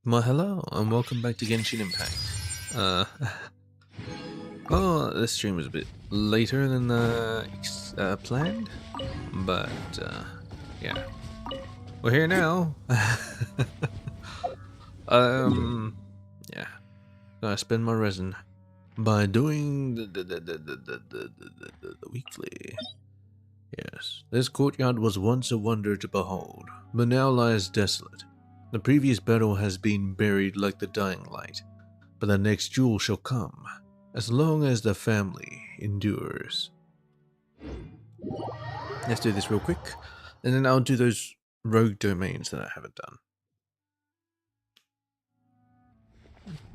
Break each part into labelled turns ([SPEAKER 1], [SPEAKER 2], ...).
[SPEAKER 1] Well, hello, and welcome back to Genshin Impact. Well, this stream was a bit later than planned, but yeah, we're here now. Yeah, gotta spend my resin by doing the weekly. Yes, this courtyard was once a wonder to behold, but now lies desolate. The previous battle has been buried like the dying light, but the next jewel shall come, as long as the family endures. Let's do this real quick, and then I'll do those rogue domains that I haven't done.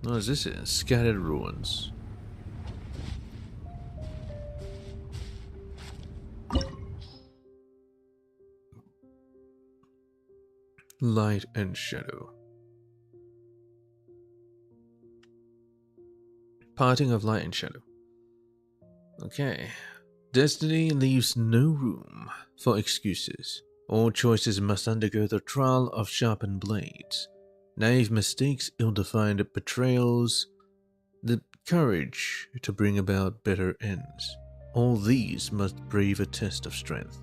[SPEAKER 1] What is this? Scattered ruins. Light and shadow. Parting of light and shadow. Okay. Destiny leaves no room for excuses. All choices must undergo the trial of sharpened blades. Naive mistakes, ill-defined betrayals, the courage to bring about better ends. All these must brave a test of strength.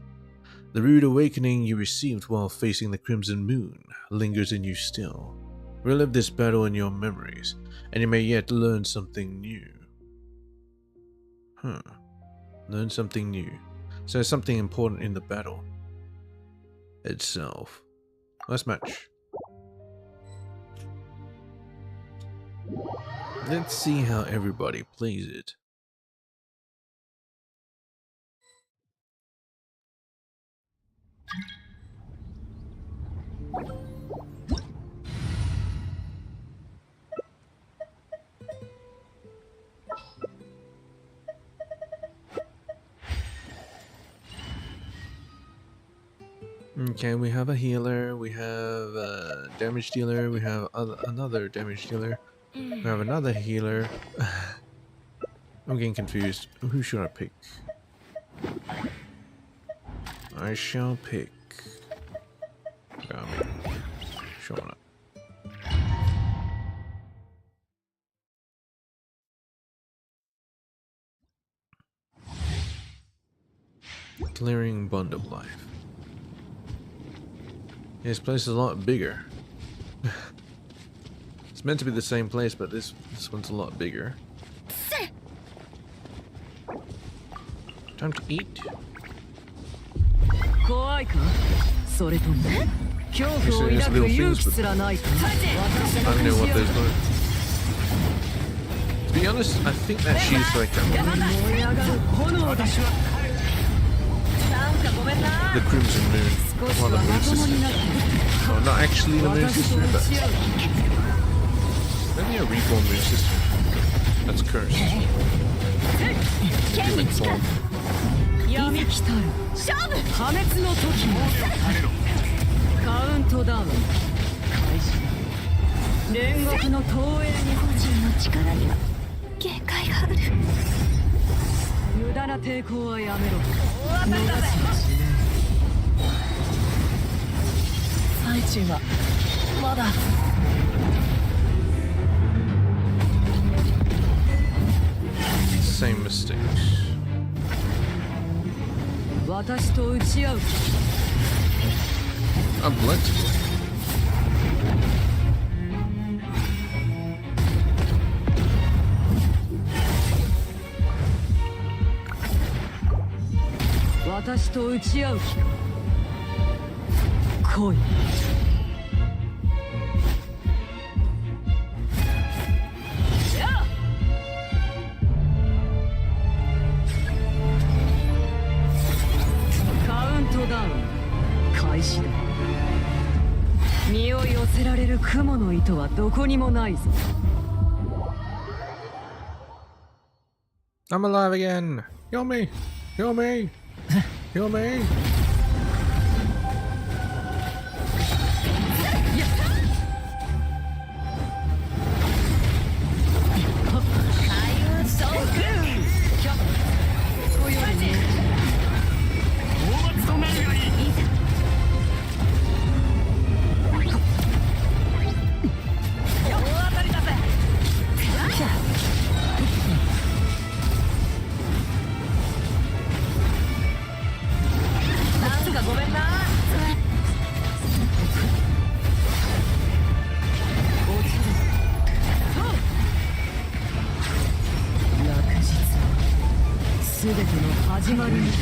[SPEAKER 1] The rude awakening you received while facing the Crimson Moon lingers in you still. Relive this battle in your memories, and you may yet learn something new. Learn something new. So something important in the battle itself. Last match. Let's see how everybody plays it. Okay, we have a healer, we have a damage dealer, we have another damage dealer, we have another healer. I'm getting confused. Who should I pick? I shall pick Shauna. Clearing Bond of Life. This place is a lot bigger. It's meant to be the same place, but this one's a lot bigger. Time to eat. Okay, so there's little things, but I don't know what those were. To be honest, I think that she's like the Crimson Moon. Well, the Moon Sister. Oh, not actually the Moon Sister, but maybe a reborn Moon Sister. That's cursed. Human form. Same mistakes. A blood team. I'm alive again! Heal me! Heal me! Heal me!
[SPEAKER 2] ての始まりです。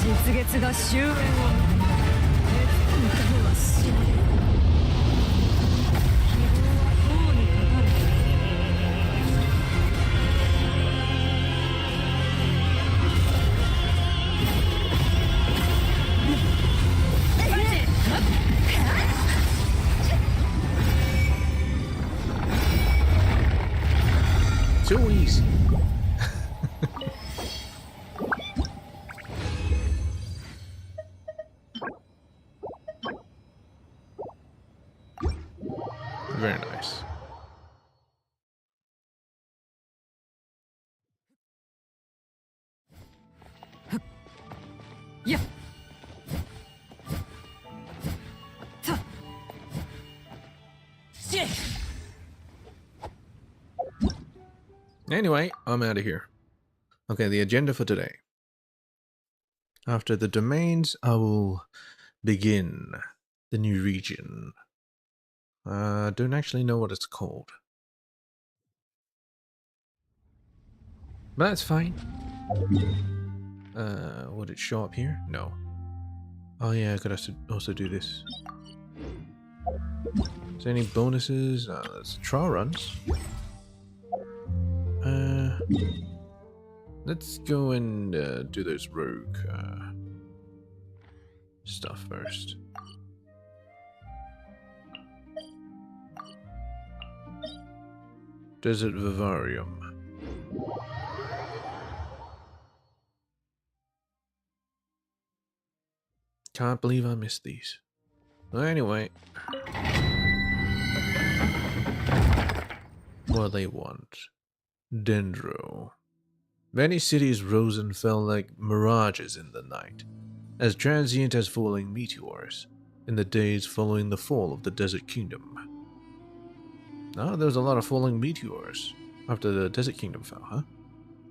[SPEAKER 2] 実月が終焉を迎えはしない。希望は王にかかる。
[SPEAKER 1] So easy. Very nice.
[SPEAKER 2] Yeah.
[SPEAKER 1] Anyway, I'm out of here. Okay, the agenda for today. After the domains, I will begin the new region. I don't actually know what it's called. But that's fine. Would it show up here? No. Oh yeah, I could also do this. Is there any bonuses? There's trial runs. Let's go and do those rogue stuff first. Desert Vivarium. Can't believe I missed these. Well, anyway. What they want. Dendro. Many cities rose and fell like mirages in the night, as transient as falling meteors, in the days following the fall of the Desert Kingdom. Ah, there was a lot of falling meteors after the Desert Kingdom fell, huh?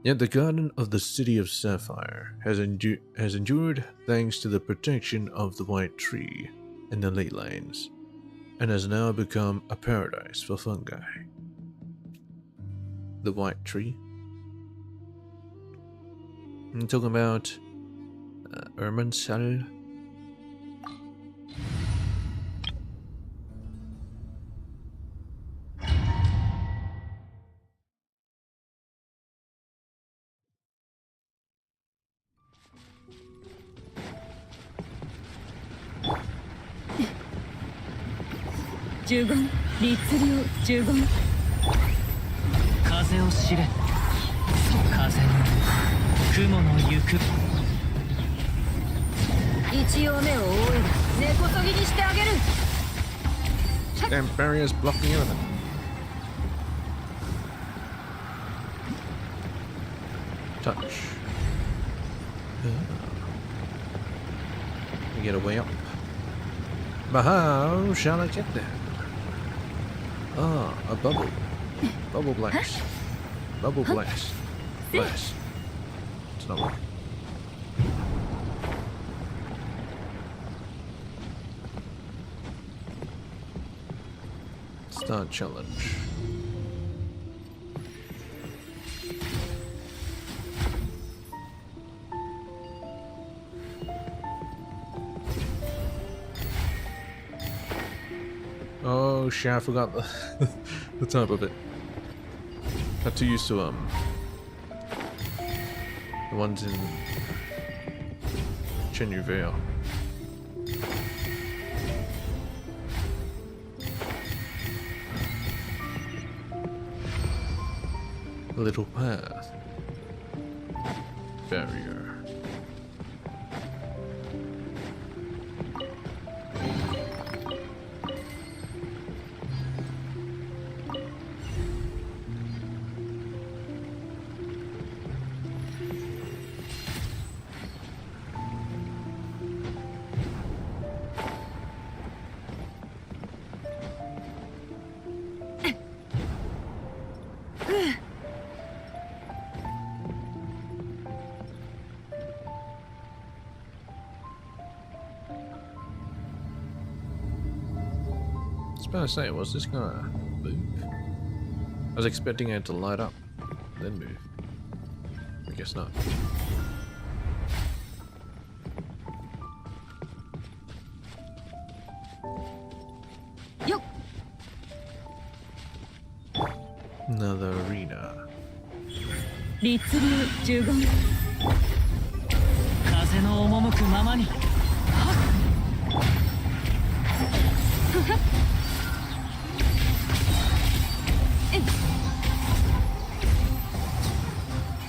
[SPEAKER 1] Yet the garden of the City of Sapphire has endured thanks to the protection of the White Tree in the ley lines, and has now become a paradise for fungi. The White Tree? I'm talking about Ermansal.
[SPEAKER 2] Jugon, 律令、Jugon。
[SPEAKER 3] 風を知れ。風の雲の行く。
[SPEAKER 2] 一応目を覆える。根こそぎにしてあげる。
[SPEAKER 1] Damn barriers blocking everything. Touch. We get a way up. But how shall I get there? Ah, a bubble. Bubble blast. Bubble blast. Blast. It's not working. Start challenge. Oh shit, I forgot the type of it. Got too used to the ones in Chenyu Vale. Little path. Barrier. I was about to say, was this gonna move? I was expecting it to light up, then move. guess not.
[SPEAKER 2] Yo.
[SPEAKER 1] Another arena.
[SPEAKER 2] 律流呪言
[SPEAKER 3] 風の赴くままに。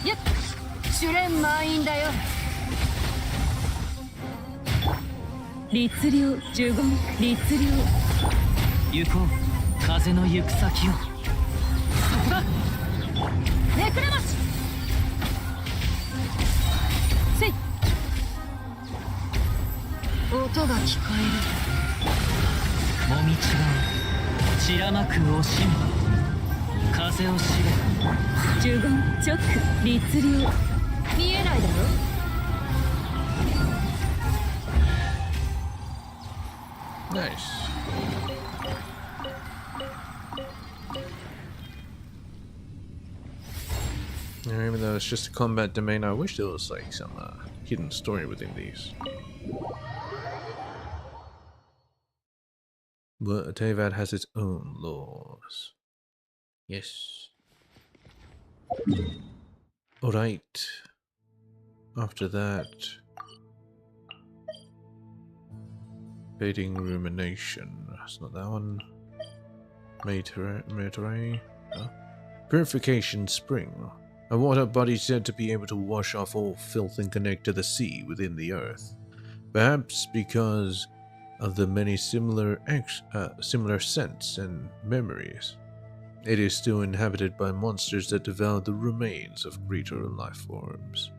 [SPEAKER 2] やっ主練満員だよ律流呪言律流
[SPEAKER 3] 行こう風の行く先を。
[SPEAKER 2] めくれましせい音が聞こ
[SPEAKER 3] もみ違う散らまく惜しみ風を知れ。
[SPEAKER 2] える呪言チョック律流見えないだろ
[SPEAKER 1] Nice. Even though it's just a combat domain, I wish there was like some hidden story within these. But Tevat has its own laws. Yes. Alright. After that... Fading Rumination. That's not that one. Maytare. No. Purification Spring. A water body said to be able to wash off all filth and connect to the sea within the earth. Perhaps because of the many similar scents and memories. It is still inhabited by monsters that devour the remains of greater life forms.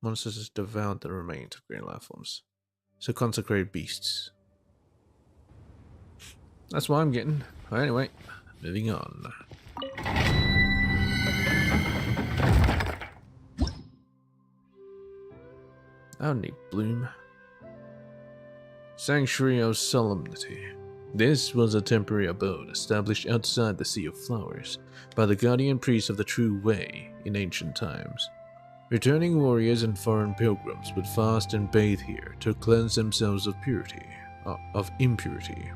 [SPEAKER 1] Monsters that devour the remains of greater life forms. So consecrated beasts. That's what I'm getting. Anyway, moving on. Howdy, Bloom. Sanctuary of Solemnity. This was a temporary abode established outside the Sea of Flowers by the guardian priests of the True Way in ancient times. Returning warriors and foreign pilgrims would fast and bathe here to cleanse themselves of impurity.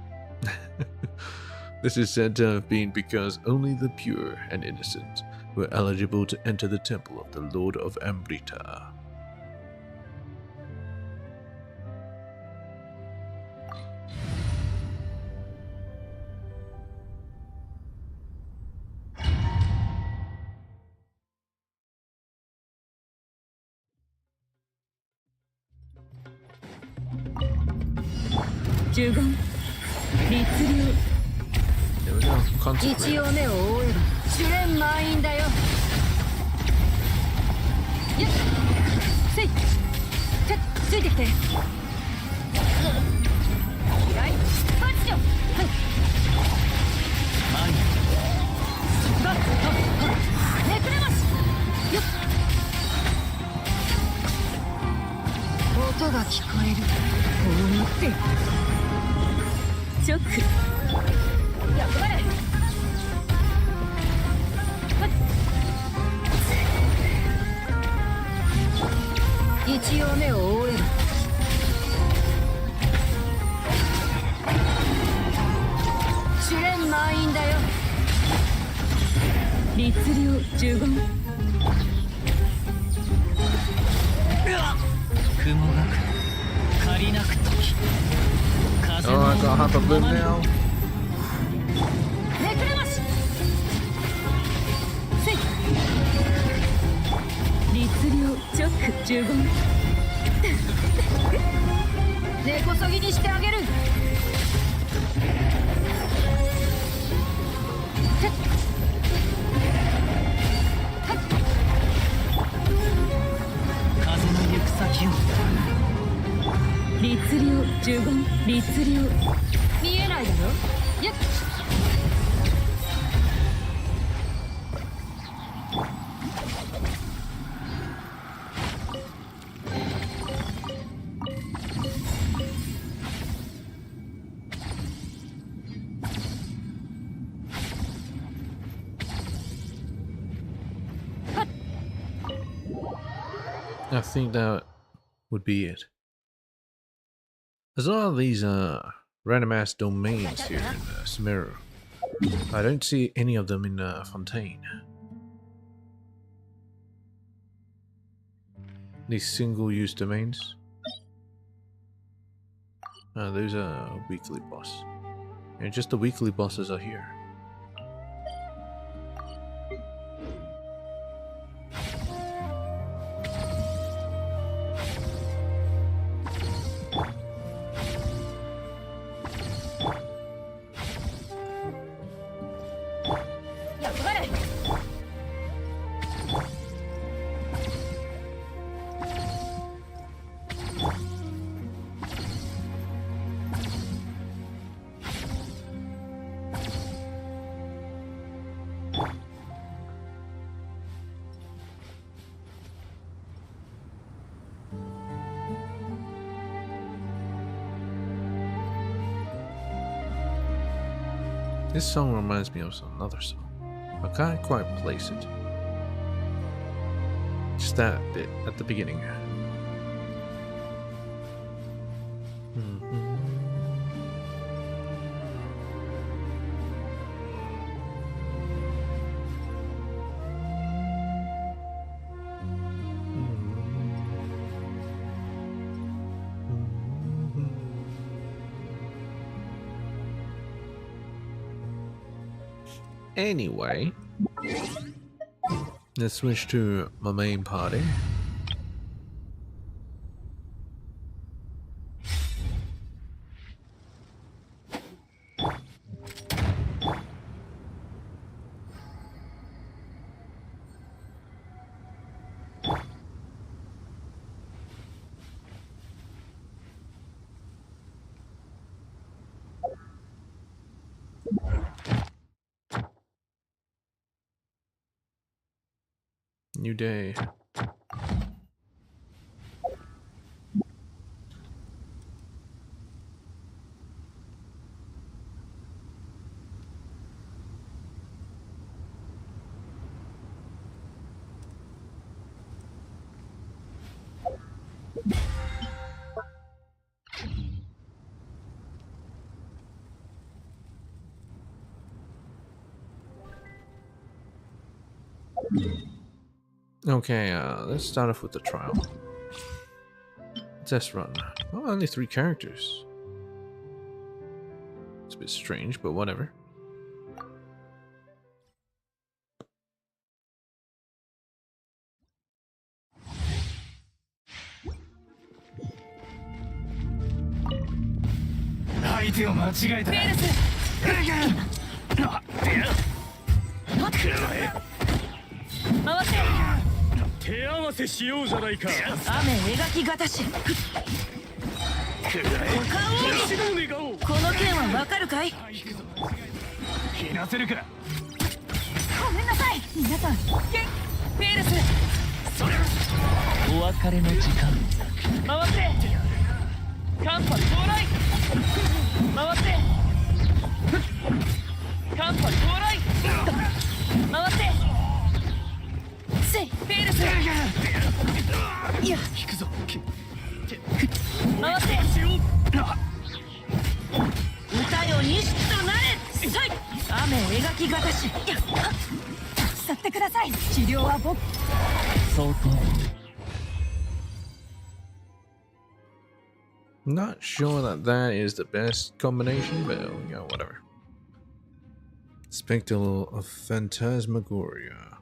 [SPEAKER 1] This is said to have been because only the pure and innocent were eligible to enter the temple of the Lord of Amrita. There we go. Consecrate.
[SPEAKER 2] 一応目を覆えば主練満員だよやっせいついてきてはいパッチョはい
[SPEAKER 3] 前に
[SPEAKER 2] めくれますよっ音が聞こえるこうなってチョック役割一応目を覆えば主練満員だよ律流呪言
[SPEAKER 3] 雲が来る借りなく時風
[SPEAKER 1] Oh,
[SPEAKER 3] の
[SPEAKER 1] I got half a
[SPEAKER 3] 赴く
[SPEAKER 1] bloom
[SPEAKER 3] ままに
[SPEAKER 1] now.
[SPEAKER 2] めくれましせい律流チョック呪言根こそぎにしてあげる
[SPEAKER 3] 風の行く先を
[SPEAKER 2] 律流呪言律流見えないだろやっ
[SPEAKER 1] I think that would be it. There's a lot of these random ass domains here in Sumeru. I don't see any of them in Fontaine. These single-use domains. Those are weekly boss. And just the weekly bosses are here. This song reminds me of another song. I can't quite place it. Just that bit at the beginning. Anyway, let's switch to my main party. New day. Okay, let's start off with the trial. Test run. Oh, only 3 characters. It's a bit strange, but whatever. Not sure that that is the best combination, but you know, whatever. Spectacle of Phantasmagoria.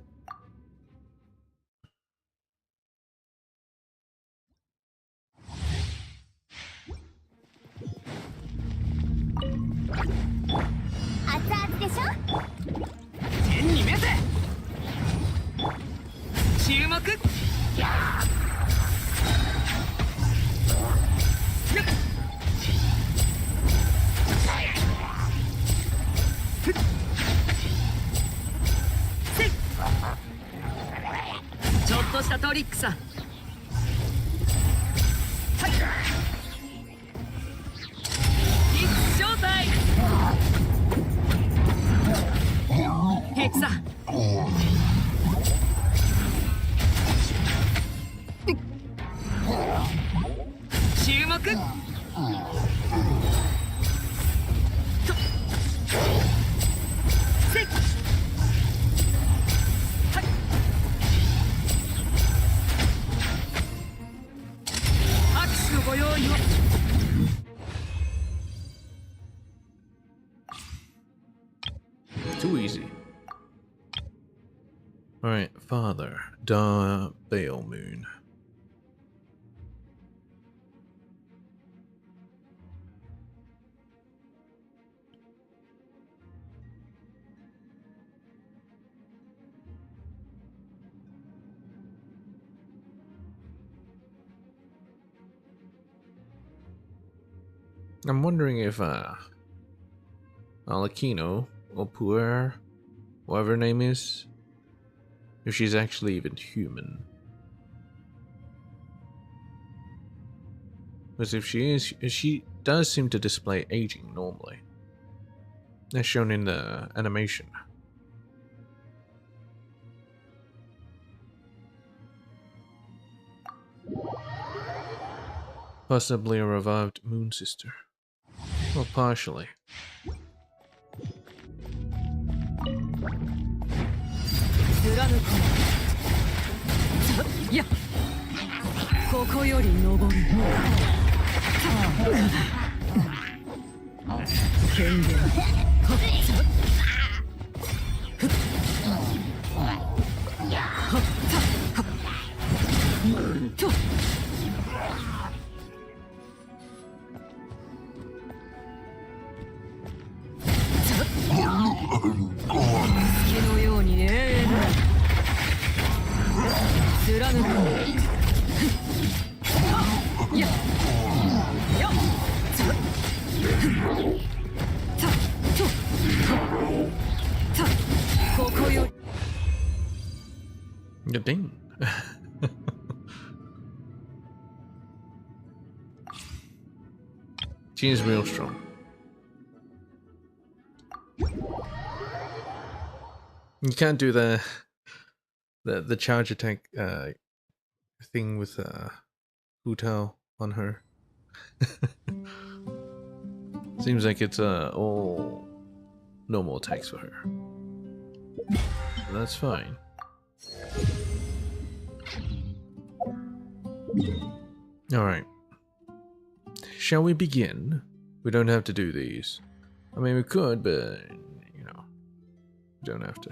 [SPEAKER 2] まく。せっ。はい。握手のご用意を。
[SPEAKER 1] Too easy. Alright, Father, Da Bale Moon. I'm wondering if Alakino or Puer, whatever her name is, if she's actually even human. Because if she is, she does seem to display aging normally, as shown in the animation. Possibly a revived moon sister. Well, partially.
[SPEAKER 2] 貫く。いや、ここより登る。権限。月のようにね。貫く。いや。よっ。ここより。
[SPEAKER 1] Ding. She is real strong. You can't do the charge attack thing with Hu Tao on her. Seems like it's all normal attacks for her. So that's fine. Alright. Shall we begin? We don't have to do these. I mean, we could, but, you know, we don't have to.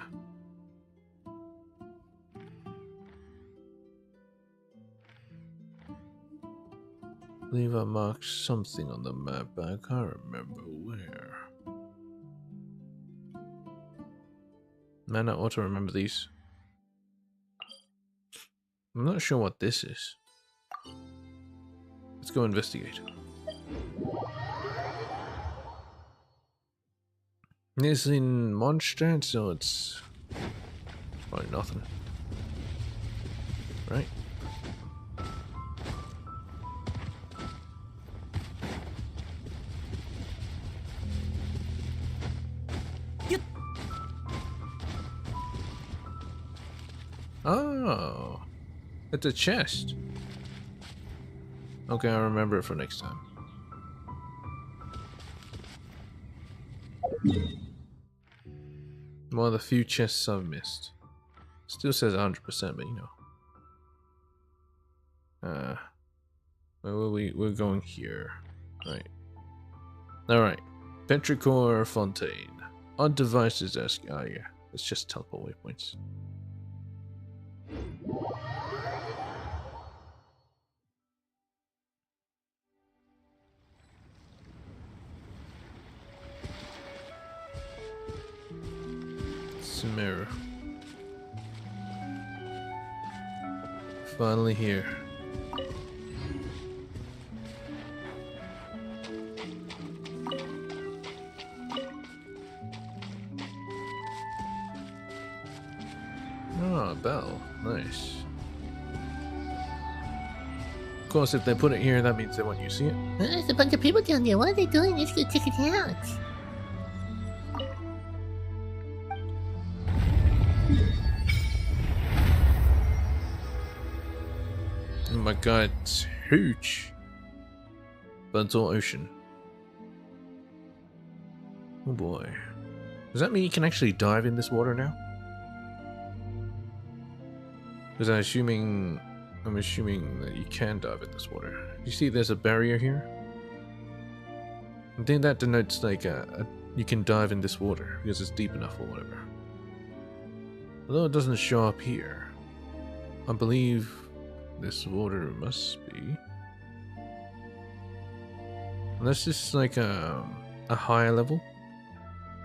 [SPEAKER 1] I believe I marked something on the map, but I can't remember where. Man, I ought to remember these. I'm not sure what this is. Let's go investigate. This is in Mondstadt, so it's probably nothing. Right? Oh, it's a chest. Okay, I'll remember it for next time. One of the few chests I've missed. Still says 100%, but you know. We're going here. Right. Alright. Petrichor Fontaine. On devices ask. Oh yeah. It's just teleport waypoints. It's a mirror. Finally here. Ah, bell. Nice. Of course, if they put it here, that means they want you to see it.
[SPEAKER 4] There's a bunch of people down there. What are they doing? Let's go check it out.
[SPEAKER 1] Oh my god, it's huge. but it's all ocean. Oh boy. Does that mean you can actually dive in this water now? Because I'm assuming that you can dive in this water. You see there's a barrier here? I think that denotes like you can dive in this water because it's deep enough or whatever. Although it doesn't show up here. I believe this water must be. Unless this is like a higher level.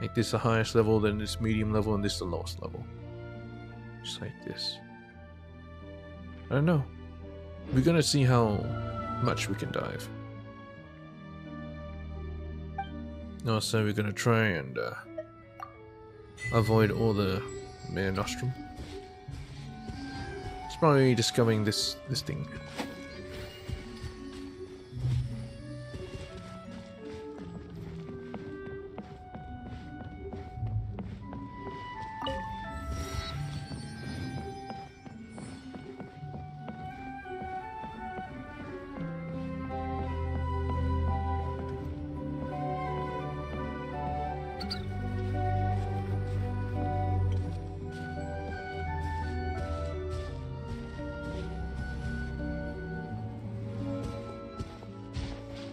[SPEAKER 1] Like this the highest level, then this medium level, and this the lowest level. Just like this. I don't know. We're gonna see how much we can dive. Also, we're gonna try and avoid all the Mare Nostrum. It's probably discovering this thing.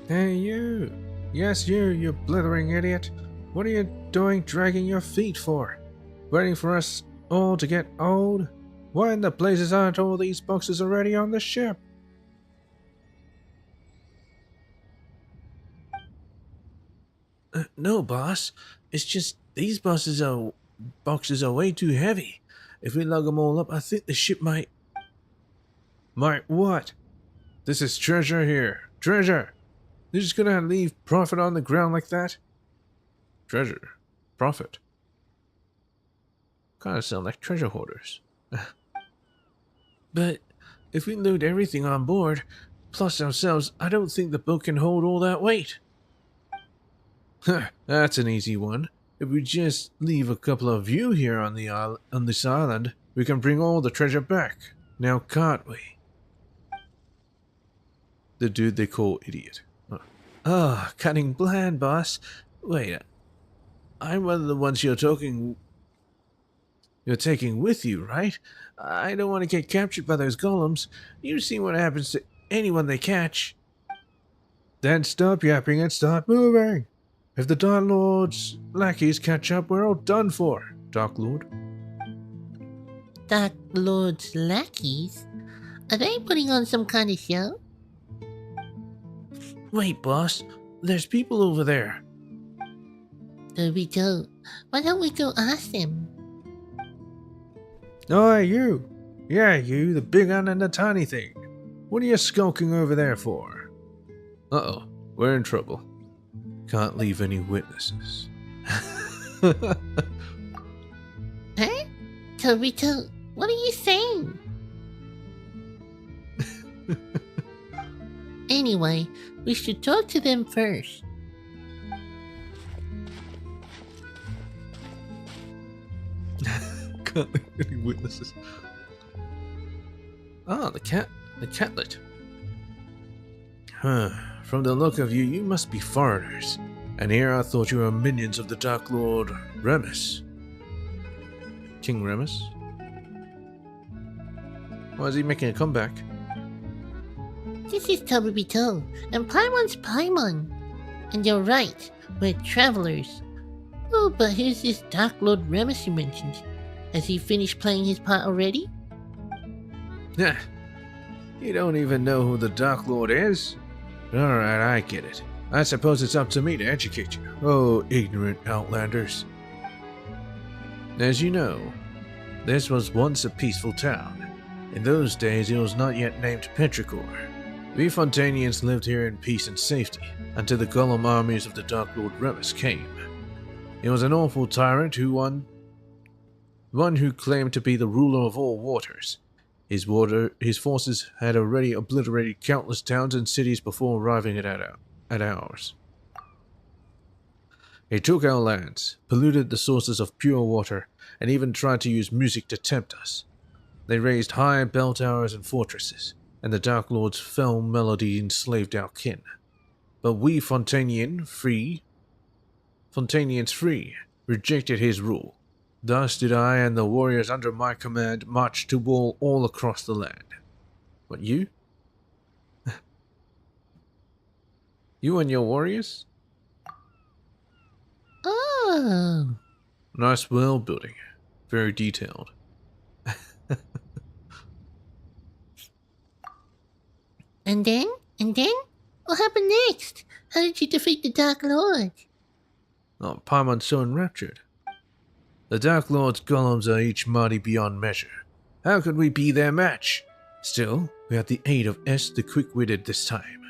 [SPEAKER 1] Hey you! Yes you blithering idiot! What are you doing dragging your feet for? Waiting for us all to get old? Why in the blazes aren't all these boxes already on the ship? No boss, it's just these boxes are way too heavy. If we lug them all up, I think the ship might... Might what? This is treasure here. Treasure! You're just gonna leave profit on the ground like that? Treasure? Profit? Kinda sound like treasure hoarders. But if we load everything on board, plus ourselves, I don't think the boat can hold all that weight. That's an easy one. If we just leave a couple of you here on this island, we can bring all the treasure back. Now can't we? The dude they call idiot. Ah, cutting bland, boss. Wait, I'm one of the ones you're taking with you, right? I don't want to get captured by those golems. You've seen what happens to anyone they catch. Then stop yapping and start moving. If the Dark Lord's lackeys catch up, we're all done for, Dark Lord.
[SPEAKER 4] Dark Lord's lackeys? Are they putting on some kind of show?
[SPEAKER 1] Wait, boss. There's people over there.
[SPEAKER 4] We don't. Why don't we go ask them?
[SPEAKER 1] Oh, you. Yeah, you, the big one and the tiny thing. What are you skulking over there for? Uh-oh, we're in trouble. Can't leave any witnesses.
[SPEAKER 4] Huh? Tobito, what are you saying? Anyway, we should talk to them first.
[SPEAKER 1] Can't leave any witnesses. Ah, the catlet. Huh. From the look of you, you must be foreigners. And here I thought you were minions of the Dark Lord Remus. King Remus? Why is he making a comeback?
[SPEAKER 4] This is Tobito, and Paimon's Paimon. And you're right, we're travelers. Oh, but who's this Dark Lord Remus you mentioned? Has he finished playing his part already?
[SPEAKER 1] Yeah. You don't even know who the Dark Lord is? Alright, I get it. I suppose it's up to me to educate you. Oh, ignorant outlanders. As you know, this was once a peaceful town. In those days, it was not yet named Petrichor. We Fontanians lived here in peace and safety, until the golem armies of the Dark Lord Remus came. He was an awful tyrant one who claimed to be the ruler of all waters. His forces had already obliterated countless towns and cities before arriving at ours. He took our lands, polluted the sources of pure water, and even tried to use music to tempt us. They raised high bell towers and fortresses, and the Dark Lord's fell melody enslaved our kin. but we Fontanians free, rejected his rule. Thus did I and the warriors under my command march to war all across the land. What, you? You and your warriors?
[SPEAKER 4] Oh.
[SPEAKER 1] Nice world building. Very detailed.
[SPEAKER 4] And then? What happened next? How did you defeat the Dark Lord?
[SPEAKER 1] Oh, Paimon's so enraptured. The Dark Lord's golems are each mighty beyond measure. How could we be their match? Still, we had the aid of S the Quick-Witted this time.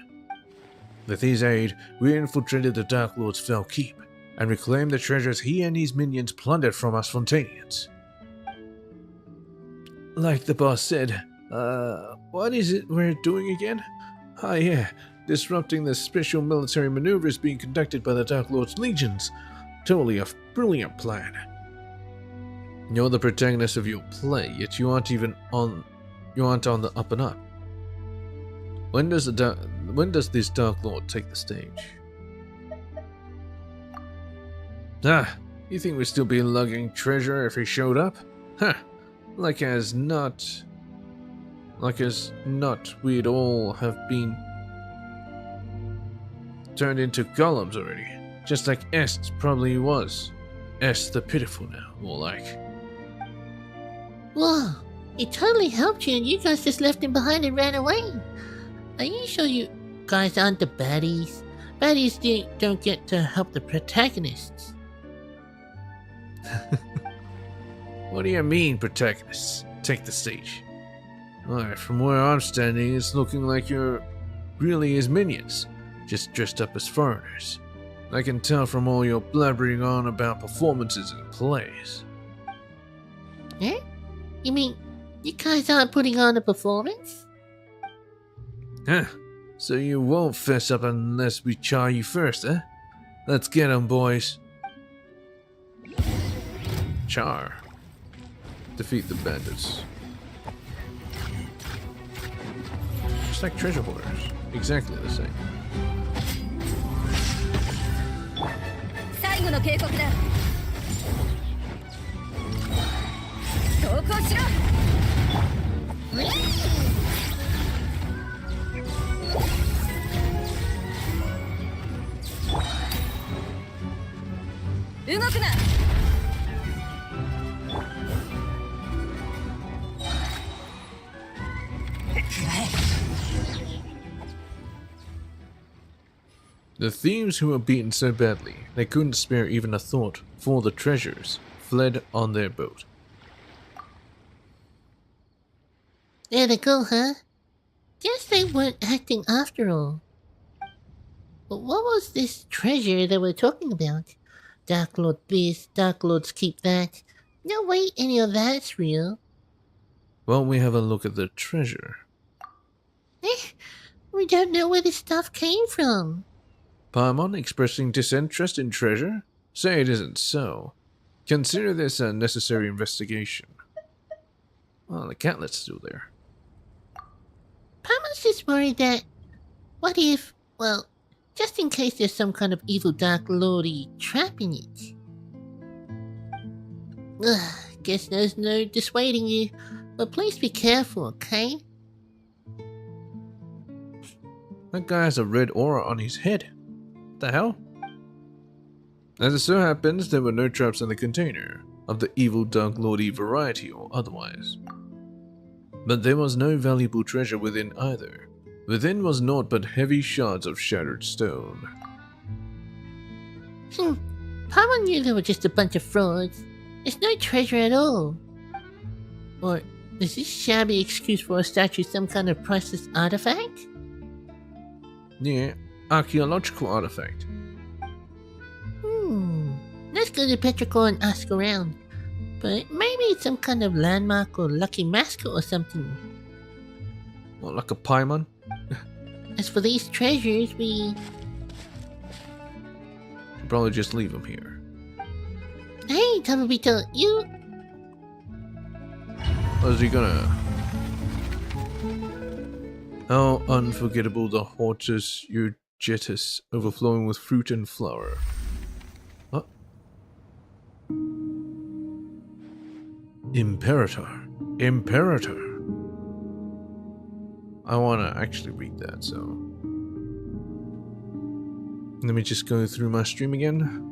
[SPEAKER 1] With his aid, we infiltrated the Dark Lord's fell keep and reclaimed the treasures he and his minions plundered from us Fontanians. Like the boss said, what is it we're doing again? Ah yeah, disrupting the special military maneuvers being conducted by the Dark Lord's legions. Totally a brilliant plan. You're the protagonist of your play, yet you aren't on the up and up. When does this Dark Lord take the stage? Ah, you think we'd still be lugging treasure if he showed up? Huh, like as not we'd all have been turned into golems already. Just like S probably was. S the Pitiful now, more like.
[SPEAKER 4] Whoa, he totally helped you and you guys just left him behind and ran away. Are you sure you guys aren't the baddies? Baddies don't get to help the protagonists.
[SPEAKER 1] What do you mean, protagonists? Take the stage. Alright, from where I'm standing, it's looking like you're really his minions, just dressed up as foreigners. I can tell from all your blabbering on about performances and plays.
[SPEAKER 4] Eh? You mean you guys aren't putting on a performance?
[SPEAKER 1] Huh. So you won't fess up unless we char you first, eh? Let's get 'em, boys. Char. Defeat the bandits. Just like treasure hoarders. Exactly the same.
[SPEAKER 2] 最後の警告だ。投降しろ。動くな。
[SPEAKER 1] The thieves who were beaten so badly they couldn't spare even a thought for the treasures fled on their boat.
[SPEAKER 4] There they go, huh? Guess they weren't acting after all. But what was this treasure they were talking about? Dark Lord this, Dark Lords keep that. No way any of that's real.
[SPEAKER 1] Well, we have a look at the treasure.
[SPEAKER 4] We don't know where this stuff came from.
[SPEAKER 1] Paimon expressing disinterest in treasure? Say it isn't so. Consider this a necessary investigation. Well, the catlet's still there.
[SPEAKER 4] Paimon's just worried that... What if... Well, just in case there's some kind of evil Dark Lordy trap in it. Ugh, guess there's no dissuading you. But please be careful, okay?
[SPEAKER 1] That guy has a red aura on his head. What the hell? As it so happens, there were no traps in the container, of the evil Dark Lordy variety or otherwise. But there was no valuable treasure within either. Within was naught but heavy shards of shattered stone.
[SPEAKER 4] Paimon knew they were just a bunch of frauds. There's no treasure at all. Or is this shabby excuse for a statue some kind of priceless artifact?
[SPEAKER 1] Yeah, archaeological artifact.
[SPEAKER 4] Let's go to Petrichor and ask around. But maybe it's some kind of landmark or lucky mascot or something.
[SPEAKER 1] What, like a Paimon?
[SPEAKER 4] As for these treasures, we...
[SPEAKER 1] Should probably just leave them here.
[SPEAKER 4] Hey, Tamabito, you...
[SPEAKER 1] Was he gonna... How unforgettable the hortus you Jettus overflowing with fruit and flour. What? Imperator. Imperator. I want to actually read that, so... Let me just go through my stream again.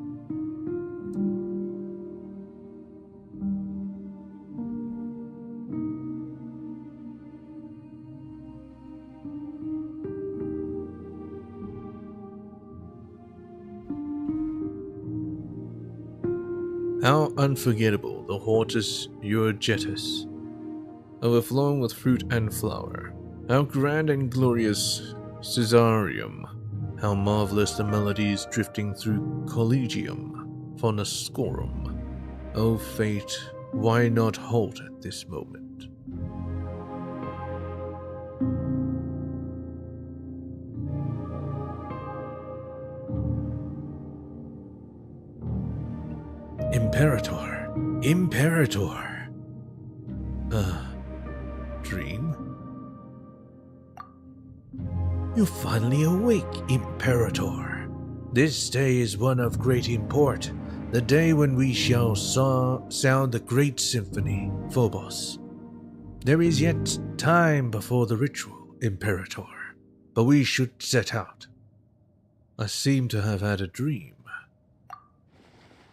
[SPEAKER 1] How unforgettable the Hortus Jettus, overflowing with fruit and flower. How grand and glorious Caesarium. How marvelous the melodies drifting through Collegium Fonascorum. O fate, why not halt at this moment? Imperator. Imperator. Dream? You're finally awake, Imperator. This day is one of great import, the day when we shall sound the great symphony, Phobos. There is yet time before the ritual, Imperator, but we should set out. I seem to have had a dream.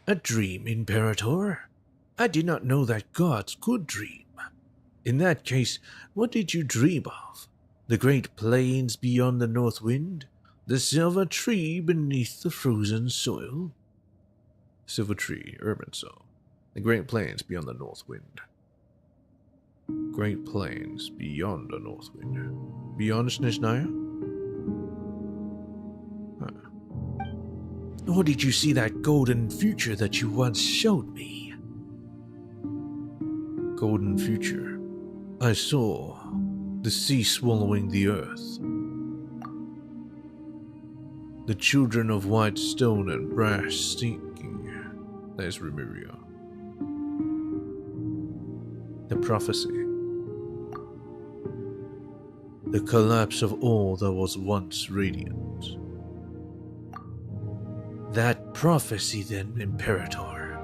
[SPEAKER 1] A dream, Imperator? I did not know that gods could dream. In that case, what did you dream of? The great plains beyond the north wind? The silver tree beneath the frozen soil? Silver tree, urban soul. The great plains beyond the north wind. Great plains beyond the north wind. Beyond Snezhnaya? Or did you see that golden future that you once showed me? Golden future. I saw the sea swallowing the earth. The children of white stone and brass stinking. There's Remuria. The prophecy. The collapse of all that was once radiant. That prophecy then, Imperator.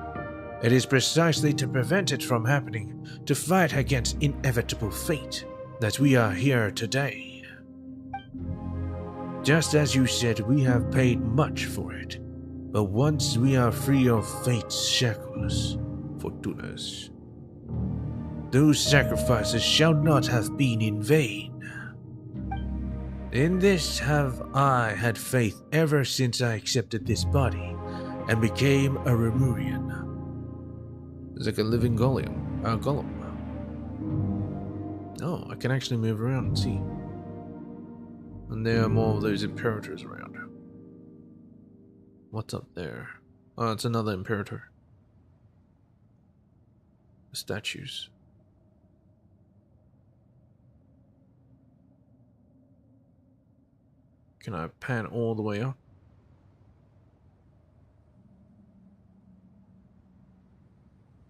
[SPEAKER 1] It is precisely to prevent it from happening, to fight against inevitable fate, that we are here today. Just as you said, we have paid much for it, but once we are free of fate's shackles, Fortunas, those sacrifices shall not have been in vain. In this have I had faith ever since I accepted this body and became a Remurian. It's like a living golem. Golem. Oh, I can actually move around and see. And there are more of those imperators around. What's up there? Oh, it's another imperator. The statues. Can I pan all the way up?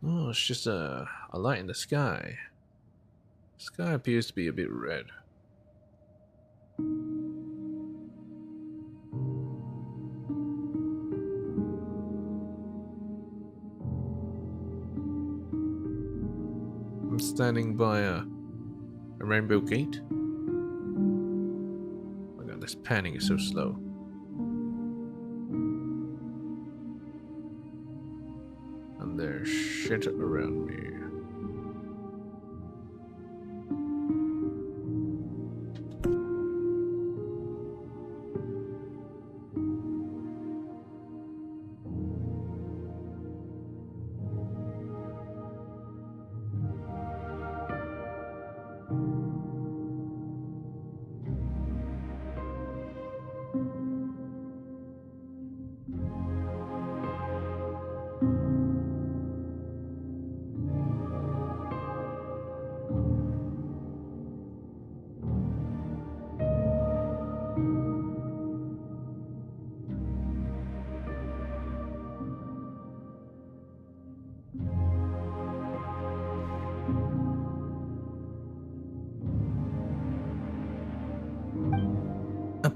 [SPEAKER 1] Oh, it's just a light in the sky. The sky appears to be a bit red. I'm standing by a rainbow gate. Oh my god, this panning is so slow. And there's shit around me.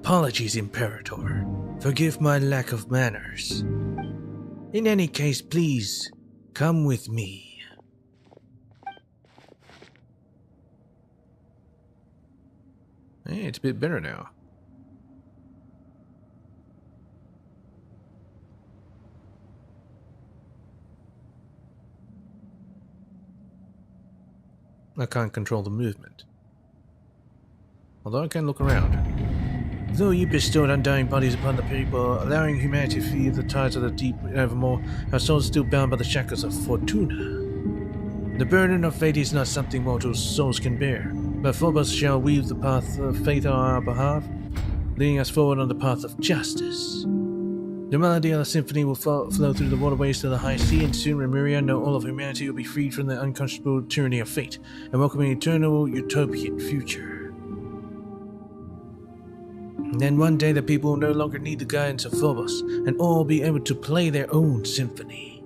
[SPEAKER 1] Apologies, Imperator. Forgive my lack of manners. In any case, please, come with me. Hey, it's a bit better now. I can't control the movement. Although I can look around. Though you bestowed undying bodies upon the people, allowing humanity to feel the tides of the deep evermore, our souls are still bound by the shackles of Fortuna. The burden of fate is not something mortal souls can bear, but Phobos shall weave the path of fate on our behalf, leading us forward on the path of justice. The melody of the symphony will flow through the waterways to the high sea, and soon Remuria and all of humanity will be freed from the unconscionable tyranny of fate, and welcome an eternal utopian future. Then one day the people will no longer need the guidance of Phobos, and all will be able to play their own symphony.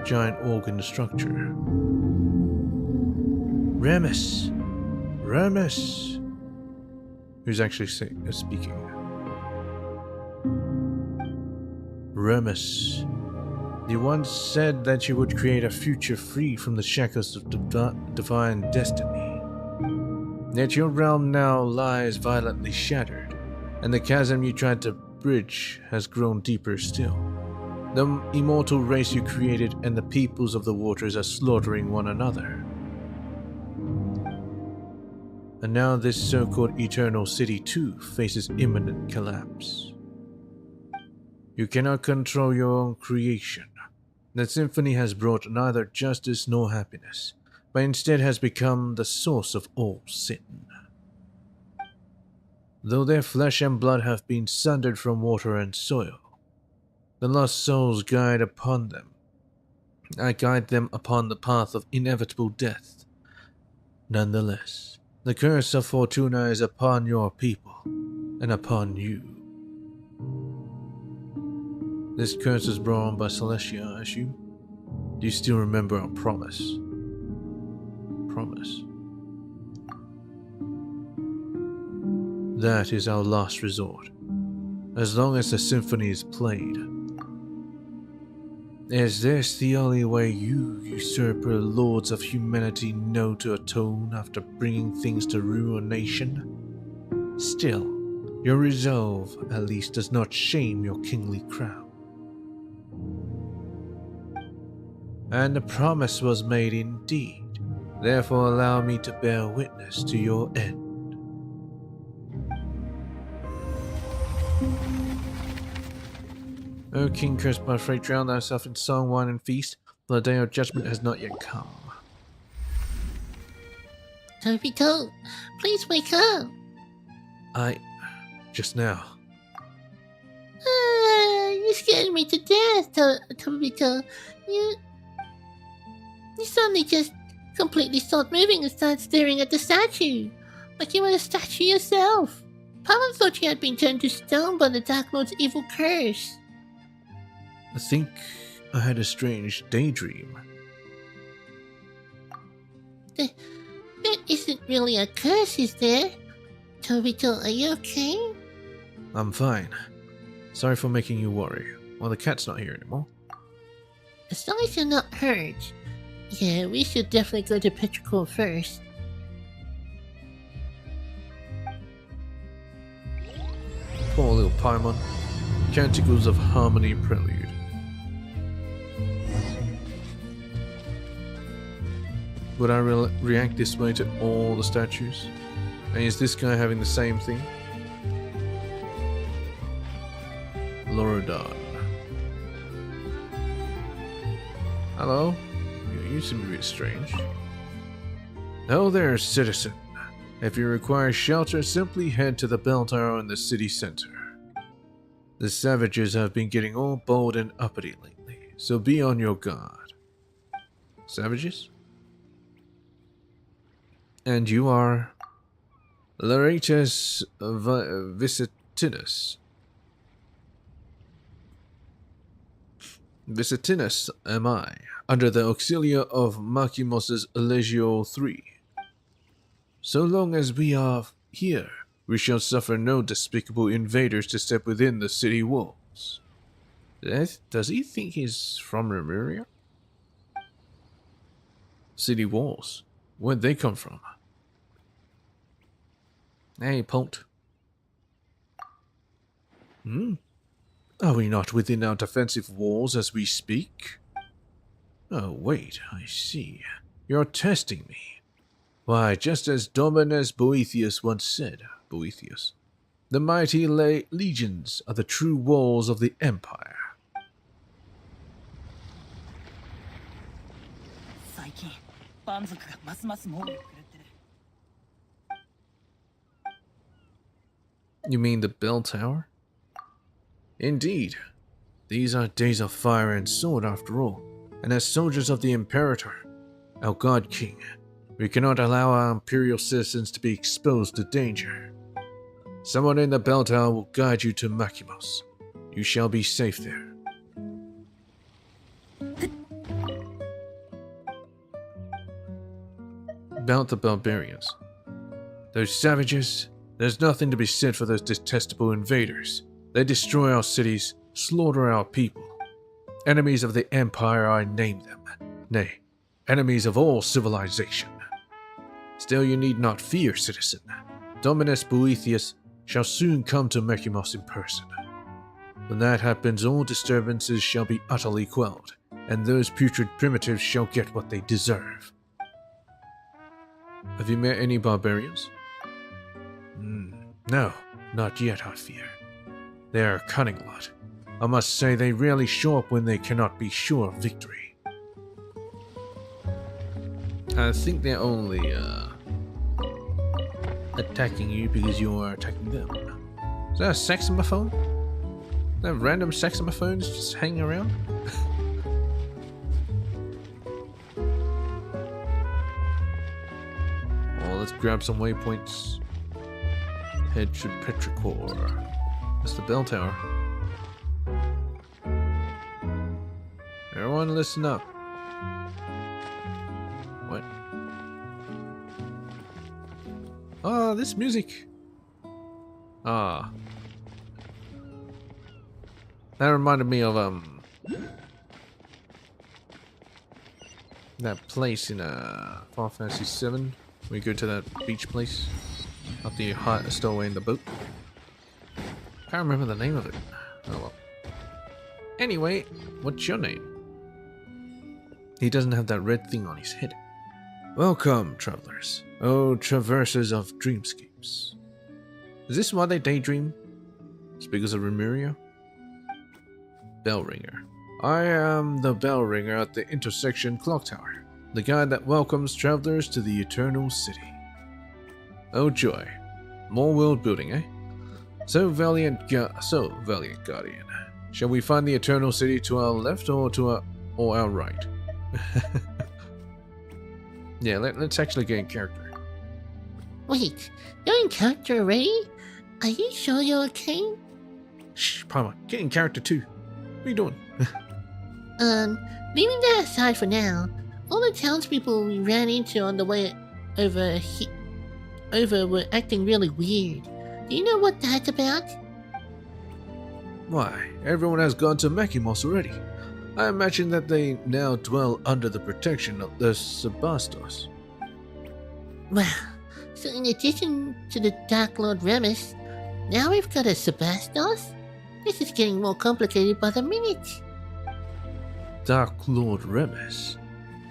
[SPEAKER 1] Giant organ structure. Remus! Remus! Who's actually speaking? Remus. You once said that you would create a future free from the shackles of divine destiny. Yet your realm now lies violently shattered, and the chasm you tried to bridge has grown deeper still. The immortal race you created and the peoples of the waters are slaughtering one another. And now this so-called eternal city too faces imminent collapse. You cannot control your own creation. The symphony has brought neither justice nor happiness, but instead has become the source of all sin. Though their flesh and blood have been sundered from water and soil, the lost souls guide them upon the path of inevitable death. Nonetheless, the curse of Fortuna is upon your people, and upon you. This curse is brought on by Celestia, I assume? Do you still remember our promise? Promise. That is our last resort, as long as the symphony is played. Is this the only way you, usurper lords of humanity, know to atone after bringing things to ruination? Still, your resolve, at least, does not shame your kingly crown. And the promise was made indeed, therefore allow me to bear witness to your end. O king cursed by fate, drown thyself in song, wine, and feast, for the day of judgment has not yet come.
[SPEAKER 4] Tobito, please wake up.
[SPEAKER 1] Just now.
[SPEAKER 4] You scared me to death, Tobito. You suddenly just completely stopped moving and started staring at the statue, like you were a statue yourself. Papa thought you had been turned to stone by the Dark Lord's evil curse.
[SPEAKER 1] I think I had a strange daydream.
[SPEAKER 4] There isn't really a curse, is there? Tobito, are you okay?
[SPEAKER 1] I'm fine. Sorry for making you worry. Well, the cat's not here anymore.
[SPEAKER 4] As long as you're not hurt. Yeah, we should definitely go to Petrichor first.
[SPEAKER 1] Poor little Paimon. Canticles of Harmony Prelude. Would I react this way to all the statues? And is this guy having the same thing? Lorodon. Hello? You seem to be strange. Oh there, citizen. If you require shelter, simply head to the bell tower in the city center. The savages have been getting all bold and uppity lately, so be on your guard. Savages? And you are Laretus Visitinus. Visitinus am I, under the auxilia of Machimos's Legio III. So long as we are here, we shall suffer no despicable invaders to step within the city walls. Does he think he's from Remuria? City walls? Where'd they come from? Hey, Pult. Are we not within our defensive walls as we speak? Oh, wait, I see. You're testing me. Why, just as Dominus Boethius once said, the mighty legions are the true walls of the Empire.
[SPEAKER 3] 最近蛮族がますます猛威を振るってる。
[SPEAKER 1] You mean the bell tower? Indeed. These are days of fire and sword after all, and as soldiers of the Imperator, our God King, we cannot allow our Imperial citizens to be exposed to danger. Someone in the bell tower will guide you to Machimos. You shall be safe there. About the barbarians. Those savages, there's nothing to be said for those detestable invaders. They destroy our cities, slaughter our people. Enemies of the Empire, I name them. Nay, enemies of all civilization. Still, you need not fear, citizen. Dominus Boethius shall soon come to Machimos in person. When that happens, all disturbances shall be utterly quelled, and those putrid primitives shall get what they deserve. Have you met any barbarians? No, not yet, I fear. They are a cunning lot. I must say they rarely show up when they cannot be sure of victory. I think they're only, attacking you because you are attacking them. Is that a saxophone? Is that random saxophones just hanging around? Well, let's grab some waypoints. Head to Petrichor. That's the bell tower. Everyone listen up. What? Ah, this music. Ah. That reminded me of that place in Final Fantasy VII. We go to that beach place after you stow away in the boat. Can't remember the name of it. Oh well. Anyway, what's your name? He doesn't have that red thing on his head. Welcome, travelers. Oh, traversers of dreamscapes. Is this why they daydream? It's because of Remuria? Bell ringer. I am the bell ringer at the intersection clock tower, the guide that welcomes travelers to the Eternal City. Oh joy, more world building, eh? So valiant guardian. Shall we find the Eternal City to our left or our right? Yeah, let's actually get in character.
[SPEAKER 4] Wait, you're in character already? Are you sure you're okay?
[SPEAKER 1] Shh, Palmer, get in character too. What are you doing?
[SPEAKER 4] Leaving that aside for now, all the townspeople we ran into on the way over were acting really weird. Do you know what that's about?
[SPEAKER 1] Why, everyone has gone to Machimos already. I imagine that they now dwell under the protection of the Sebastos.
[SPEAKER 4] Well, so in addition to the Dark Lord Remus, now we've got a Sebastos? This is getting more complicated by the minute.
[SPEAKER 1] Dark Lord Remus.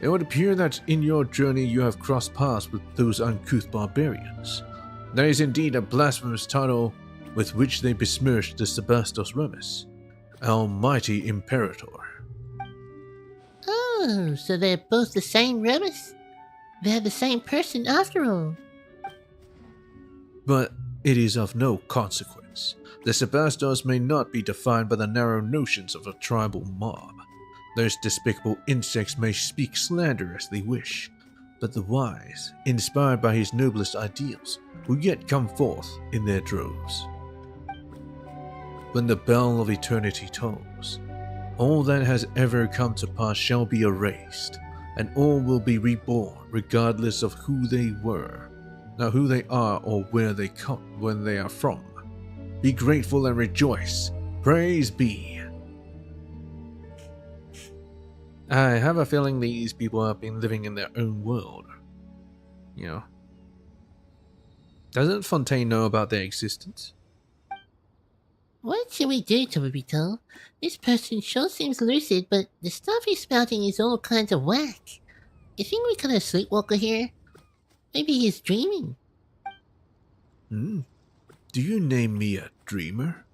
[SPEAKER 1] It would appear that in your journey you have crossed paths with those uncouth barbarians. That is indeed a blasphemous title with which they besmirched the Sebastos Remus, our mighty Imperator.
[SPEAKER 4] Oh, so they're both the same Remus? They're the same person after all.
[SPEAKER 1] But it is of no consequence. The Sebastos may not be defined by the narrow notions of a tribal mob. Those despicable insects may speak slander as they wish, but the wise, inspired by his noblest ideals, will yet come forth in their droves. When the bell of eternity tolls, All that has ever come to pass shall be erased, and all will be reborn regardless of who they were, now who they are or where they are from. Be grateful and rejoice. Praise be. I have a feeling these people have been living in their own world. You know. Doesn't Fontaine know about their existence?
[SPEAKER 4] What should we do, Tobito? This person sure seems lucid, but the stuff he's spouting is all kinds of whack. You think we got a sleepwalker here? Maybe he's dreaming.
[SPEAKER 1] Do you name me a dreamer?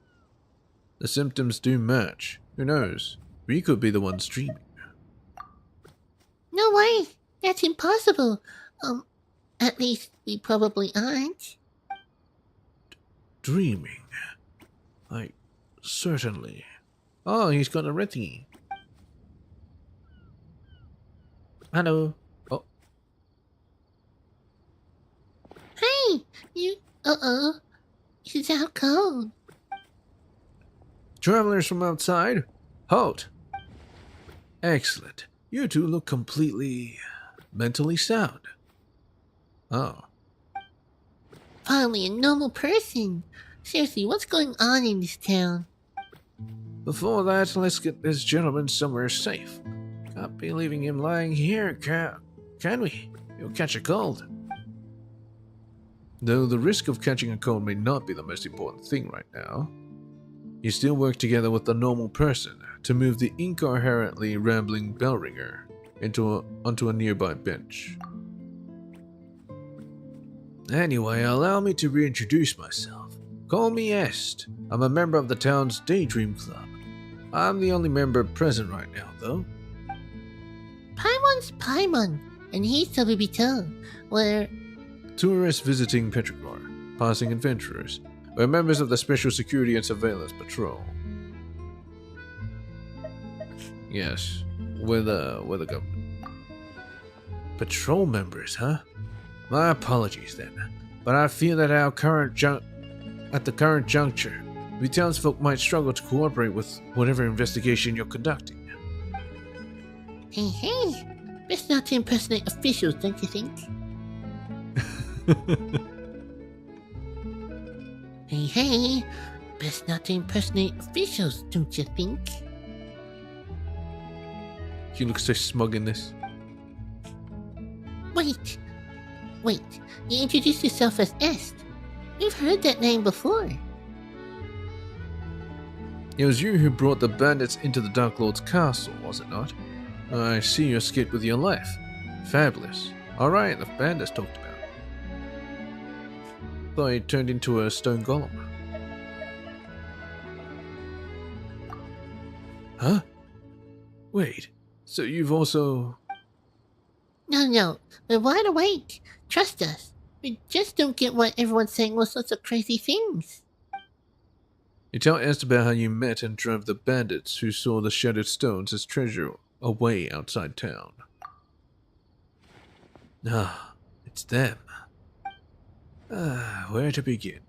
[SPEAKER 1] The symptoms do match. Who knows? We could be the ones dreaming.
[SPEAKER 4] No way! That's impossible. At least we probably aren't.
[SPEAKER 1] Dreaming? Certainly. Oh, he's got a retinue. Hello. Oh.
[SPEAKER 4] Hey! You... Uh-oh. It's out cold.
[SPEAKER 1] Travelers from outside? Halt! Excellent. You two look completely... mentally sound. Oh.
[SPEAKER 4] Finally a normal person. Seriously, what's going on in this town?
[SPEAKER 1] Before that, let's get this gentleman somewhere safe. Can't be leaving him lying here, can we? He'll catch a cold. Though the risk of catching a cold may not be the most important thing right now. You still work together with the normal person to move the incoherently rambling bell ringer onto a nearby bench. Anyway, allow me to reintroduce myself. Call me Est. I'm a member of the town's Daydream Club. I'm the only member present right now, though.
[SPEAKER 4] Paimon's Paimon, and he's Tobito. We're...
[SPEAKER 1] Tourists visiting Petrichor, passing adventurers. We're members of the Special Security and Surveillance Patrol. Yes, we're the government. Patrol members, huh? My apologies then, but I fear that at the current juncture, we townsfolk might struggle to cooperate with whatever investigation you're conducting.
[SPEAKER 4] Hey, best not to impersonate officials, don't you think? Hey, best not to impersonate officials, don't you think?
[SPEAKER 1] You look so smug in this.
[SPEAKER 4] Wait, you introduced yourself as Est. We've heard that name before.
[SPEAKER 1] It was you who brought the bandits into the Dark Lord's castle, was it not? I see you escaped with your life. Fabulous. Alright, the bandits talked about. Thought he turned into a stone golem. Huh? Wait, so you've also...
[SPEAKER 4] No, we're wide awake. Trust us. We just don't get why everyone's saying all sorts of crazy things.
[SPEAKER 1] You tell Est about how you met and drove the bandits who saw the shattered stones as treasure away outside town. Ah, it's them. Where to begin?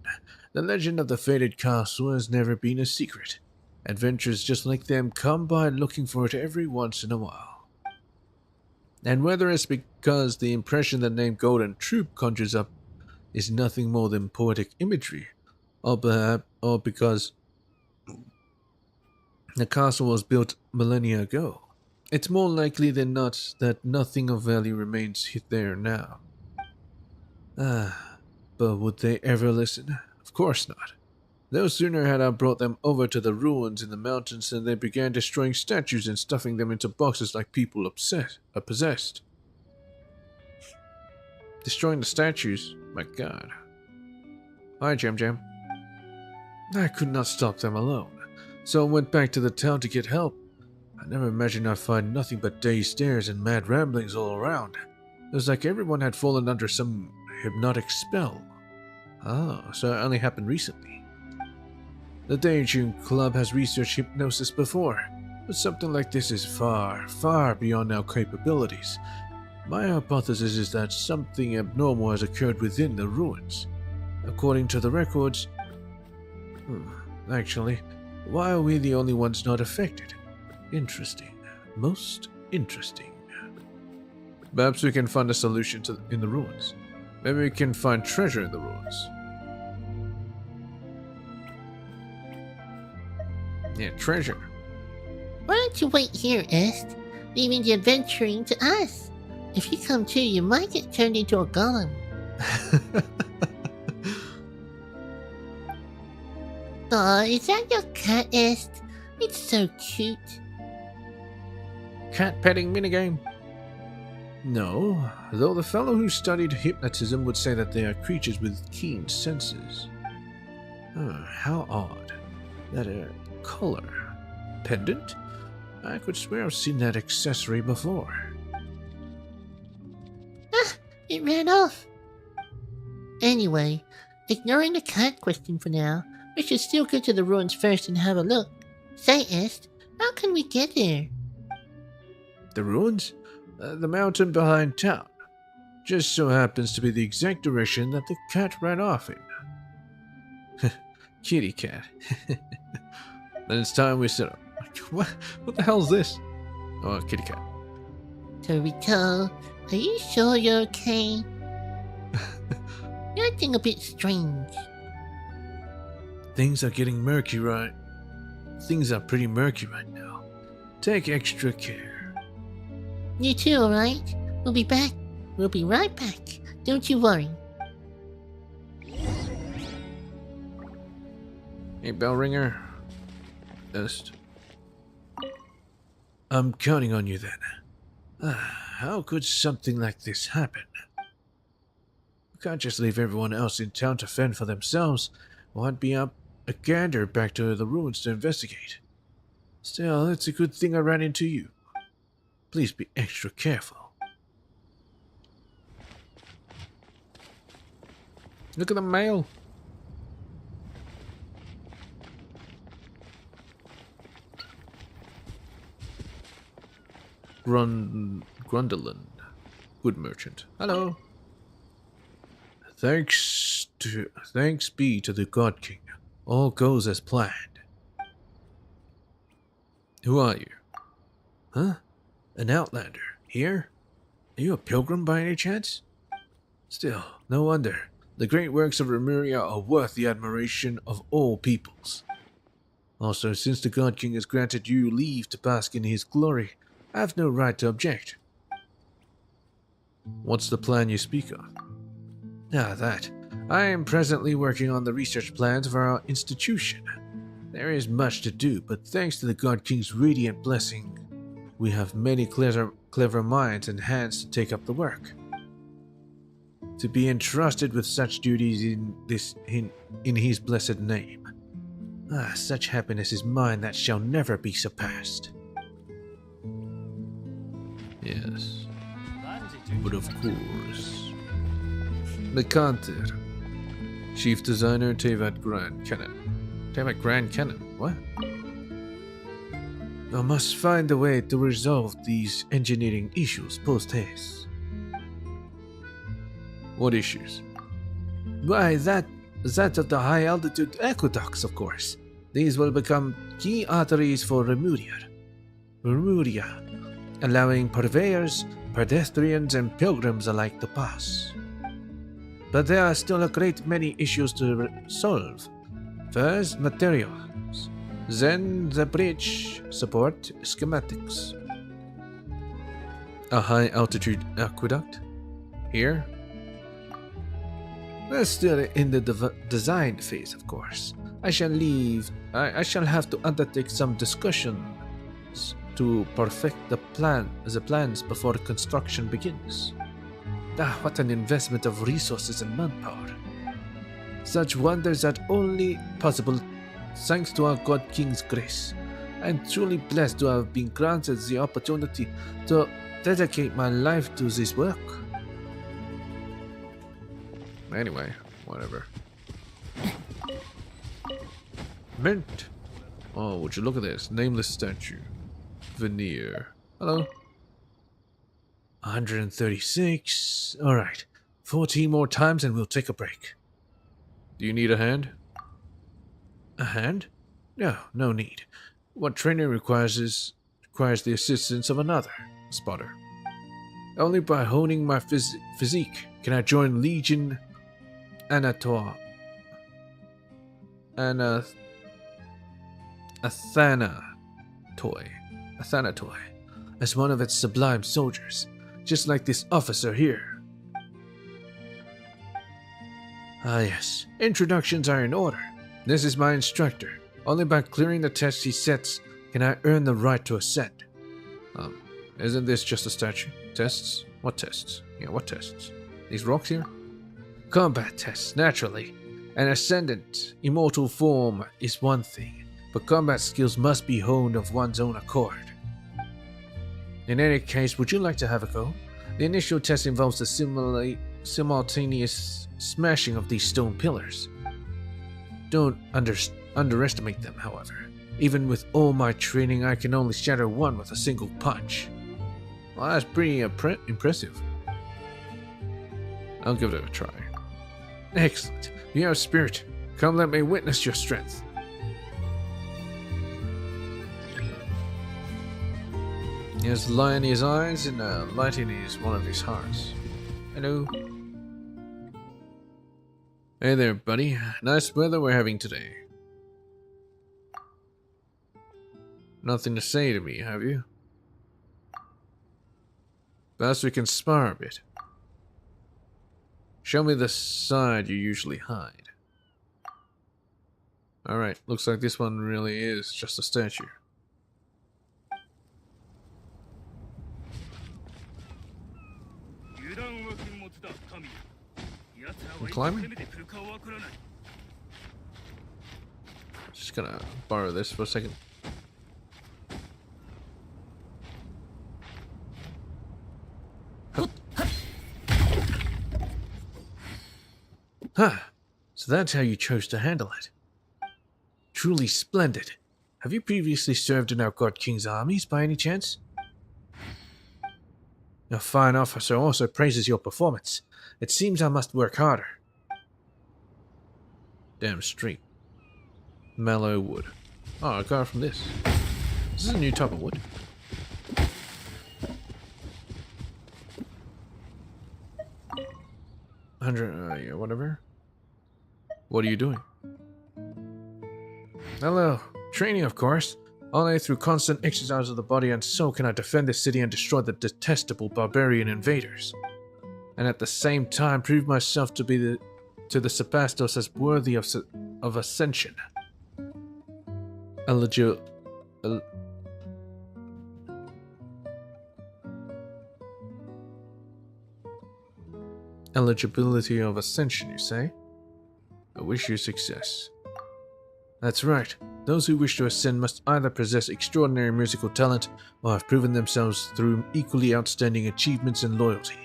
[SPEAKER 1] The legend of the fated castle has never been a secret. Adventurers just like them come by looking for it every once in a while. And whether it's because the impression the name Golden Troop conjures up is nothing more than poetic imagery, or because the castle was built millennia ago, it's more likely than not that nothing of value remains there now. But would they ever listen? Of course not. No sooner had I brought them over to the ruins in the mountains than they began destroying statues and stuffing them into boxes like people possessed. Destroying the statues? My god. Hi, Jam. I could not stop them alone, so I went back to the town to get help. I never imagined I'd find nothing but dazed stares and mad ramblings all around. It was like everyone had fallen under some hypnotic spell. Oh, so it only happened recently. The Daydream Club has researched hypnosis before, but something like this is far, far beyond our capabilities. My hypothesis is that something abnormal has occurred within the ruins. According to the records... Actually, why are we the only ones not affected? Interesting. Most interesting. Perhaps we can find a solution in the ruins. Maybe we can find treasure in the ruins. Yeah, treasure.
[SPEAKER 4] Why don't you wait here, Est? Leaving the adventuring to us. If you come too, you might get turned into a golem. Aw, is that your cat, Est? It's so cute.
[SPEAKER 1] Cat petting minigame? No, though the fellow who studied hypnotism would say that they are creatures with keen senses. Oh, how odd. That collar. Pendant? I could swear I've seen that accessory before.
[SPEAKER 4] Ah, it ran off. Anyway, ignoring the cat question for now, we should still go to the ruins first and have a look. Say, Est, how can we get there?
[SPEAKER 1] The ruins? The mountain behind town. Just so happens to be the exact direction that the cat ran off in. Kitty cat. Then it's time we set up. What the hell is this? Oh, kitty cat.
[SPEAKER 4] Torito, are you sure you're okay? You're acting a bit strange.
[SPEAKER 1] Things are getting murky, right? Things are pretty murky right now. Take extra care.
[SPEAKER 4] You too, alright? We'll be back. We'll be right back. Don't you worry.
[SPEAKER 1] Hey, bell ringer. Est. I'm counting on you then. How could something like this happen? We can't just leave everyone else in town to fend for themselves, or I'd be up a gander back to the ruins to investigate. Still, it's a good thing I ran into you. Please be extra careful. Look at the mail. Grundlin, good merchant. Hello. Thanks be to the God King. All goes as planned. Who are you? Huh? An outlander. Here? Are you a pilgrim by any chance? Still, no wonder. The great works of Remuria are worth the admiration of all peoples. Also, since the God King has granted you leave to bask in his glory, I have no right to object. What's the plan you speak of? That. I am presently working on the research plans for our institution. There is much to do, but thanks to the God King's radiant blessing, we have many clever minds and hands to take up the work. To be entrusted with such duties in his blessed name. Such happiness is mine that shall never be surpassed. Yes, but of course. Mekanter, Chief Designer Tevat Grand Cannon. Tevat Grand Cannon, what? I must find a way to resolve these engineering issues post-haste. What issues? Why, that of the high-altitude aqueducts, of course. These will become key arteries for Remuria, allowing purveyors, pedestrians, and pilgrims alike to pass. But there are still a great many issues to solve. First, materials. Then, the bridge support schematics. A high-altitude aqueduct? Here? We're still in the design phase, of course. I shall have to undertake some discussions to perfect the plans before construction begins. What an investment of resources and manpower. Such wonders are only possible thanks to our God King's grace. I am truly blessed to have been granted the opportunity to dedicate my life to this work. Anyway, whatever. Mint. Oh, would you look at this? Nameless statue. Veneer. Hello. 136. Alright. 14 more times and we'll take a break. Do you need a hand? A hand? No need. What training requires is requires the assistance of another spotter. Only by honing my physique can I join Legion Anator. Athanatoy, as one of its sublime soldiers, just like this officer here. Ah yes, introductions are in order. This is my instructor. Only by clearing the tests he sets can I earn the right to ascend. Isn't this just a statue? Tests? What tests? Yeah, what tests? These rocks here? Combat tests, naturally. An ascendant, immortal form is one thing, but combat skills must be honed of one's own accord. In any case, would you like to have a go? The initial test involves the simultaneous smashing of these stone pillars. Don't underestimate them, however. Even with all my training, I can only shatter one with a single punch. Well, that's pretty impressive. I'll give it a try. Excellent. You have spirit. Come let me witness your strength. He has light in his eyes and light in one of his hearts. Hello. Hey there, buddy. Nice weather we're having today. Nothing to say to me, have you? Perhaps we can spar a bit. Show me the side you usually hide. Alright, looks like this one really is just a statue. I'm climbing? Just gonna borrow this for a second. Huh. So that's how you chose to handle it. Truly splendid. Have you previously served in our God King's armies by any chance? A fine officer also praises your performance. It seems I must work harder. Damn straight. Mallow wood. Oh, I got it from this. This is a new type of wood. Yeah, whatever. What are you doing? Hello. Training, of course. Only through constant exercise of the body and soul can I defend this city and destroy the detestable barbarian invaders. And at the same time prove myself to be the Sebastos as worthy of ascension. Eligibility of ascension, you say? I wish you success. That's right. Those who wish to ascend must either possess extraordinary musical talent or have proven themselves through equally outstanding achievements and loyalty.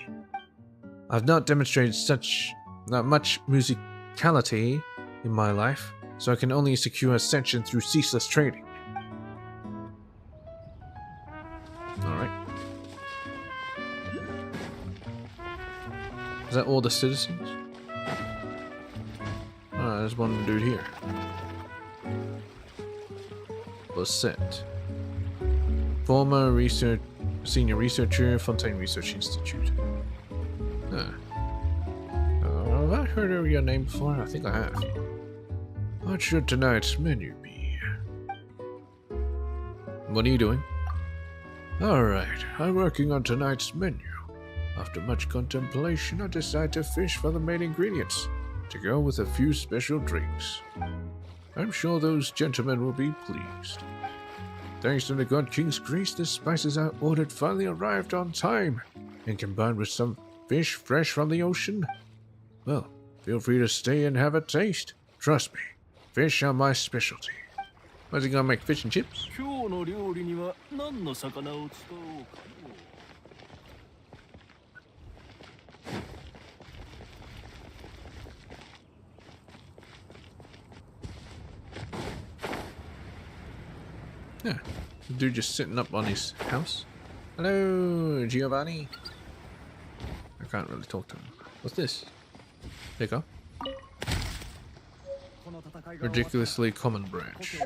[SPEAKER 1] I've not demonstrated that much musicality in my life, so I can only secure ascension through ceaseless training. Alright. Is that all the citizens? Ah, there's one dude here. Set. Former senior researcher, Fontaine Research Institute. Have I heard of your name before? I think I have. What should tonight's menu be? What are you doing? Alright, I'm working on tonight's menu. After much contemplation, I decide to fish for the main ingredients, to go with a few special drinks. I'm sure those gentlemen will be pleased. Thanks to the God King's grace, the spices I ordered finally arrived on time, and combined with some fish fresh from the ocean. Well, feel free to stay and have a taste. Trust me, fish are my specialty. Was he gonna make fish and chips? Yeah, the dude just sitting up on his house. Hello, Giovanni. I can't really talk to him. What's this? There you go. Ridiculously common branch.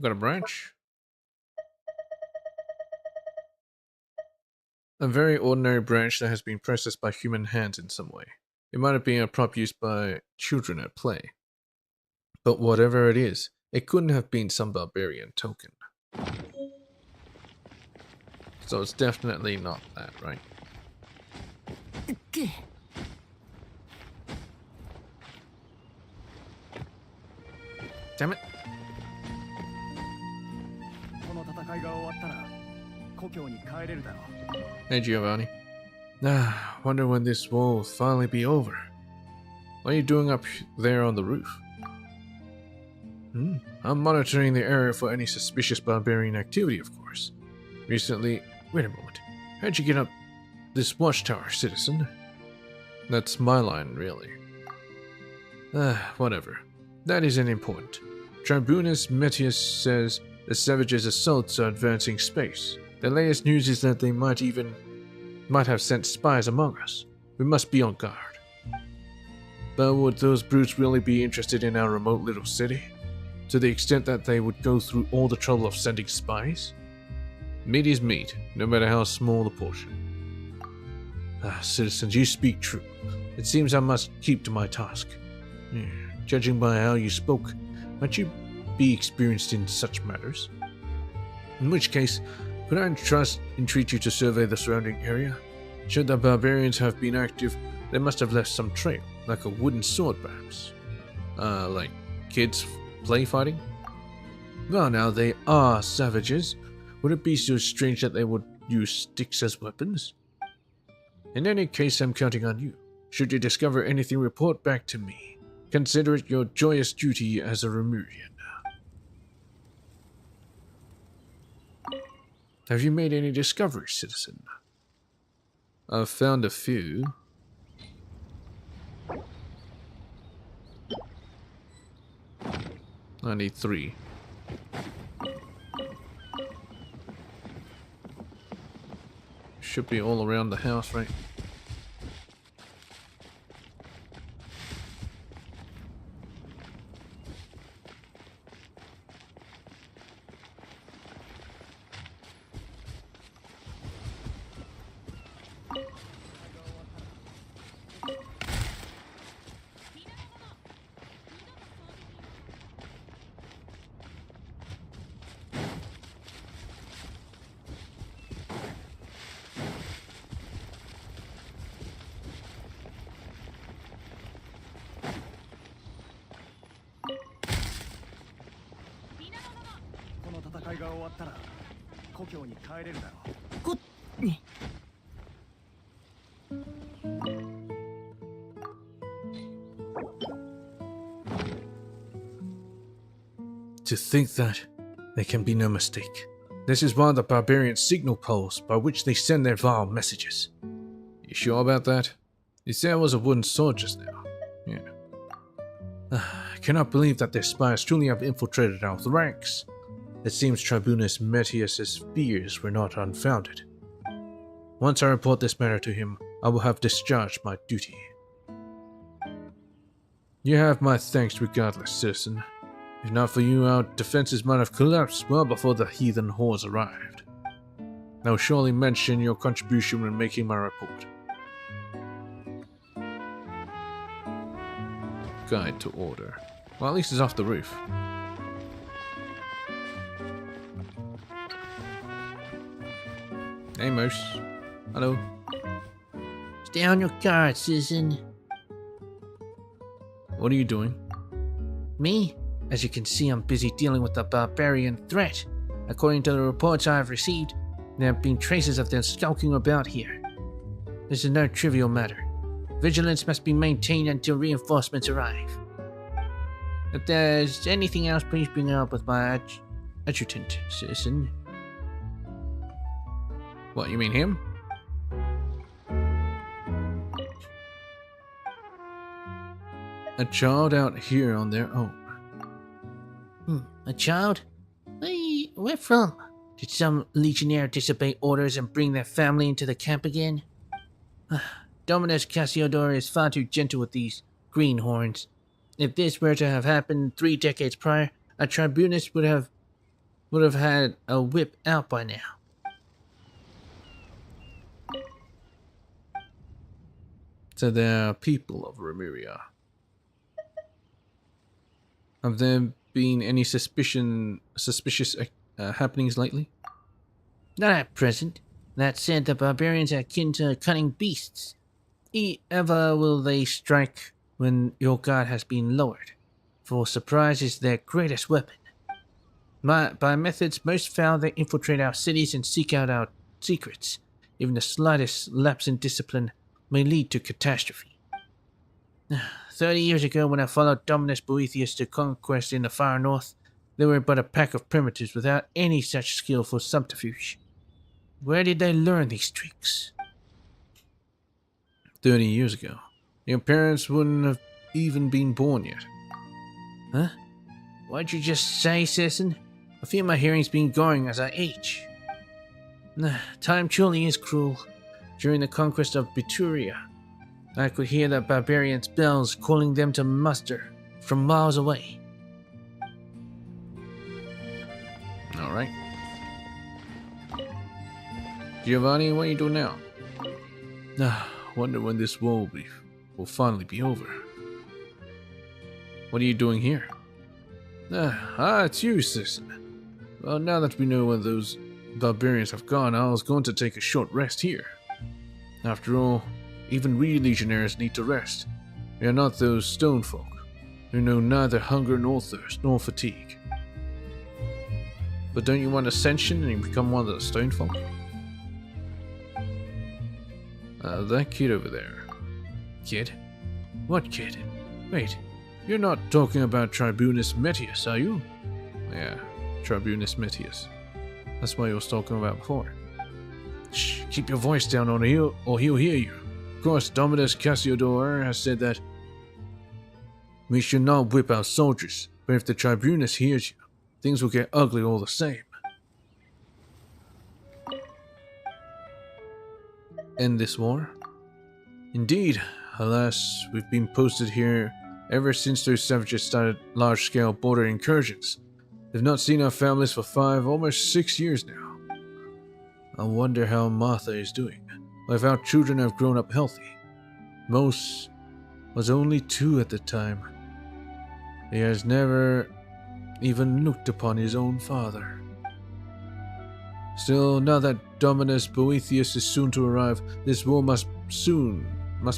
[SPEAKER 1] Got a branch? A very ordinary branch that has been processed by human hands in some way. It might have been a prop used by children at play. But whatever it is, it couldn't have been some barbarian token. So it's definitely not that, right? Damn it. Hey Giovanni. Wonder when this will finally be over. What are you doing up there on the roof? I'm monitoring the area for any suspicious barbarian activity, of course. Recently... Wait a moment. How'd you get up this watchtower, citizen? That's my line, really. Whatever. That isn't important. Tribunus Metius says the savages' assaults are advancing space. The latest news is that they might have sent spies among us. We must be on guard. But would those brutes really be interested in our remote little city? To the extent that they would go through all the trouble of sending spies? Meat is meat, no matter how small the portion. Citizens, you speak true. It seems I must keep to my task. Judging by how you spoke, might you be experienced in such matters? In which case, could I entreat you to survey the surrounding area? Should the barbarians have been active, they must have left some trail, like a wooden sword perhaps. Like kids play fighting? Well now, they are savages. Would it be so strange that they would use sticks as weapons? In any case, I'm counting on you. Should you discover anything, report back to me. Consider it your joyous duty as a Remurian. Have you made any discoveries, citizen? I've found a few. I need 3. Should be all around the house, right? To think that there can be no mistake. This is one of the barbarian signal poles by which they send their vile messages. You sure about that? You said it was a wooden sword just now. Yeah. I cannot believe that their spies truly have infiltrated our ranks. It seems Tribunus Metius' fears were not unfounded. Once I report this matter to him, I will have discharged my duty. You have my thanks regardless, citizen. If not for you, our defenses might have collapsed well before the heathen hordes arrived. I will surely mention your contribution when making my report. Guide to order. Well, at least it's off the roof. Hey, Moose. Hello.
[SPEAKER 4] Stay on your guard, citizen.
[SPEAKER 1] What are you doing?
[SPEAKER 4] Me? As you can see, I'm busy dealing with the barbarian threat. According to the reports I've received, there have been traces of them skulking about here. This is no trivial matter. Vigilance must be maintained until reinforcements arrive. If there's anything else, please bring it up with my adjutant, citizen.
[SPEAKER 1] What, you mean him? A child out here on their own.
[SPEAKER 4] A child? Where from? Did some legionnaire disobey orders and bring their family into the camp again? Dominus Cassiodor is far too gentle with these greenhorns. If this were to have happened 3 decades prior, a tribunus would have
[SPEAKER 1] would have had a whip out by now. So there are people of Remuria. Have there been any suspicious happenings lately? Not at present. That said, the barbarians are akin to cunning beasts. Ever will they strike when your guard has been lowered, for surprise is their greatest weapon. By methods most foul, they infiltrate our cities and seek out our secrets. Even the slightest lapse in discipline may lead to catastrophe. 30 years ago, when I followed Dominus Boethius to conquest in the far north, they were but a pack of primitives without any such skillful subterfuge. Where did they learn these tricks? 30 years ago. Your parents wouldn't have even been born yet. Huh? What'd you just say, citizen? I feel my hearing's been going as I age. Time truly is cruel. During the conquest of Bituria, I could hear the barbarians' bells calling them to muster from miles away. Alright. Giovanni, what are you doing now? Wonder when this war will finally be over. What are you doing here? It's you, citizen. Well, now that we know where those barbarians have gone, I was going to take a short rest here. After all, even we legionnaires need to rest. We are not those stone folk, who know neither hunger nor thirst nor fatigue. But don't you want ascension and become one of the stone folk? That kid over there. Kid? What kid? Wait, you're not talking about Tribunus Metius, are you? Yeah, Tribunus Metius. That's what I was talking about before. Shh, keep your voice down or he'll hear you. Of course, Dominus Cassiodor has said that we should not whip our soldiers, but if the Tribunus hears you, things will get ugly all the same. End this war? Indeed. Alas, we've been posted here ever since those savages started large-scale border incursions. They've not seen our families for 5, almost 6 years now. I wonder how Martha is doing. If our children have grown up healthy. Mos was only 2 at the time. He has never even looked upon his own father. Still, now that Dominus Boethius is soon to arrive, this war must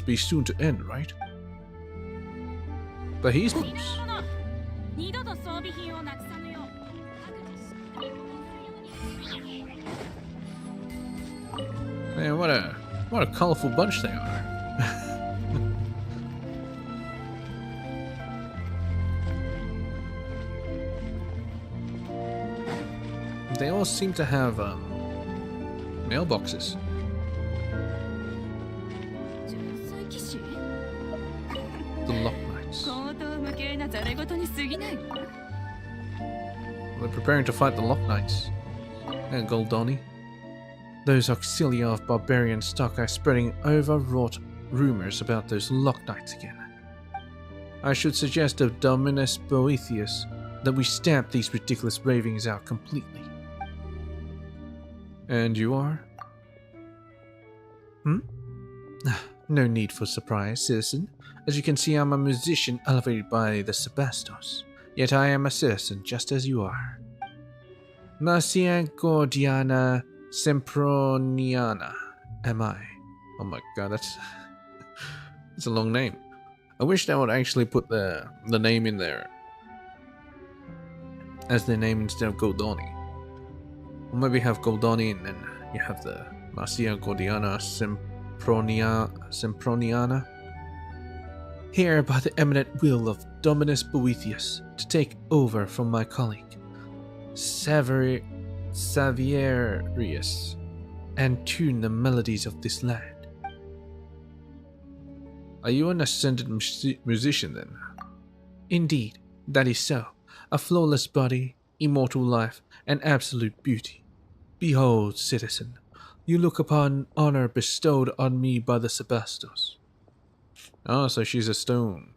[SPEAKER 1] be soon to end, right? But he's close. Man, what a colorful bunch they are. They all seem to have mailboxes. The Lock Knights. They're preparing to fight the Lock Knights. And Goldoni. Those auxilia of barbarian stock are spreading overwrought rumors about those Lock Knights again. I should suggest to Dominus Boethius that we stamp these ridiculous ravings out completely. And you are? No need for surprise, citizen. As you can see, I'm a musician elevated by the Sebastos. Yet I am a citizen, just as you are. Marcia Gordiana Semproniana, am I? Oh my god, that's a long name. I wish they would actually put the name in there as their name instead of Goldoni. Or maybe have Goldoni and then you have the Marcia Gordiana Semproniana. Here by the eminent will of Dominus Boethius to take over from my colleague, Savierius, and tune the melodies of this land. Are you an ascended musician then? Indeed, that is so. A flawless body, immortal life, and absolute beauty. Behold, citizen, you look upon honor bestowed on me by the Sebastos. Ah, so she's a stone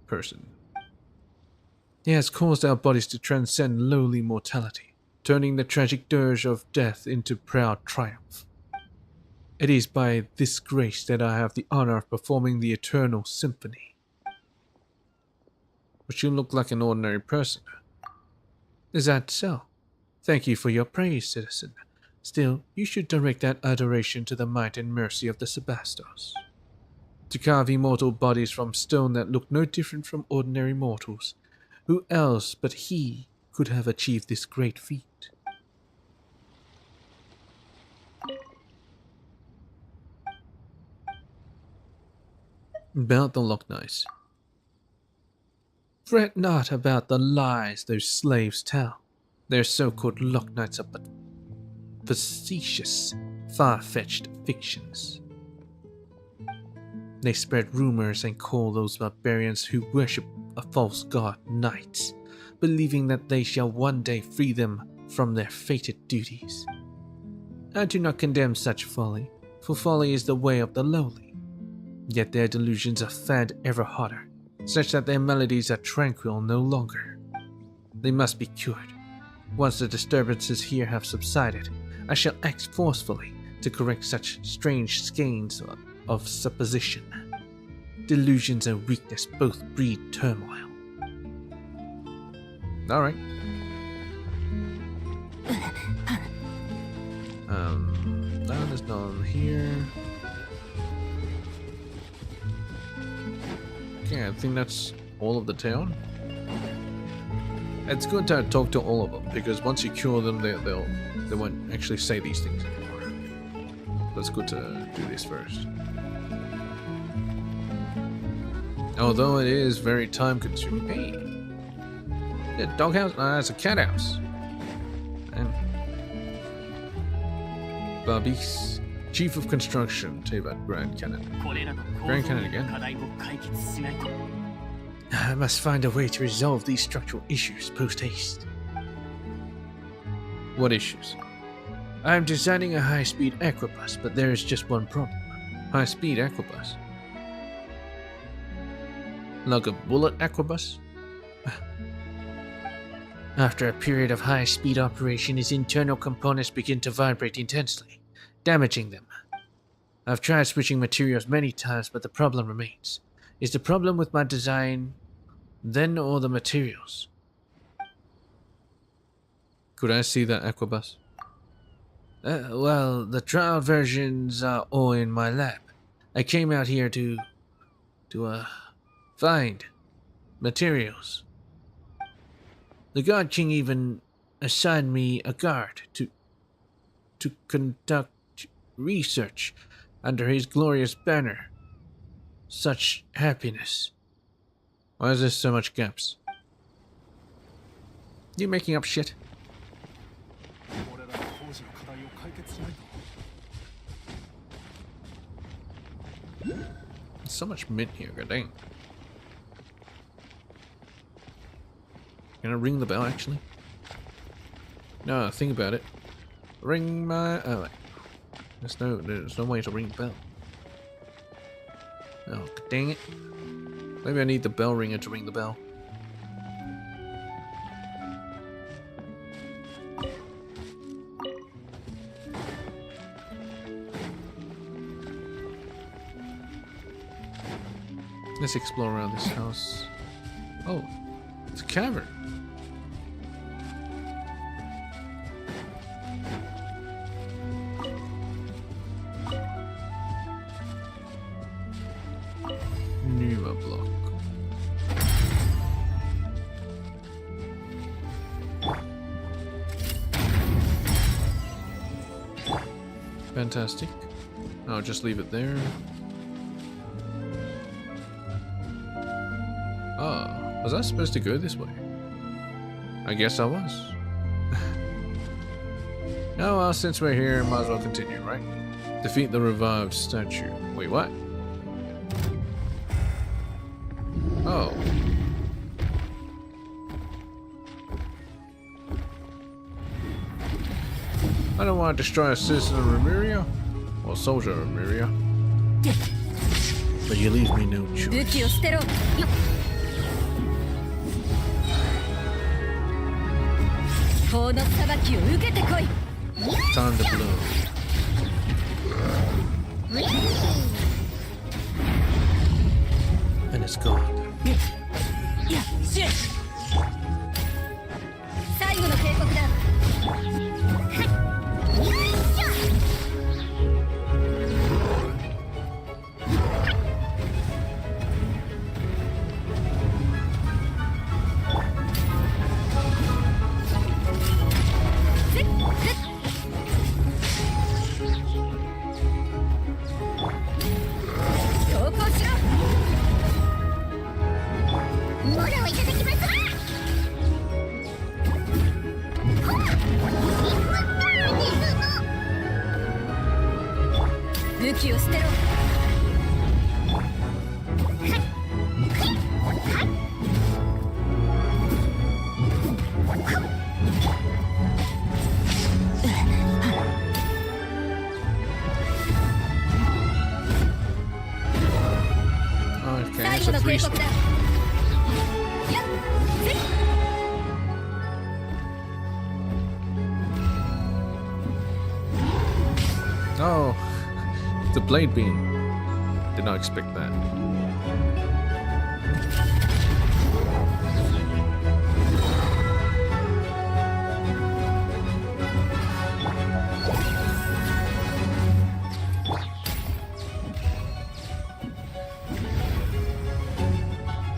[SPEAKER 1] person. He has caused our bodies to transcend lowly mortality, turning the tragic dirge of death into proud triumph. It is by this grace that I have the honor of performing the Eternal Symphony. But you look like an ordinary person. Is that so? Thank you for your praise, citizen. Still, you should direct that adoration to the might and mercy of the Sebastos. To carve immortal bodies from stone that look no different from ordinary mortals, who else but he could have achieved this great feat? About the Loch Ness. Fret not about the lies those slaves tell. Their so-called Loch Knights are but facetious, far-fetched fictions. They spread rumors and call those barbarians who worship a false god knights, believing that they shall one day free them from their fated duties. I do not condemn such folly, for folly is the way of the lowly. Yet their delusions are fed ever hotter, such that their melodies are tranquil no longer. They must be cured. Once the disturbances here have subsided, I shall act forcefully to correct such strange skeins of supposition. Delusions and weakness both breed turmoil. Alright. No, there's none here. Okay, I think that's all of the town. It's good to talk to all of them, because once you cure them, they won't actually say these things anymore. But it's good to do this first. Although it is very time consuming. Hey! Yeah, doghouse? It's a cat house. And Babis, Chief of Construction, Tevat Grand Cannon. Grand Cannon again. I must find a way to resolve these structural issues post-haste. What issues? I am designing a high-speed aquabus, but there is just one problem. High-speed aquabus? Like a bullet aquabus? After a period of high-speed operation, its internal components begin to vibrate intensely, damaging them. I've tried switching materials many times, but the problem remains. Is the problem with my design, then, or the materials? Could I see that aquabus? Well, the trial versions are all in my lab. I came out here to find materials. The God King even assigned me a guard to conduct research under his glorious banner. Such happiness. Why is there so much gaps? You making up shit? There's so much mint here, god dang. Can I ring the bell actually? No, think about it. Ring my... oh wait. There's no way to ring the bell. Oh, god dang it. Maybe I need the bell ringer to ring the bell. Let's explore around this house. Oh, it's a cavern. Newer block. Fantastic. I'll just leave it there. Oh, was I supposed to go this way? I guess I was. Oh well, since we're here, might as well continue, right? Defeat the revived statue. Wait, what? Oh. I don't want to destroy a citizen of Remuria, or soldier of Remuria. But you leave me no choice.
[SPEAKER 2] 法の裁きを受けてこい。
[SPEAKER 1] Time to blow. And it's gone.
[SPEAKER 2] やっしゅ。最後の警告だ。強行しろ。モラをいただきますわ。武器を捨てろ。
[SPEAKER 1] Okay,
[SPEAKER 2] 最
[SPEAKER 1] it's
[SPEAKER 2] 後
[SPEAKER 1] a
[SPEAKER 2] の
[SPEAKER 1] three
[SPEAKER 2] 警告
[SPEAKER 1] star.
[SPEAKER 2] だ。やっせい。
[SPEAKER 1] Oh, the blade beam. Did not expect that.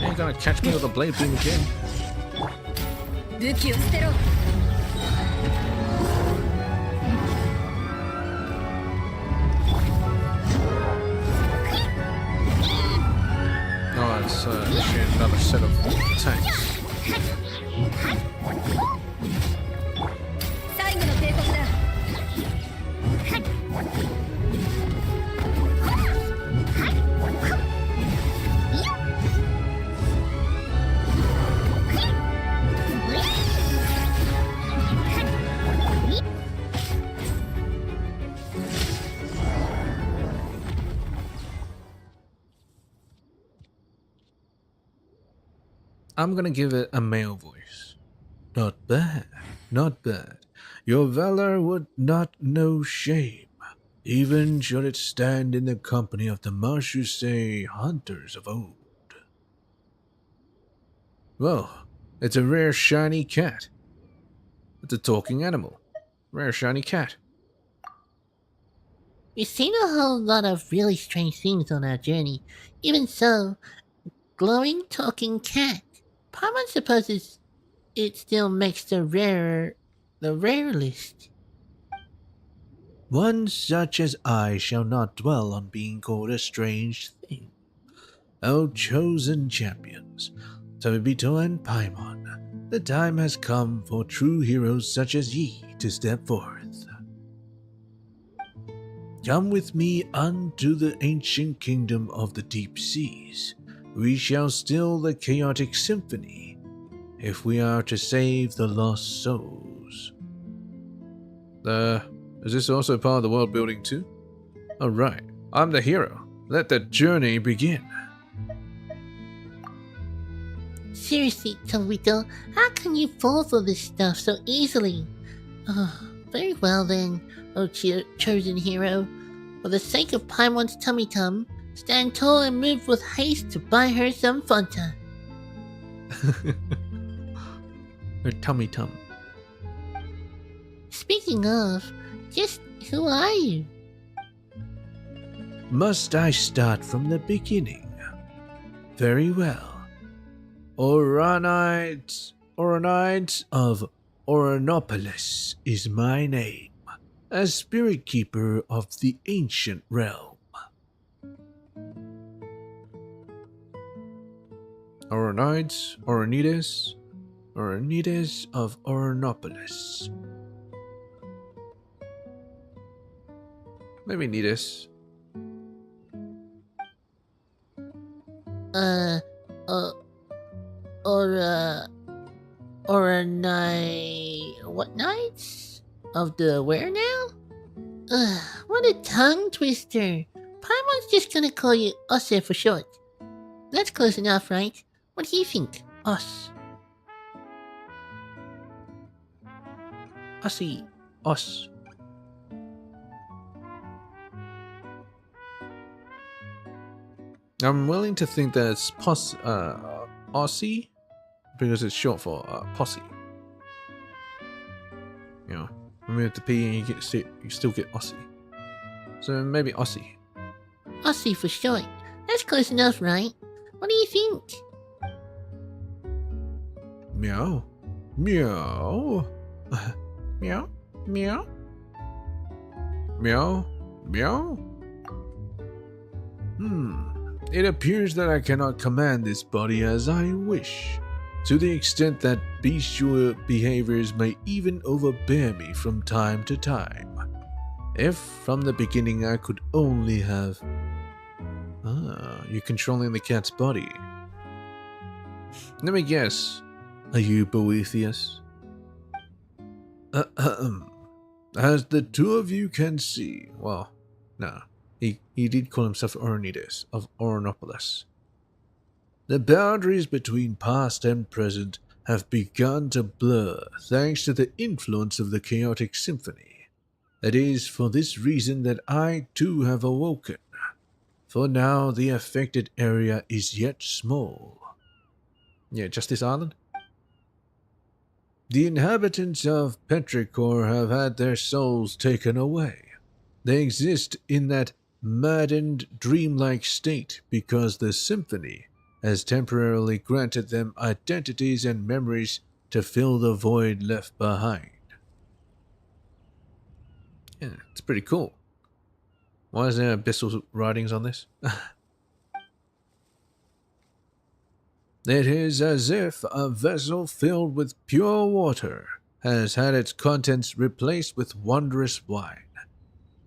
[SPEAKER 1] You're gonna catch me with a blade beam again.
[SPEAKER 2] 武器を捨てろ。
[SPEAKER 1] Oh, it's initiate another set of attacks.
[SPEAKER 2] 最後の警告だ。
[SPEAKER 1] I'm gonna give it a male voice. Not bad, not bad. Your valor would not know shame, even should it stand in the company of the Marchusei hunters of old. Well, it's a rare shiny cat. It's a talking animal. Rare shiny cat.
[SPEAKER 4] We've seen a whole lot of really strange things on our journey. Even so, glowing talking cat. Paimon supposes it still makes the rare list.
[SPEAKER 1] One such as I shall not dwell on being called a strange thing. O chosen champions, Tobito and Paimon, the time has come for true heroes such as ye to step forth. Come with me unto the ancient kingdom of the deep seas. We shall still the chaotic symphony, if we are to save the lost souls. Is this also part of the world building too? Alright, I'm the hero. Let the journey begin.
[SPEAKER 4] Seriously, Tobito, how can you fall for this stuff so easily? Very well then, chosen hero. For the sake of Paimon's tummy tum, stand tall and move with haste to buy her some Fanta.
[SPEAKER 1] Her tummy tum.
[SPEAKER 4] Speaking of, just who are you?
[SPEAKER 1] Must I start from the beginning? Very well. Oranides of Oranopolis is my name, a spirit keeper of the ancient realm. Oranides of Oranopolis. Maybe Nidus.
[SPEAKER 4] What nights? Of the where now? What a tongue twister. Paimon's just gonna call you Ose for short. That's close enough, right? What do you think, Us?
[SPEAKER 1] Ussie. Us. I'm willing to think that it's Aussie, because it's short for posse. You know, remove the P and you still get Aussie. So maybe Aussie.
[SPEAKER 4] Aussie for short. That's close enough, right? What do you think?
[SPEAKER 1] Meow. Meow. Meow. Meow. Meow. Meow. It appears that I cannot command this body as I wish, to the extent that bestial behaviors may even overbear me from time to time. If from the beginning I could only have... you're controlling the cat's body. Let me guess. Are you Boethius? As the two of you can see, well, no. He did call himself Oronides of Oronopolis. The boundaries between past and present have begun to blur thanks to the influence of the chaotic symphony. It is for this reason that I too have awoken. For now the affected area is yet small. Yeah, just this island? The inhabitants of Petrichor have had their souls taken away. They exist in that maddened, dreamlike state because the symphony has temporarily granted them identities and memories to fill the void left behind. Yeah, it's pretty cool. Why is there abyssal writings on this? It is as if a vessel filled with pure water has had its contents replaced with wondrous wine.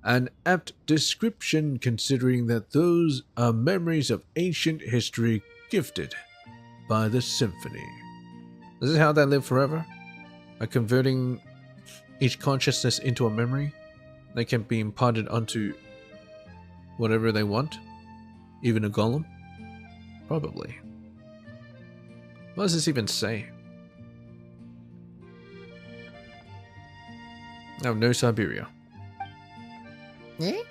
[SPEAKER 1] An apt description considering that those are memories of ancient history gifted by the symphony. This is how they live forever? By converting each consciousness into a memory? They can be imparted onto whatever they want? Even a golem? Probably. What does this even say? Oh, no Siberia.
[SPEAKER 4] Eh?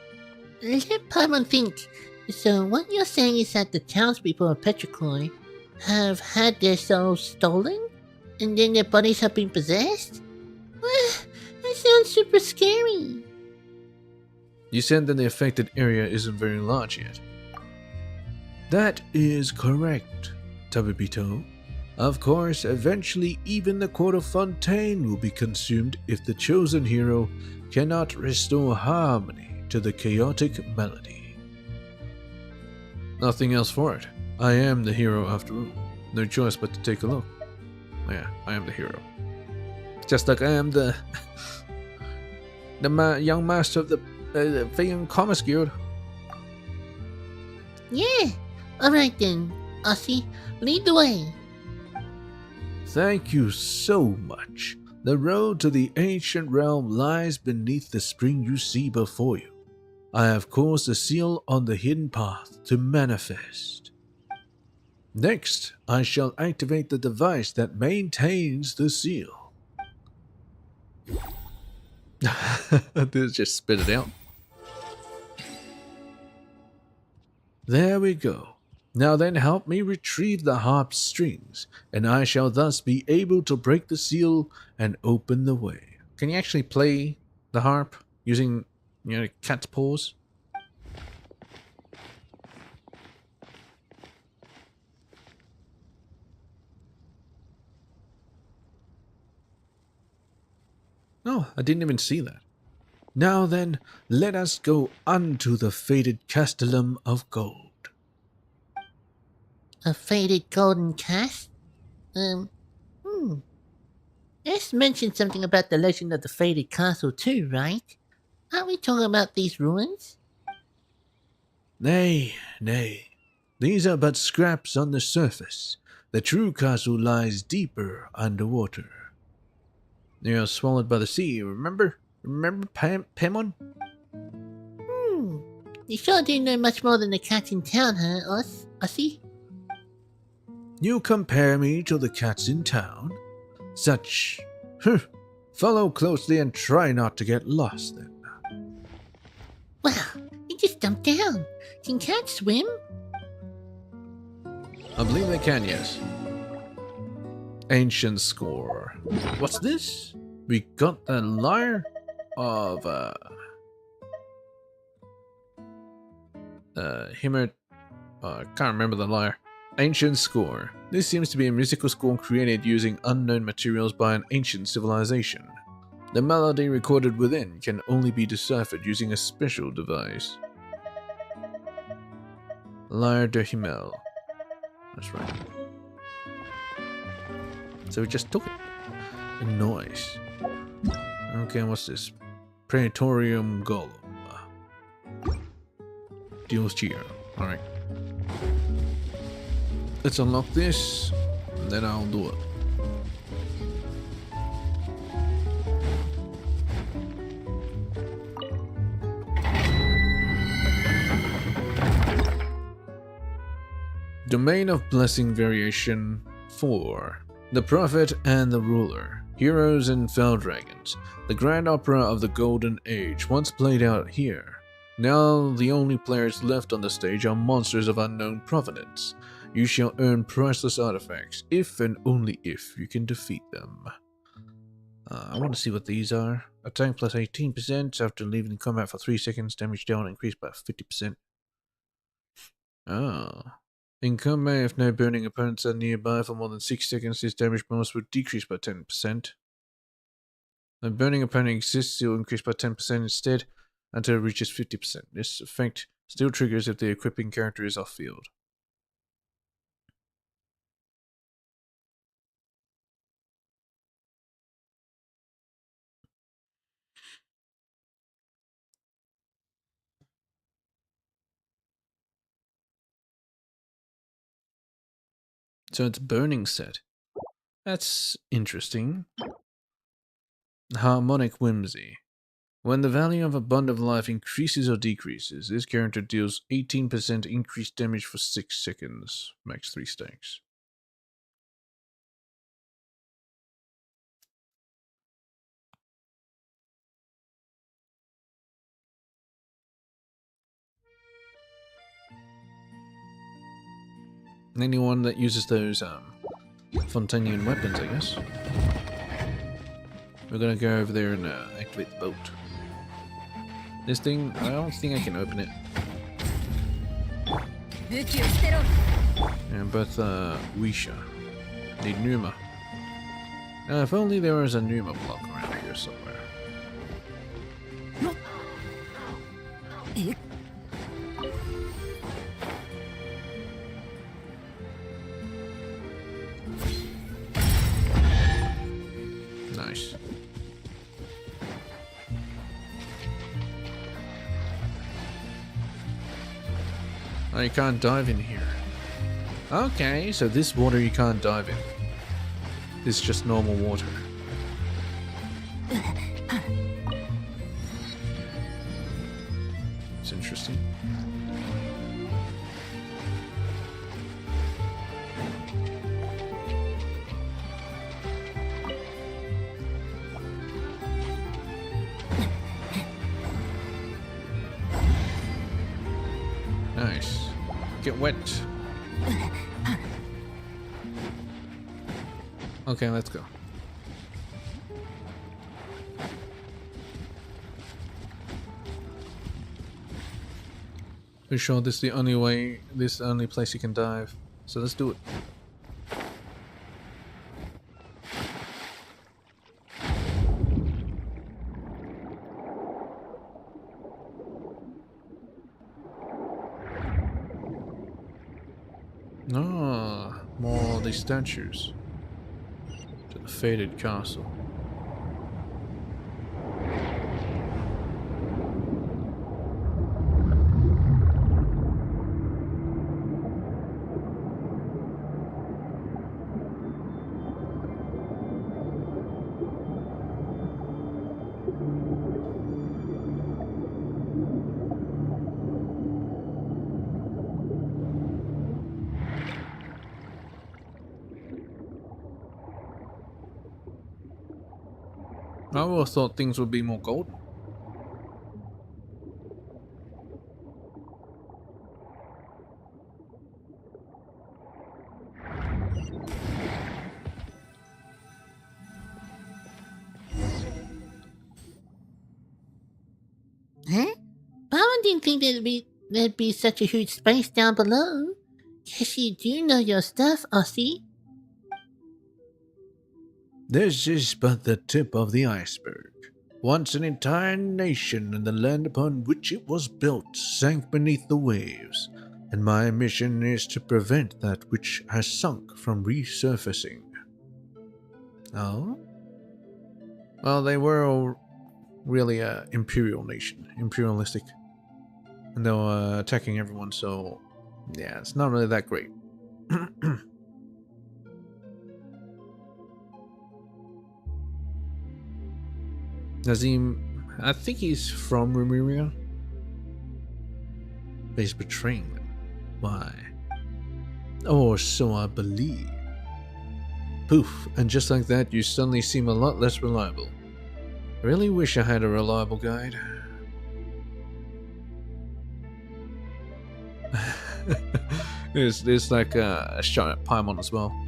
[SPEAKER 4] Let Paimon think. So what you're saying is that the townspeople of Petrichor have had their souls stolen? And then their bodies have been possessed? That sounds super scary.
[SPEAKER 1] You said that the affected area isn't very large yet. That is correct, Tabibito. Of course, eventually even the Court of Fontaine will be consumed if the chosen hero cannot restore harmony to the chaotic melody. Nothing else for it. I am the hero after all. No choice but to take a look. Yeah, I am the hero. Just like I am the young master of the Vegan Commerce Guild.
[SPEAKER 4] Yeah. Alright then, Aussie, lead the way.
[SPEAKER 1] Thank you so much. The road to the ancient realm lies beneath the spring you see before you. I have caused a seal on the hidden path to manifest. Next, I shall activate the device that maintains the seal. Just spit it out. There we go. Now then help me retrieve the harp strings, and I shall thus be able to break the seal and open the way. Can you actually play the harp using, cat's paws? No, I didn't even see that. Now then, let us go unto the fated castellum of gold.
[SPEAKER 4] A faded golden cast? Let's mention something about the legend of the faded castle too, right? Aren't we talking about these ruins?
[SPEAKER 1] Nay, nay. These are but scraps on the surface. The true castle lies deeper underwater. They are swallowed by the sea, remember? Remember Paimon?
[SPEAKER 4] You sure do know much more than the cats in town, huh, Aussie?
[SPEAKER 1] You compare me to the cats in town? Such Follow closely and try not to get lost then.
[SPEAKER 4] Wow, he just jumped down. Can cats swim?
[SPEAKER 1] I believe they can, yes. Ancient score. What's this? We got the lyre of Himmer. I can't remember the lyre. Ancient score. This seems to be a musical score created using unknown materials by an ancient civilization. The melody recorded within can only be deciphered using a special device. Lyre de Himmel. That's right. So we just took it. Nice. Okay, what's this? Praetorium Golem. Deals cheer. Alright. Let's unlock this, and then I'll do it. Domain of Blessing Variation 4. The Prophet and the Ruler. Heroes and Fell Dragons. The Grand Opera of the Golden Age once played out here. Now the only players left on the stage are monsters of unknown provenance. You shall earn priceless artifacts, if and only if you can defeat them. I want to see what these are. Attack plus 18% after leaving combat for 3 seconds. Damage down increased by 50%. Oh. In combat, if no burning opponents are nearby for more than 6 seconds, this damage bonus would decrease by 10%. A burning opponent exists, it will increase by 10% instead until it reaches 50%. This effect still triggers if the equipping character is off-field. So it's burning set. That's interesting. Harmonic Whimsy. When the value of a bond of life increases or decreases, this character deals 18% increased damage for 6 seconds. Max 3 stacks. Anyone that uses those Fontanian weapons, I guess. We're gonna go over there and activate the boat. This thing, I don't think I can open it. And both Wisha need Numa. Now, if only there was a Numa block around here somewhere. Nice. Oh, you can't dive in here. Okay, so this water you can't dive in. This is just normal water. It's interesting. Nice. Get wet. Okay, let's go. We're sure this is the only way, this is the only place you can dive. So let's do it. Ah, more of these statues. To the faded castle. I would have thought things would be more golden.
[SPEAKER 4] Huh? Paimon didn't think there'd be such a huge space down below. Guess you do know your stuff, Aussie.
[SPEAKER 1] This is but the tip of the iceberg. Once an entire nation and the land upon which it was built sank beneath the waves, and my mission is to prevent that which has sunk from resurfacing. Oh? Well, they were really an imperial nation, imperialistic. And they were attacking everyone, so yeah, it's not really that great. Nazim, I think he's from Remuria. But he's betraying them. Why? Or so I believe. Poof, and just like that, you suddenly seem a lot less reliable. I really wish I had a reliable guide. There's like a shot at Paimon as well.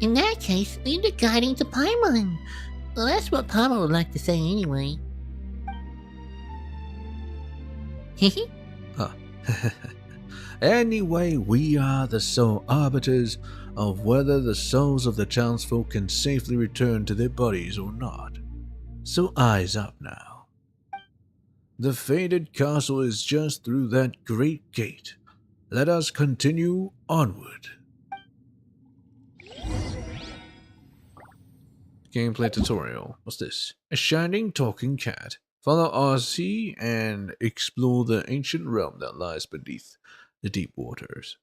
[SPEAKER 4] In that case, leave the guiding to Paimon. Well, that's what Paimon would like to say anyway.
[SPEAKER 1] Huh. Anyway, we are the sole arbiters of whether the souls of the townsfolk can safely return to their bodies or not. So eyes up now. The fated castle is just through that great gate. Let us continue onward. Gameplay tutorial. What's this? A shining talking cat. Follow RC and explore the ancient realm that lies beneath the deep waters.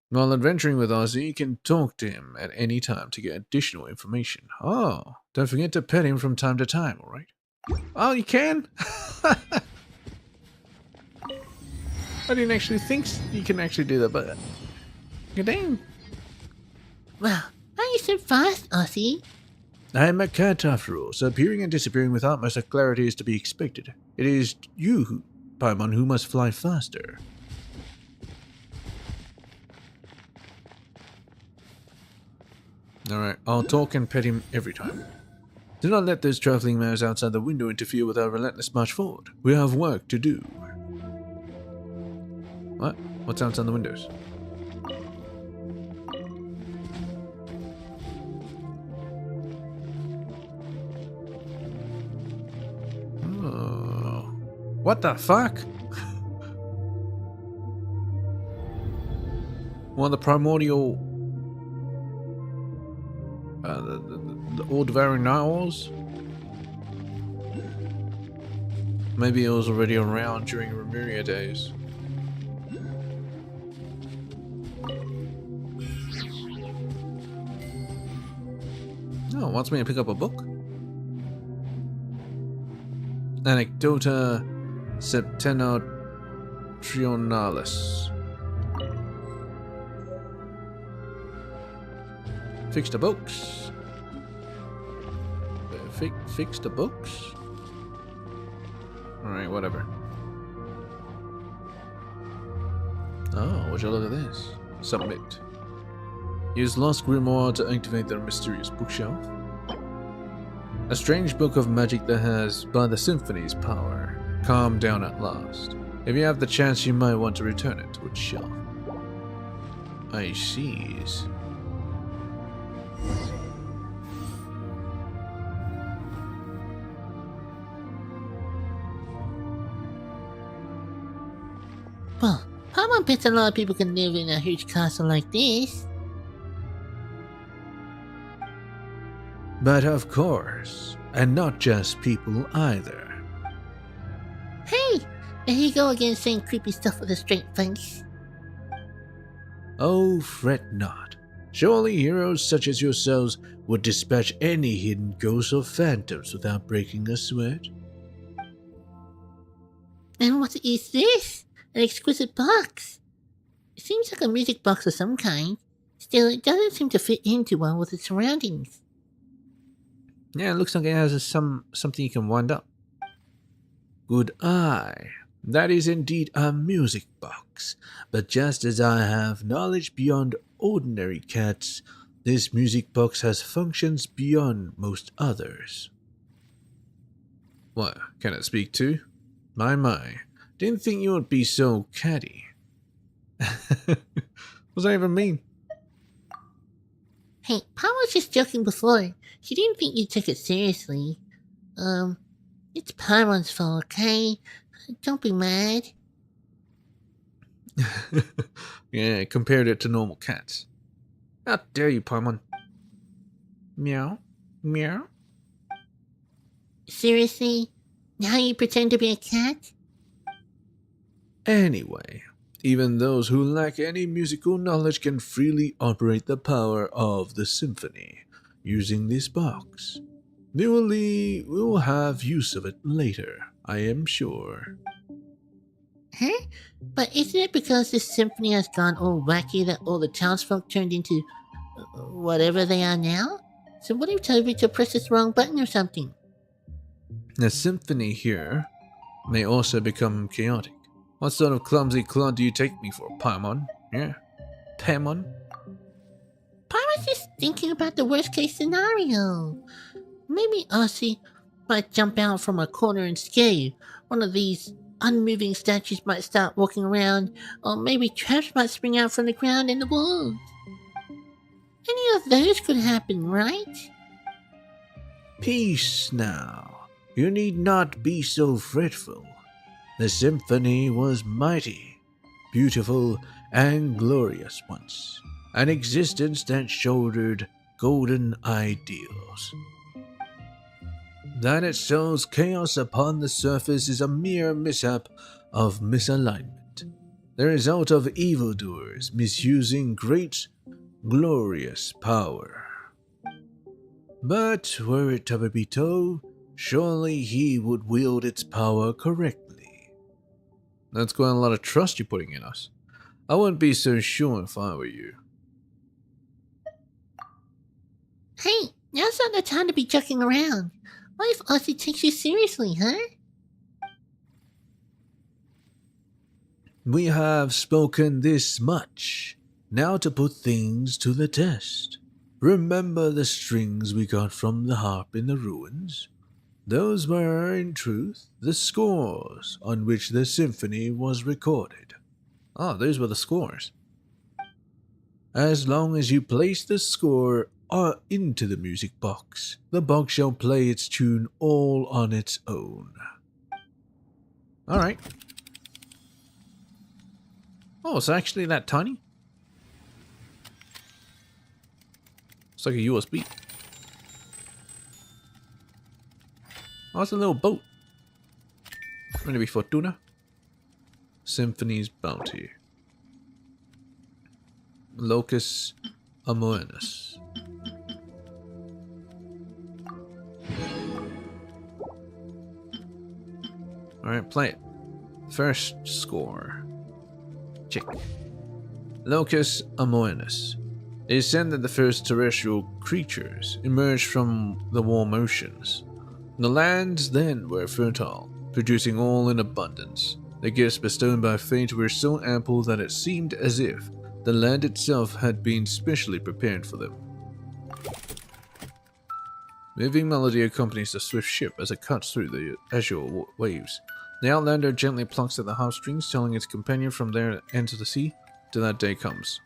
[SPEAKER 1] While adventuring with RC, you can talk to him at any time to get additional information. Oh, don't forget to pet him from time to time, alright? Oh, you can? I didn't actually think you can actually do that, but... Good damn.
[SPEAKER 4] Well, why are you so fast, Aussie?
[SPEAKER 1] I am a cat after all, so appearing and disappearing without much clarity is to be expected. It is you, Paimon, who must fly faster. Alright, I'll talk and pet him every time. Do not let those traveling mares outside the window interfere with our relentless march forward. We have work to do. What? What's outside the windows? Oh. What the fuck? One of the primordial... the all-devouring narwhals? Maybe it was already around during Remuria days. Oh, wants me to pick up a book? Anecdota Septentrionalis. Fix the books. Fix the books? Alright, whatever. Oh, would you look at this? Submit. Use Lost Grimoire to activate the mysterious bookshelf. A strange book of magic that has, by the symphony's power, calmed down at last. If you have the chance, you might want to return it to its shelf. I sees.
[SPEAKER 4] Well, Paimon bets a lot of people can live in a huge castle like this.
[SPEAKER 1] But of course, and not just people either.
[SPEAKER 4] Hey, there you go again saying creepy stuff with a straight face.
[SPEAKER 1] Oh, fret not. Surely heroes such as yourselves would dispatch any hidden ghosts or phantoms without breaking a sweat.
[SPEAKER 4] And what is this? An exquisite box. It seems like a music box of some kind. Still, it doesn't seem to fit in too well with its surroundings.
[SPEAKER 1] Yeah, it looks like it has something you can wind up. Good eye. That is indeed a music box. But just as I have knowledge beyond ordinary cats, this music box has functions beyond most others. What, can it speak too? My. Didn't think you would be so catty. What does that even mean?
[SPEAKER 4] Hey, Pa was just joking before. She didn't think you took it seriously. It's Paimon's fault, okay? Don't be mad.
[SPEAKER 1] Yeah, compared it to normal cats. How dare you, Paimon? Meow? Meow?
[SPEAKER 4] Seriously? Now you pretend to be a cat?
[SPEAKER 1] Anyway, even those who lack any musical knowledge can freely operate the power of the symphony using this box. We will have use of it later, I am sure.
[SPEAKER 4] Huh? But isn't it because this symphony has gone all wacky that all the townsfolk turned into whatever they are now? So what if Toby to press this wrong button or something?
[SPEAKER 1] The symphony here may also become chaotic. What sort of clumsy clod do you take me for, Paimon? Yeah? Paimon?
[SPEAKER 4] Paimon's just thinking about the worst case scenario. Maybe Aussie might jump out from a corner and scare you. One of these unmoving statues might start walking around, or maybe traps might spring out from the ground in the woods. Any of those could happen, right?
[SPEAKER 1] Peace now. You need not be so fretful. The symphony was mighty, beautiful, and glorious once. An existence that shouldered golden ideals. That it sows chaos upon the surface is a mere mishap of misalignment, the result of evildoers misusing great, glorious power. But were it Tababito, surely he would wield its power correctly. That's quite a lot of trust you're putting in us. I wouldn't be so sure if I were you.
[SPEAKER 4] Hey, now's not the time to be joking around. What if Aussie takes you seriously, huh?
[SPEAKER 1] We have spoken this much. Now to put things to the test. Remember the strings we got from the harp in the ruins? Those were, in truth, the scores on which the symphony was recorded. Ah, those were the scores. As long as you place the score into the music box, the box shall play its tune all on its own. Alright. Oh, it's actually that tiny? It's like a USB. Oh, it's a little boat. Maybe Fortuna. Symphony's Bounty. Locus Amoenus. Alright, play it. First score. Check. Locus Amoenus. It is said that the first terrestrial creatures emerged from the warm oceans. The lands then were fertile, producing all in abundance. The gifts bestowed by fate were so ample that it seemed as if the land itself had been specially prepared for them. Moving melody accompanies the swift ship as it cuts through the azure waves. The outlander gently plucks at the harp strings, telling its companion from there enter the sea till that day comes.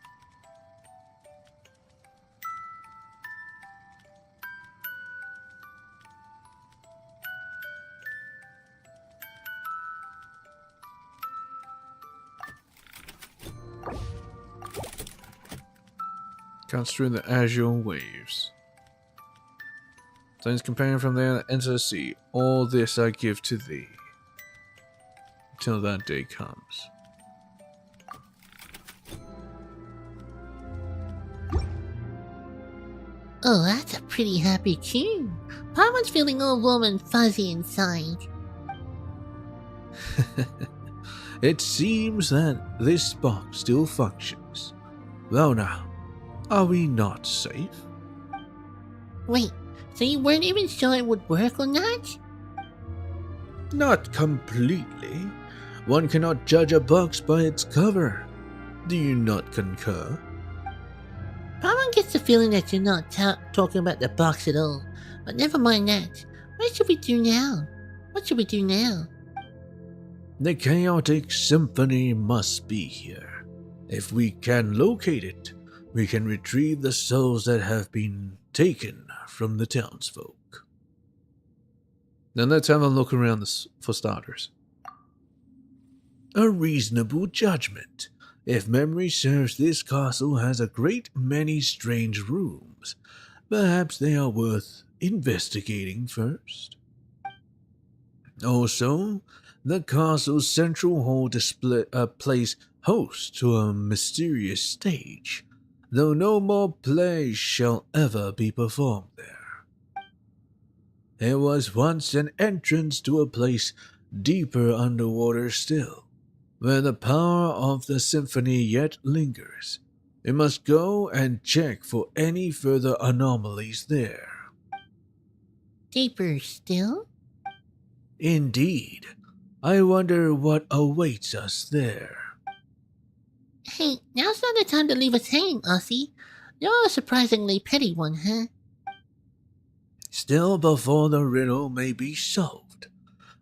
[SPEAKER 1] Cuts through the azure waves. Telling his companion from there enter the sea. All this I give to thee. Till that day comes.
[SPEAKER 4] Oh, that's a pretty happy tune. Paimon's feeling all warm and fuzzy inside.
[SPEAKER 1] It seems that this box still functions. Well now, are we not safe?
[SPEAKER 4] Wait, So you weren't even sure it would work or not?
[SPEAKER 1] Not completely. One cannot judge a box by its cover. Do you not concur?
[SPEAKER 4] Paimon gets the feeling that you're not talking about the box at all. But never mind that. What should we do now? What should we do now?
[SPEAKER 1] The chaotic symphony must be here. If we can locate it, we can retrieve the souls that have been taken from the townsfolk. Now let's have a look around for starters. A reasonable judgment. If memory serves, this castle has a great many strange rooms. Perhaps they are worth investigating first. Also, the castle's central hall plays host to a mysterious stage, though no more plays shall ever be performed there. There was once an entrance to a place deeper underwater still, where the power of the symphony yet lingers. We must go and check for any further anomalies there.
[SPEAKER 4] Deeper still?
[SPEAKER 1] Indeed. I wonder what awaits us there.
[SPEAKER 4] Hey, now's not the time to leave us hanging, Aussie. You're a surprisingly petty one, huh?
[SPEAKER 1] Still, before the riddle may be solved,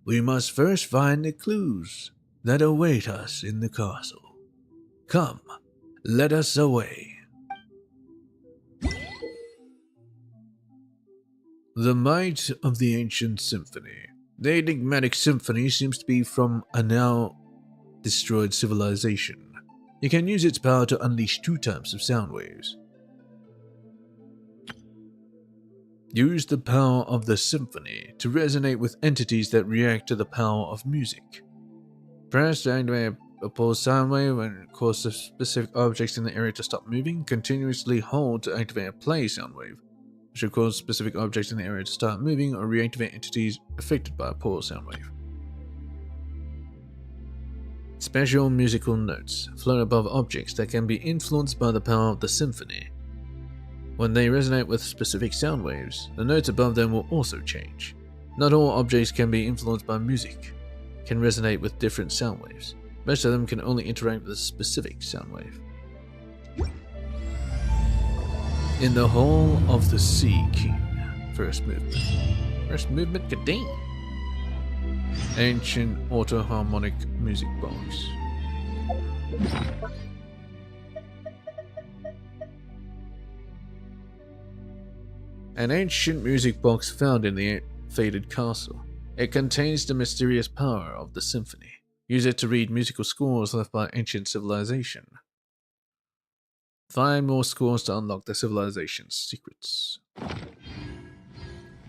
[SPEAKER 1] we must first find the clues that await us in the castle. Come, let us away. The might of the ancient symphony. The enigmatic symphony seems to be from a now destroyed civilization. You can use its power to unleash 2 types of sound waves. Use the power of the symphony to resonate with entities that react to the power of music. Press to activate a pulse sound wave and cause the specific objects in the area to stop moving. Continuously hold to activate a play sound wave, which will cause specific objects in the area to start moving or reactivate entities affected by a pulse sound wave. Special musical notes float above objects that can be influenced by the power of the symphony. When they resonate with specific sound waves, the notes above them will also change. Not all objects can be influenced by music, can resonate with different sound waves. Most of them can only interact with a specific sound wave. In the Hall of the Sea King. First movement. First movement, Kadeen. Ancient auto-harmonic music box. An ancient music box found in the faded castle. It contains the mysterious power of the symphony. Use it to read musical scores left by ancient civilization. Find more scores to unlock the civilization's secrets.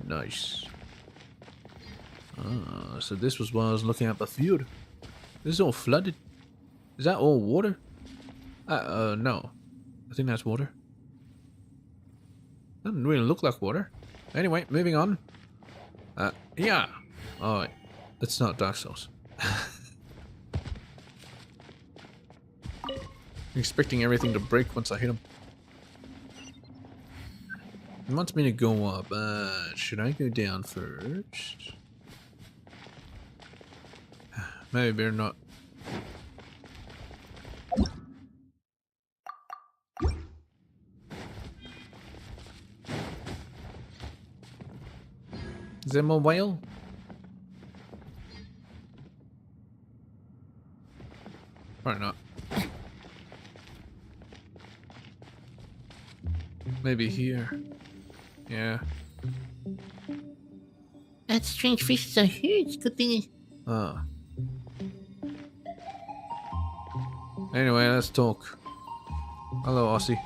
[SPEAKER 1] Nice. Ah, so this was while I was looking at the field. This is all flooded. Is that all water? No. I think that's water. Doesn't really look like water. Anyway, moving on. Yeah. Alright. It's not Dark Souls. I'm expecting everything to break once I hit them. It wants me to go up. Should I go down first? Maybe better not. Is there more whale? Probably not. Maybe here. Yeah.
[SPEAKER 4] That strange fish is so huge. Good thing.
[SPEAKER 1] Ah. Anyway, let's talk. Hello, Aussie.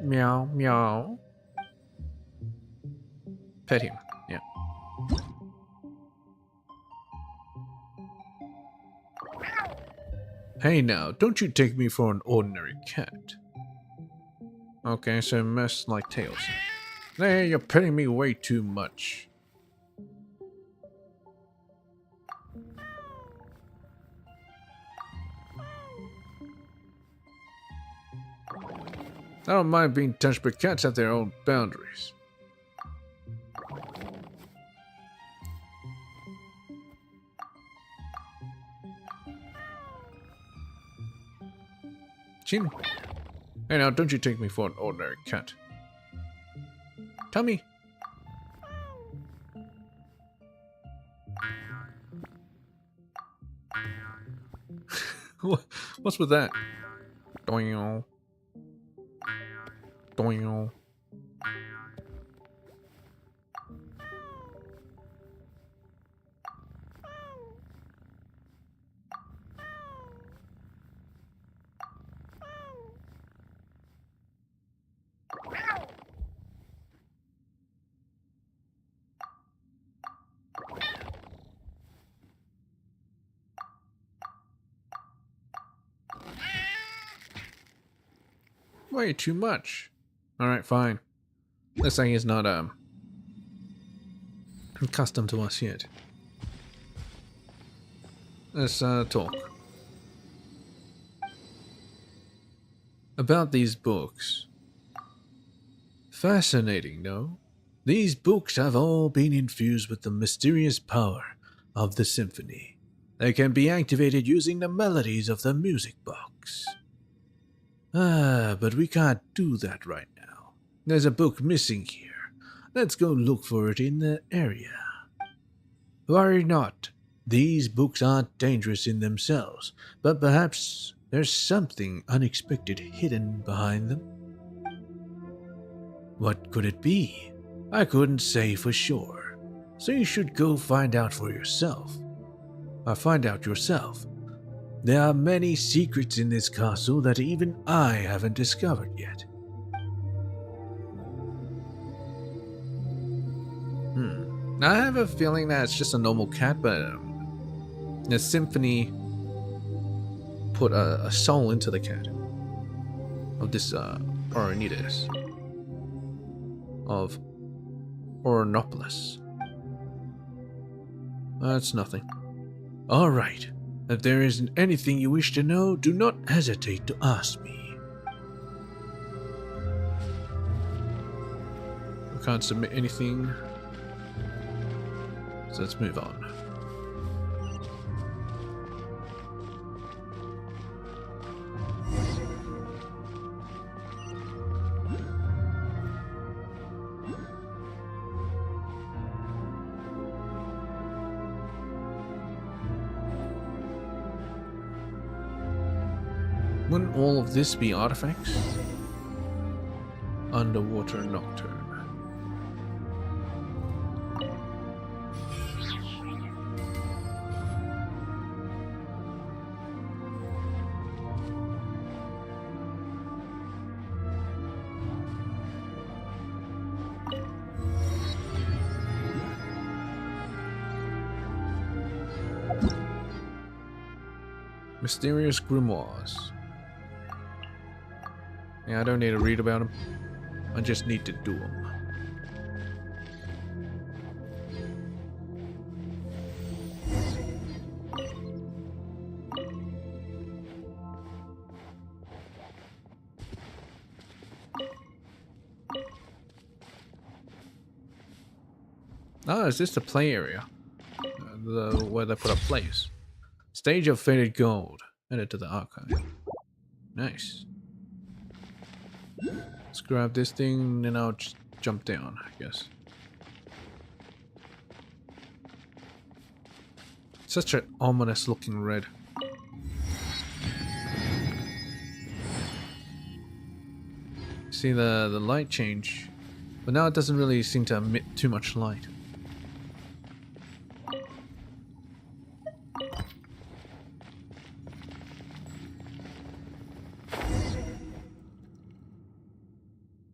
[SPEAKER 1] Meow, meow. Pet him. Yeah. Hey now, don't you take me for an ordinary cat. Okay, so mess like tails. Hey, you're petting me way too much. I don't mind being touched, but cats have their own boundaries. Chin. Hey now, don't you take me for an ordinary cat. Tummy. What's with that? Doing. Doing. Way too much. Alright, fine. This thing is not accustomed to us yet. Let's talk. About these books. Fascinating, no? These books have all been infused with the mysterious power of the symphony. They can be activated using the melodies of the music box. But we can't do that right now. There's a book missing here. Let's go look for it in the area. Worry not. These books aren't dangerous in themselves, but perhaps there's something unexpected hidden behind them. What could it be? I couldn't say for sure. So you should go find out for yourself. Or find out yourself. There are many secrets in this castle that even I haven't discovered yet. I have a feeling that it's just a normal cat, but the symphony put a soul into the cat. Of this Oranitas. Of Oranopolis. That's nothing. Alright. If there isn't anything you wish to know, do not hesitate to ask me. I can't submit anything. So let's move on. Wouldn't all of this be artifacts? Underwater Nocturne. Mysterious grimoires. Yeah, I don't need to read about them. I just need to do them. Oh, is this the play area? Where they put up plays. Stage of Faded Gold. Added to the archive. Nice. Let's grab this thing, and I'll just jump down, I guess. Such an ominous looking red. See the light change, but now it doesn't really seem to emit too much light.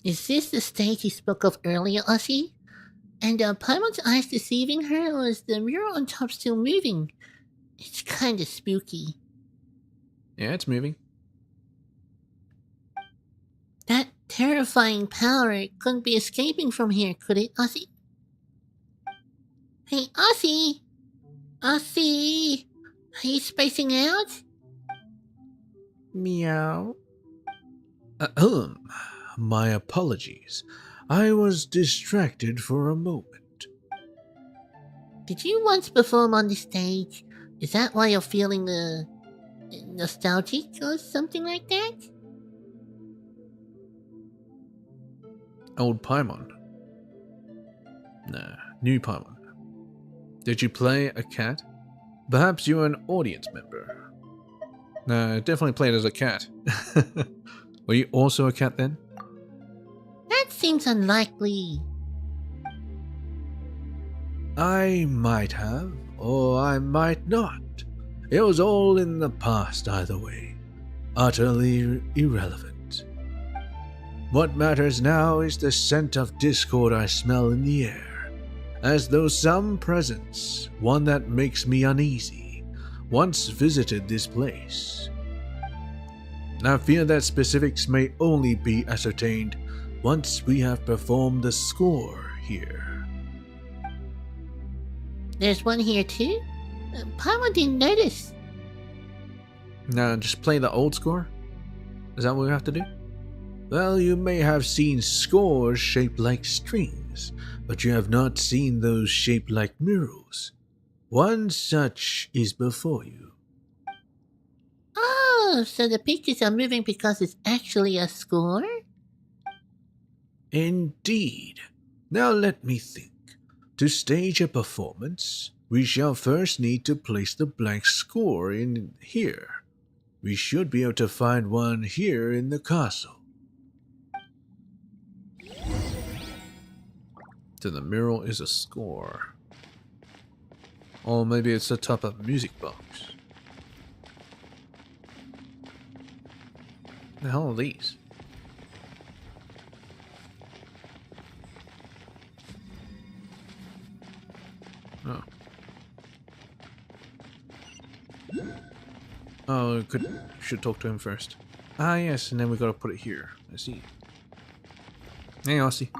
[SPEAKER 4] Is this the stage you spoke of earlier, Aussie? And Paimon's eyes deceiving her, or is the mural on top still moving? It's kinda spooky.
[SPEAKER 1] Yeah, it's moving.
[SPEAKER 4] That terrifying power couldn't be escaping from here, could it, Aussie? Hey, Aussie! Aussie! Are you spacing out?
[SPEAKER 1] Meow. My apologies. I was distracted for a moment.
[SPEAKER 4] Did you once perform on the stage? Is that why you're feeling nostalgic or something like that?
[SPEAKER 1] Old Paimon. Nah, new Paimon. Did you play a cat? Perhaps you're an audience member. Nah, definitely played as a cat. Were you also a cat then?
[SPEAKER 4] That seems unlikely.
[SPEAKER 1] I might have, or I might not. It was all in the past either way. Utterly irrelevant. What matters now is the scent of discord I smell in the air, as though some presence, one that makes me uneasy, once visited this place. I fear that specifics may only be ascertained once we have performed the score here.
[SPEAKER 4] There's one here too? Paimon didn't notice.
[SPEAKER 1] Now, just play the old score? Is that what we have to do? Well, you may have seen scores shaped like strings, but you have not seen those shaped like murals. One such is before you.
[SPEAKER 4] Oh, so the pictures are moving because it's actually a score?
[SPEAKER 1] Indeed. Now let me think. To stage a performance, we shall first need to place the blank score in here. We should be able to find one here in the castle. So the mural is a score. Or maybe it's a type of music box. The hell are these? Oh. Oh, should talk to him first. Ah, yes, and then we gotta put it here. I see. Hey, Aussie.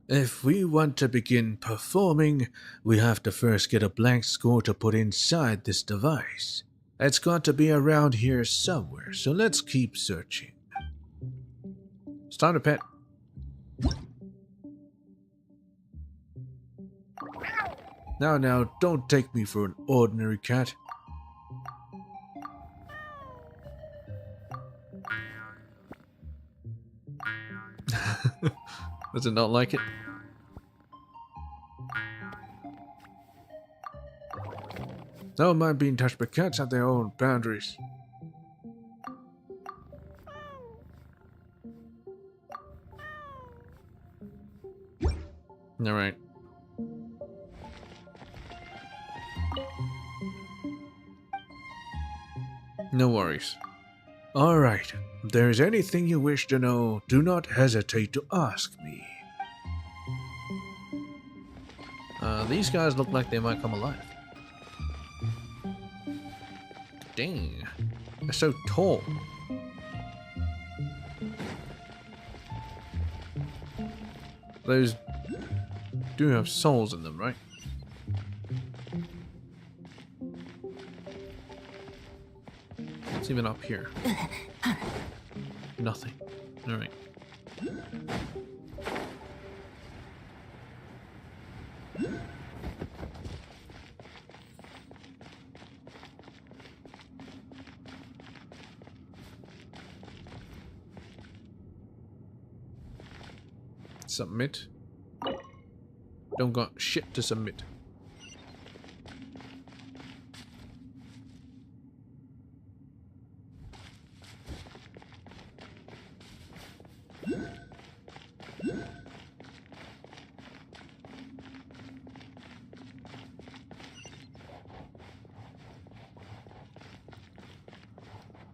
[SPEAKER 1] If we want to begin performing, we have to first get a blank score to put inside this device. It's got to be around here somewhere, so let's keep searching. Start a pet. Now, don't take me for an ordinary cat. Does it not like it? Don't mind being touched, but cats have their own boundaries. Alright. No worries. Alright, if there is anything you wish to know, do not hesitate to ask me. These guys look like they might come alive. Dang, they're so tall. Those do have souls in them, right? What's even up here? Nothing. Alright. Submit. Don't got shit to submit.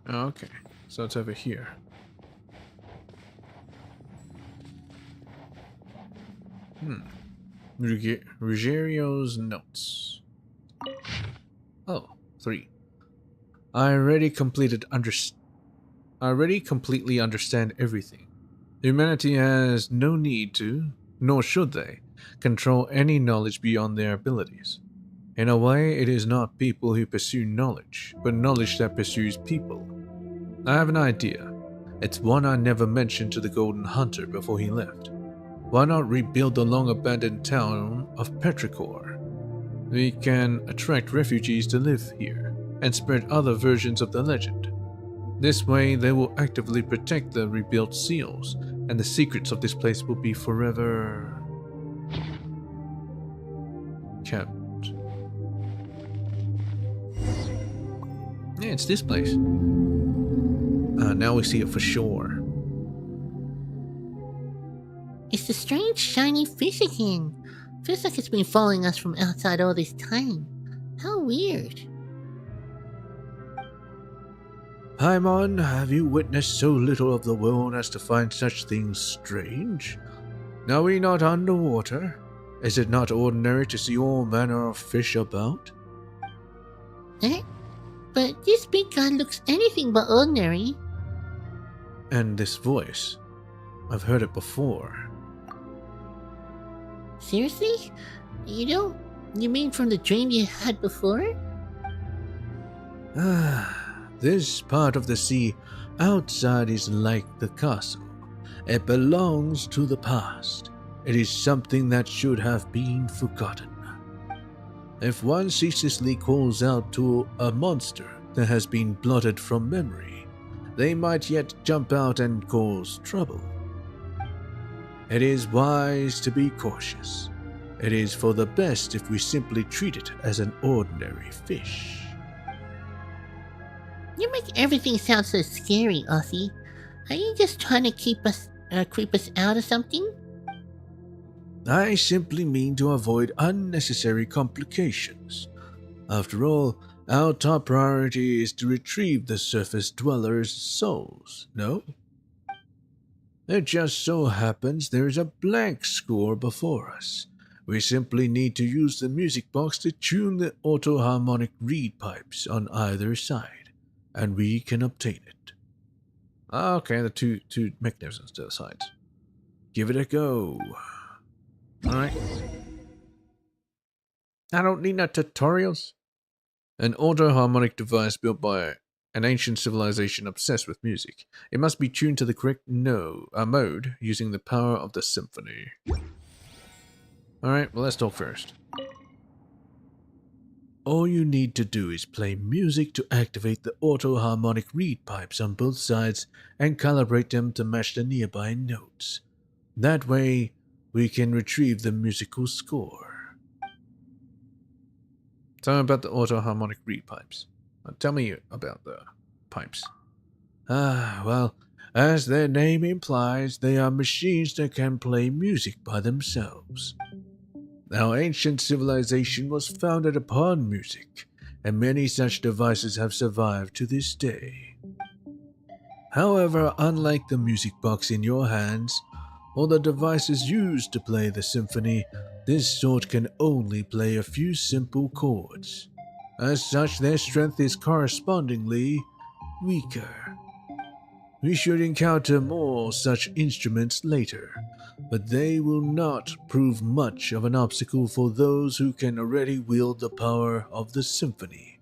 [SPEAKER 1] Okay, so it's over here. Ruggiero's notes. Oh, 3. I already completely understand everything. Humanity has no need to, nor should they, control any knowledge beyond their abilities. In a way, it is not people who pursue knowledge, but knowledge that pursues people. I have an idea. It's one I never mentioned to the Golden Hunter before he left. Why not rebuild the long-abandoned town of Petrichor? We can attract refugees to live here, and spread other versions of the legend. This way, they will actively protect the rebuilt seals, and the secrets of this place will be forever kept. Yeah, it's this place. Now we see it for sure.
[SPEAKER 4] It's the strange shiny fish again. Feels like it's been following us from outside all this time. How weird.
[SPEAKER 1] Paimon, have you witnessed so little of the world as to find such things strange? Are we not underwater? Is it not ordinary to see all manner of fish about?
[SPEAKER 4] But this big guy looks anything but ordinary.
[SPEAKER 1] And this voice, I've heard it before.
[SPEAKER 4] Seriously? You mean from the dream you had before?
[SPEAKER 1] This part of the sea outside is like the castle. It belongs to the past. It is something that should have been forgotten. If one ceaselessly calls out to a monster that has been blotted from memory, they might yet jump out and cause trouble. It is wise to be cautious. It is for the best if we simply treat it as an ordinary fish.
[SPEAKER 4] You make everything sound so scary, Aussie. Are you just trying to creep us out or something?
[SPEAKER 1] I simply mean to avoid unnecessary complications. After all, our top priority is to retrieve the surface dwellers' souls, no? It just so happens there is a blank score before us. We simply need to use the music box to tune the auto-harmonic reed pipes on either side, and we can obtain it. Okay, the two mechanisms to the sides. Give it a go. Alright. I don't need no tutorials. An auto-harmonic device built by an ancient civilization obsessed with music. It must be tuned to the correct mode using the power of the symphony. Alright, well let's talk first. All you need to do is play music to activate the auto-harmonic reed pipes on both sides and calibrate them to match the nearby notes. That way, we can retrieve the musical score. Tell me about the auto-harmonic reed pipes. Tell me about the pipes. Well, as their name implies, they are machines that can play music by themselves. Our ancient civilization was founded upon music, and many such devices have survived to this day. However, unlike the music box in your hands, or the devices used to play the symphony, this sort can only play a few simple chords. As such, their strength is correspondingly weaker. We should encounter more such instruments later, but they will not prove much of an obstacle for those who can already wield the power of the symphony.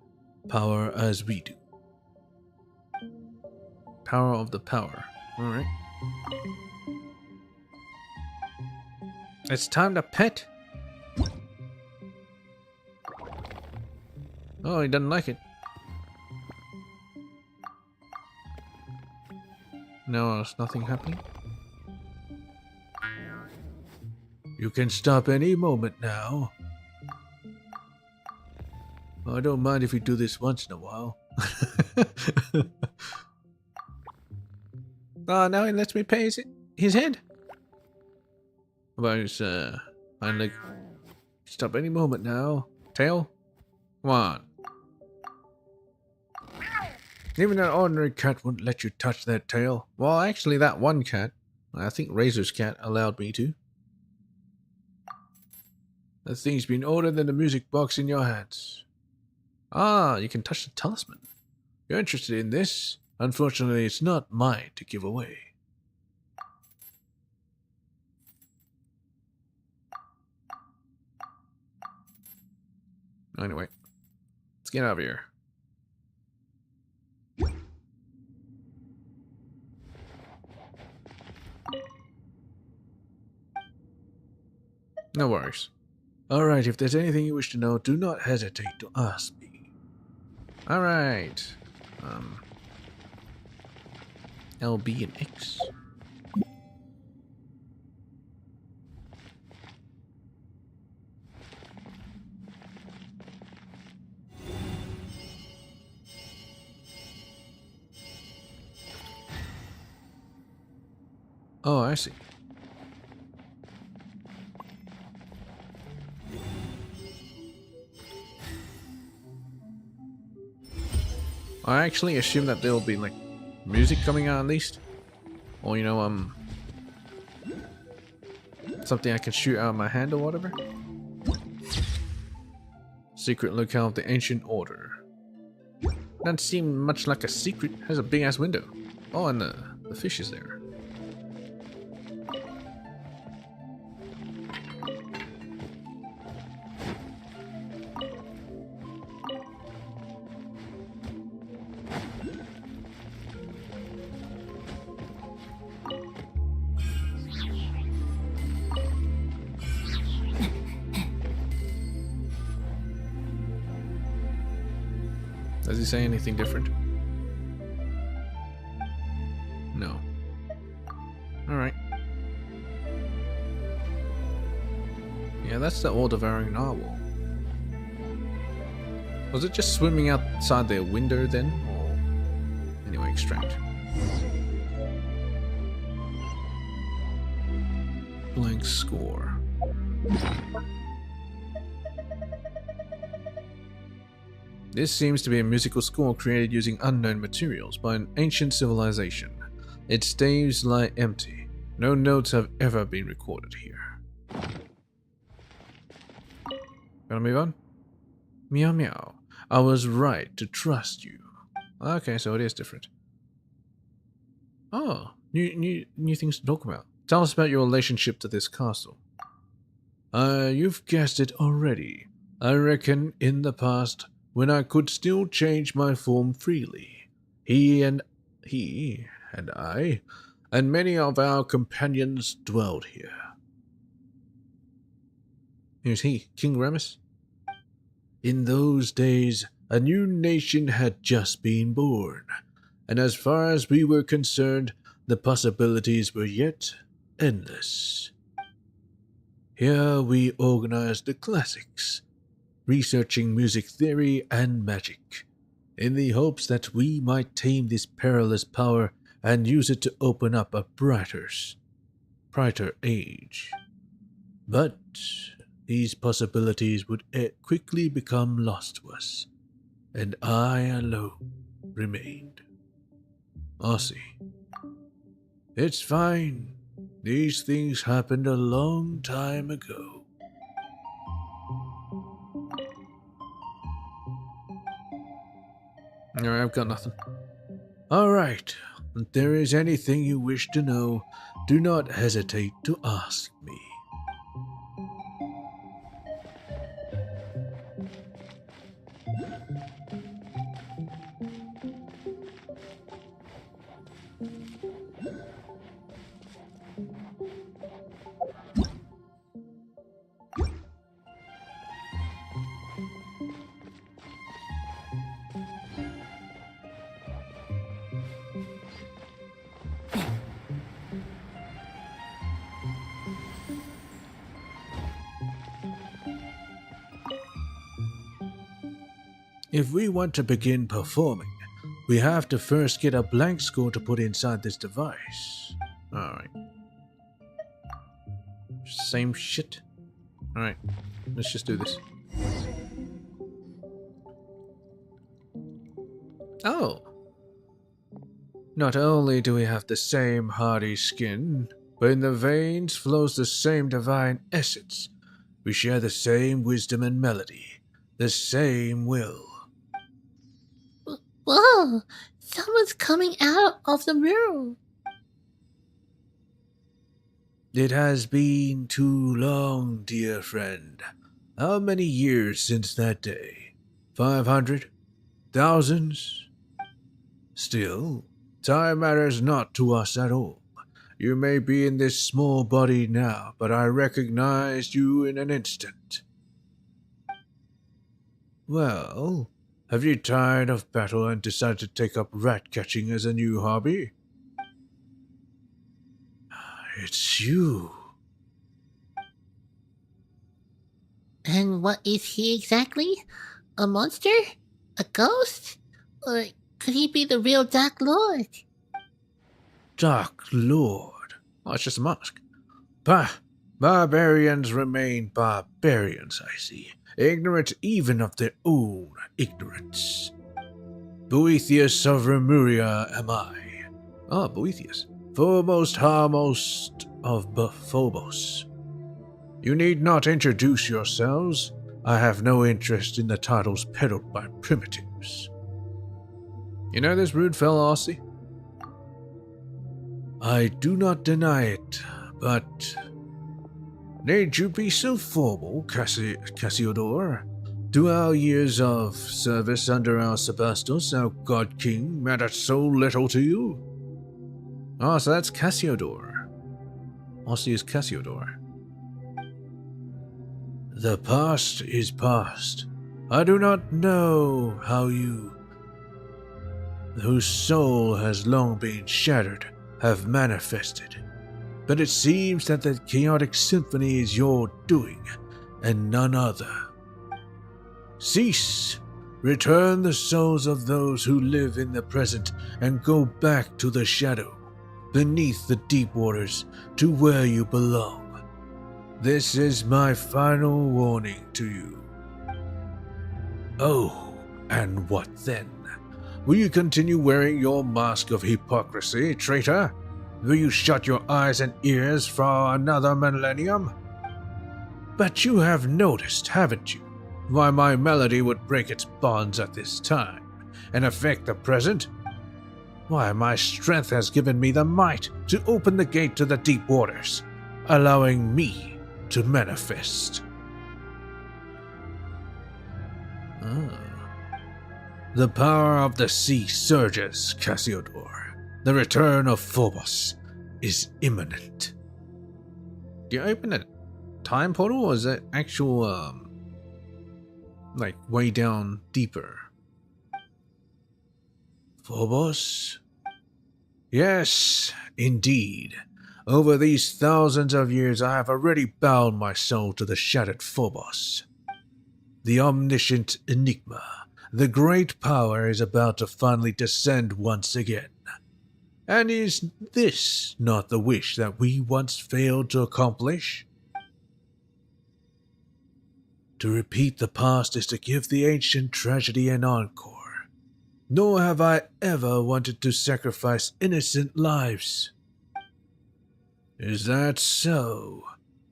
[SPEAKER 1] Power as we do. Power of the power. Alright. It's time to pet. Oh, he doesn't like it. No, there's nothing happening. You can stop any moment now. I don't mind if you do this once in a while. Oh, now he lets me pay his head. About his hind leg. Stop any moment now. Tail? Come on. Even an ordinary cat wouldn't let you touch that tail. Well, actually that one cat, I think Razor's cat, allowed me to. That thing's been older than the music box in your hands. Ah, you can touch the talisman. You're interested in this? Unfortunately, it's not mine to give away. Anyway, let's get out of here. No worries. Alright, if there's anything you wish to know, do not hesitate to ask me. Alright. LB and X. Oh, I see. I actually assume that there'll be like music coming out at least. Or you know, something I can shoot out of my hand or whatever. Secret locale of the Ancient Order. Doesn't seem much like a secret. Has a big ass window. Oh, and the fish is there. Does he say anything different? No. Alright. Yeah, that's the all-devouring narwhal. Was it just swimming outside their window then? Or... Anyway, extract. Blank score. This seems to be a musical score created using unknown materials by an ancient civilization. Its staves lie empty. No notes have ever been recorded here. Gonna move on? Meow meow. I was right to trust you. Okay, so it is different. Oh, new things to talk about. Tell us about your relationship to this castle. You've guessed it already. I reckon in the past, when I could still change my form freely, he and I, and many of our companions dwelled here. Who's he? King Remus? In those days, a new nation had just been born, and as far as we were concerned, the possibilities were yet endless. Here we organized the classics, researching music theory and magic, in the hopes that we might tame this perilous power and use it to open up a brighter age. But these possibilities would quickly become lost to us, and I alone remained. Aussie. It's fine. These things happened a long time ago. Alright, I've got nothing. Alright, if there is anything you wish to know, do not hesitate to ask me. If we want to begin performing, we have to first get a blank score to put inside this device. Alright. Same shit. Alright, let's just do this. Oh! Not only do we have the same hardy skin, but in the veins flows the same divine essence. We share the same wisdom and melody, the same will.
[SPEAKER 4] Whoa! Someone's coming out of the room.
[SPEAKER 1] It has been too long, dear friend. How many years since that day? 500? Thousands? Still, time matters not to us at all. You may be in this small body now, but I recognized you in an instant. Well, have you tired of battle and decided to take up rat-catching as a new hobby? It's you.
[SPEAKER 4] And what is he exactly? A monster? A ghost? Or could he be the real Dark Lord?
[SPEAKER 1] Dark Lord. Oh, it's just a mask. Barbarians remain barbarians, I see. Ignorant even of their own ignorance. Boethius of Remuria am I. Ah, Boethius. Foremost Harmost of Phobos. You need not introduce yourselves. I have no interest in the titles peddled by primitives. You know this rude fellow, Aussie? I do not deny it, but... Need you be so formal, Cassiodor? Do our years of service under our Sebastos, our God King, matter so little to you? Oh, so that's Cassiodor. Aussie is Cassiodor. The past is past. I do not know how you, whose soul has long been shattered, have manifested. But it seems that the chaotic symphony is your doing, and none other. Cease! Return the souls of those who live in the present and go back to the shadow, beneath the deep waters, to where you belong. This is my final warning to you. Oh, and what then? Will you continue wearing your mask of hypocrisy, traitor? Will you shut your eyes and ears for another millennium? But you have noticed, haven't you, why my melody would break its bonds at this time, and affect the present? Why, my strength has given me the might to open the gate to the deep waters, allowing me to manifest. The power of the sea surges, Cassiodor. The return of Phobos is imminent. Do you open a time portal, or is it actual, like way down deeper? Phobos? Yes, indeed. Over these thousands of years I have already bound my soul to the shattered Phobos. The omniscient enigma, the great power is about to finally descend once again. And is this not the wish that we once failed to accomplish? To repeat the past is to give the ancient tragedy an encore. Nor have I ever wanted to sacrifice innocent lives. Is that so?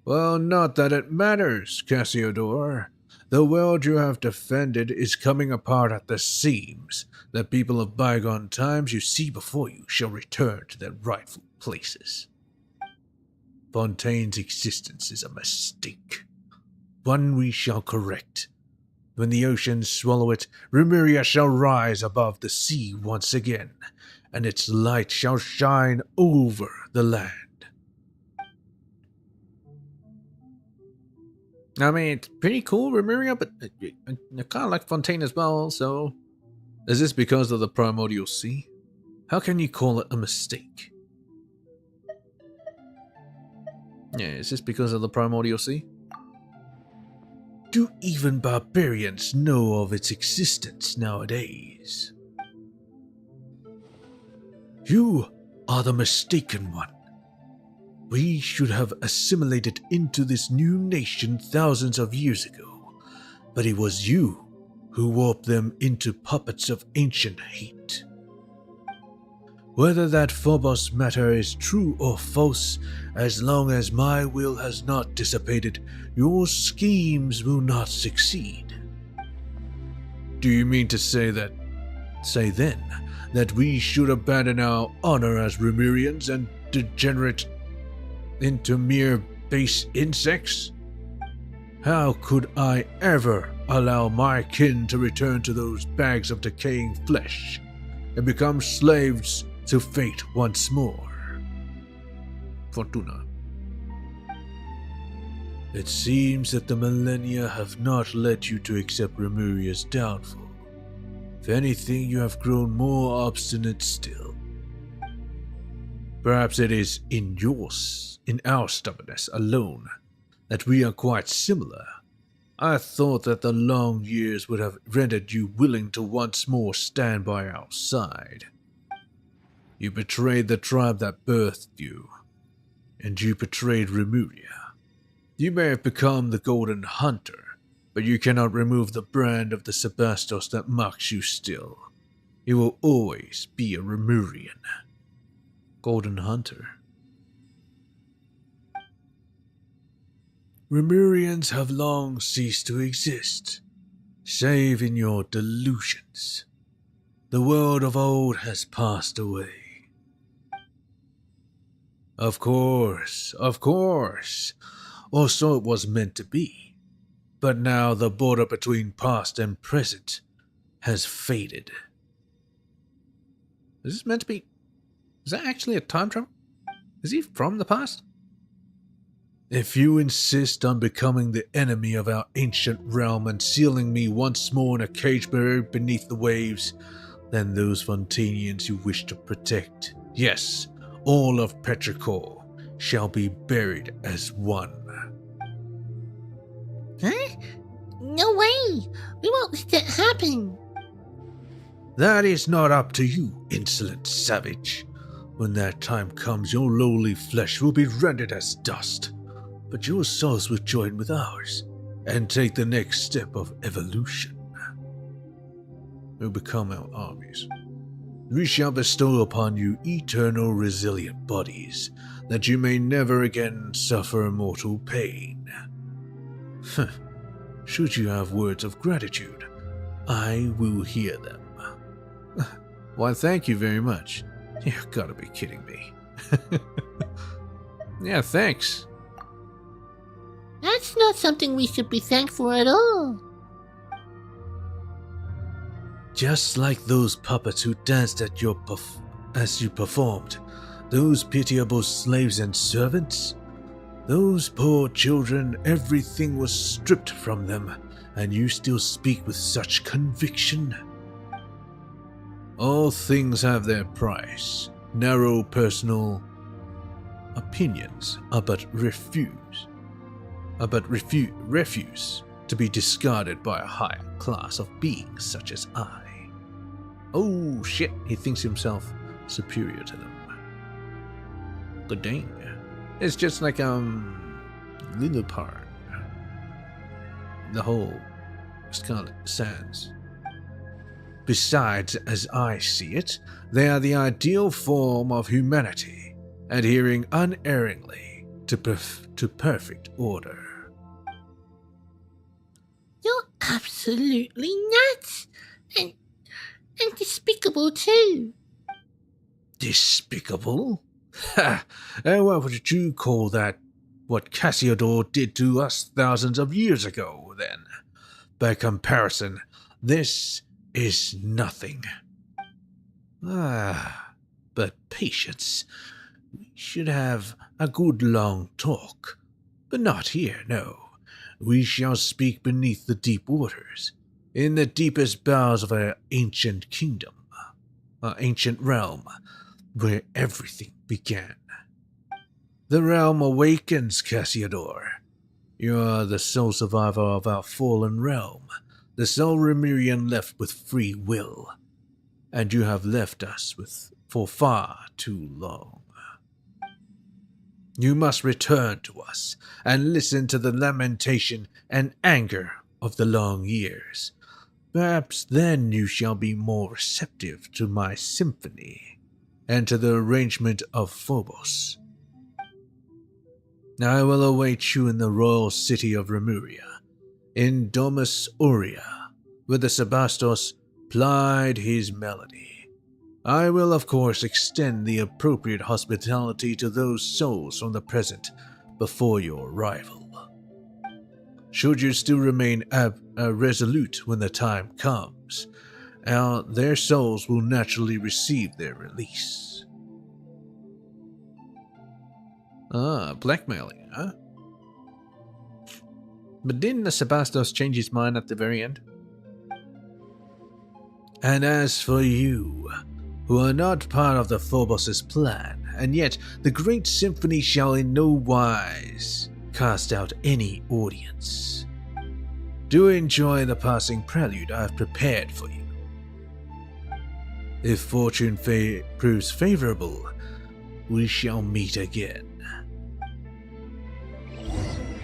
[SPEAKER 1] Well, not that it matters, Cassiodor. The world you have defended is coming apart at the seams. The people of bygone times you see before you shall return to their rightful places. Fontaine's existence is a mistake, one we shall correct. When the oceans swallow it, Remuria shall rise above the sea once again, and its light shall shine over the land. I mean, it's pretty cool, Remuria, but I kind of like Fontaine as well, so... Is this because of the primordial sea? How can you call it a mistake? Yeah, is this because of the primordial sea? Do even barbarians know of its existence nowadays? You are the mistaken one. We should have assimilated into this new nation thousands of years ago, but it was you who warped them into puppets of ancient hate. Whether that Phobos matter is true or false, as long as my will has not dissipated, your schemes will not succeed. Do you mean to say then, that we should abandon our honor as Remurians and degenerate into mere base insects? How could I ever allow my kin to return to those bags of decaying flesh and become slaves to fate once more? Fortuna. It seems that the millennia have not led you to accept Remuria's downfall. If anything, you have grown more obstinate still. Perhaps it is in our stubbornness alone that we are quite similar. I thought that the long years would have rendered you willing to once more stand by our side. You betrayed the tribe that birthed you. and you betrayed Remuria. You may have become the Golden Hunter, but you cannot remove the brand of the Sebastos that marks you still. You will always be a Remurian. Golden Hunter. Remurians have long ceased to exist, save in your delusions. The world of old has passed away. Of course, or so it was meant to be. But now the border between past and present has faded. Is this meant to be... Is that actually a time travel? Is he from the past? If you insist on becoming the enemy of our ancient realm and sealing me once more in a cage buried beneath the waves, then those Fontanians you wish to protect, yes, all of Petrichor, shall be buried as one.
[SPEAKER 4] Huh? No way! We won't let that happen!
[SPEAKER 1] That is not up to you, insolent savage. When that time comes, your lowly flesh will be rendered as dust, but your souls will join with ours and take the next step of evolution. We'll become our armies. We shall bestow upon you eternal resilient bodies, that you may never again suffer mortal pain. Should you have words of gratitude, I will hear them. Why, thank you very much. You've got to be kidding me. Yeah, thanks.
[SPEAKER 4] That's not something we should be thankful at all.
[SPEAKER 1] Just like those puppets who danced at your as you performed, those pitiable slaves and servants, those poor children, everything was stripped from them, and you still speak with such conviction. All things have their price. Narrow personal opinions are but refuse to be discarded by a higher class of beings such as I. Oh shit, he thinks himself superior to them. Good dang. It's just like Lillipard. The whole Scarlet Sands. Besides, as I see it, they are the ideal form of humanity, adhering unerringly to perfect order.
[SPEAKER 4] You're absolutely nuts! And despicable too!
[SPEAKER 1] Despicable? Ha! And what would you call that? What Cassiodor did to us thousands of years ago, then? By comparison, this is nothing. But patience. We should have a good long talk. But not here, no. We shall speak beneath the deep waters, in the deepest bowels of our ancient kingdom, our ancient realm, where everything began. The realm awakens, Cassiodor. You are the sole survivor of our fallen realm, the sole Remurian left with free will, and you have left us for far too long. You must return to us and listen to the lamentation and anger of the long years. Perhaps then you shall be more receptive to my symphony and to the arrangement of Phobos. I will await you in the royal city of Remuria, in Domus Aurea, where the Sebastos plied his melody. I will, of course, extend the appropriate hospitality to those souls from the present before your arrival. Should you still remain resolute when the time comes, their souls will naturally receive their release. Blackmailing, huh? But didn't the Sebastos change his mind at the very end? And as for you, who are not part of the Phobos' plan, and yet the great symphony shall in no wise cast out any audience. Do enjoy the passing prelude I have prepared for you. If fortune proves favorable, we shall meet again.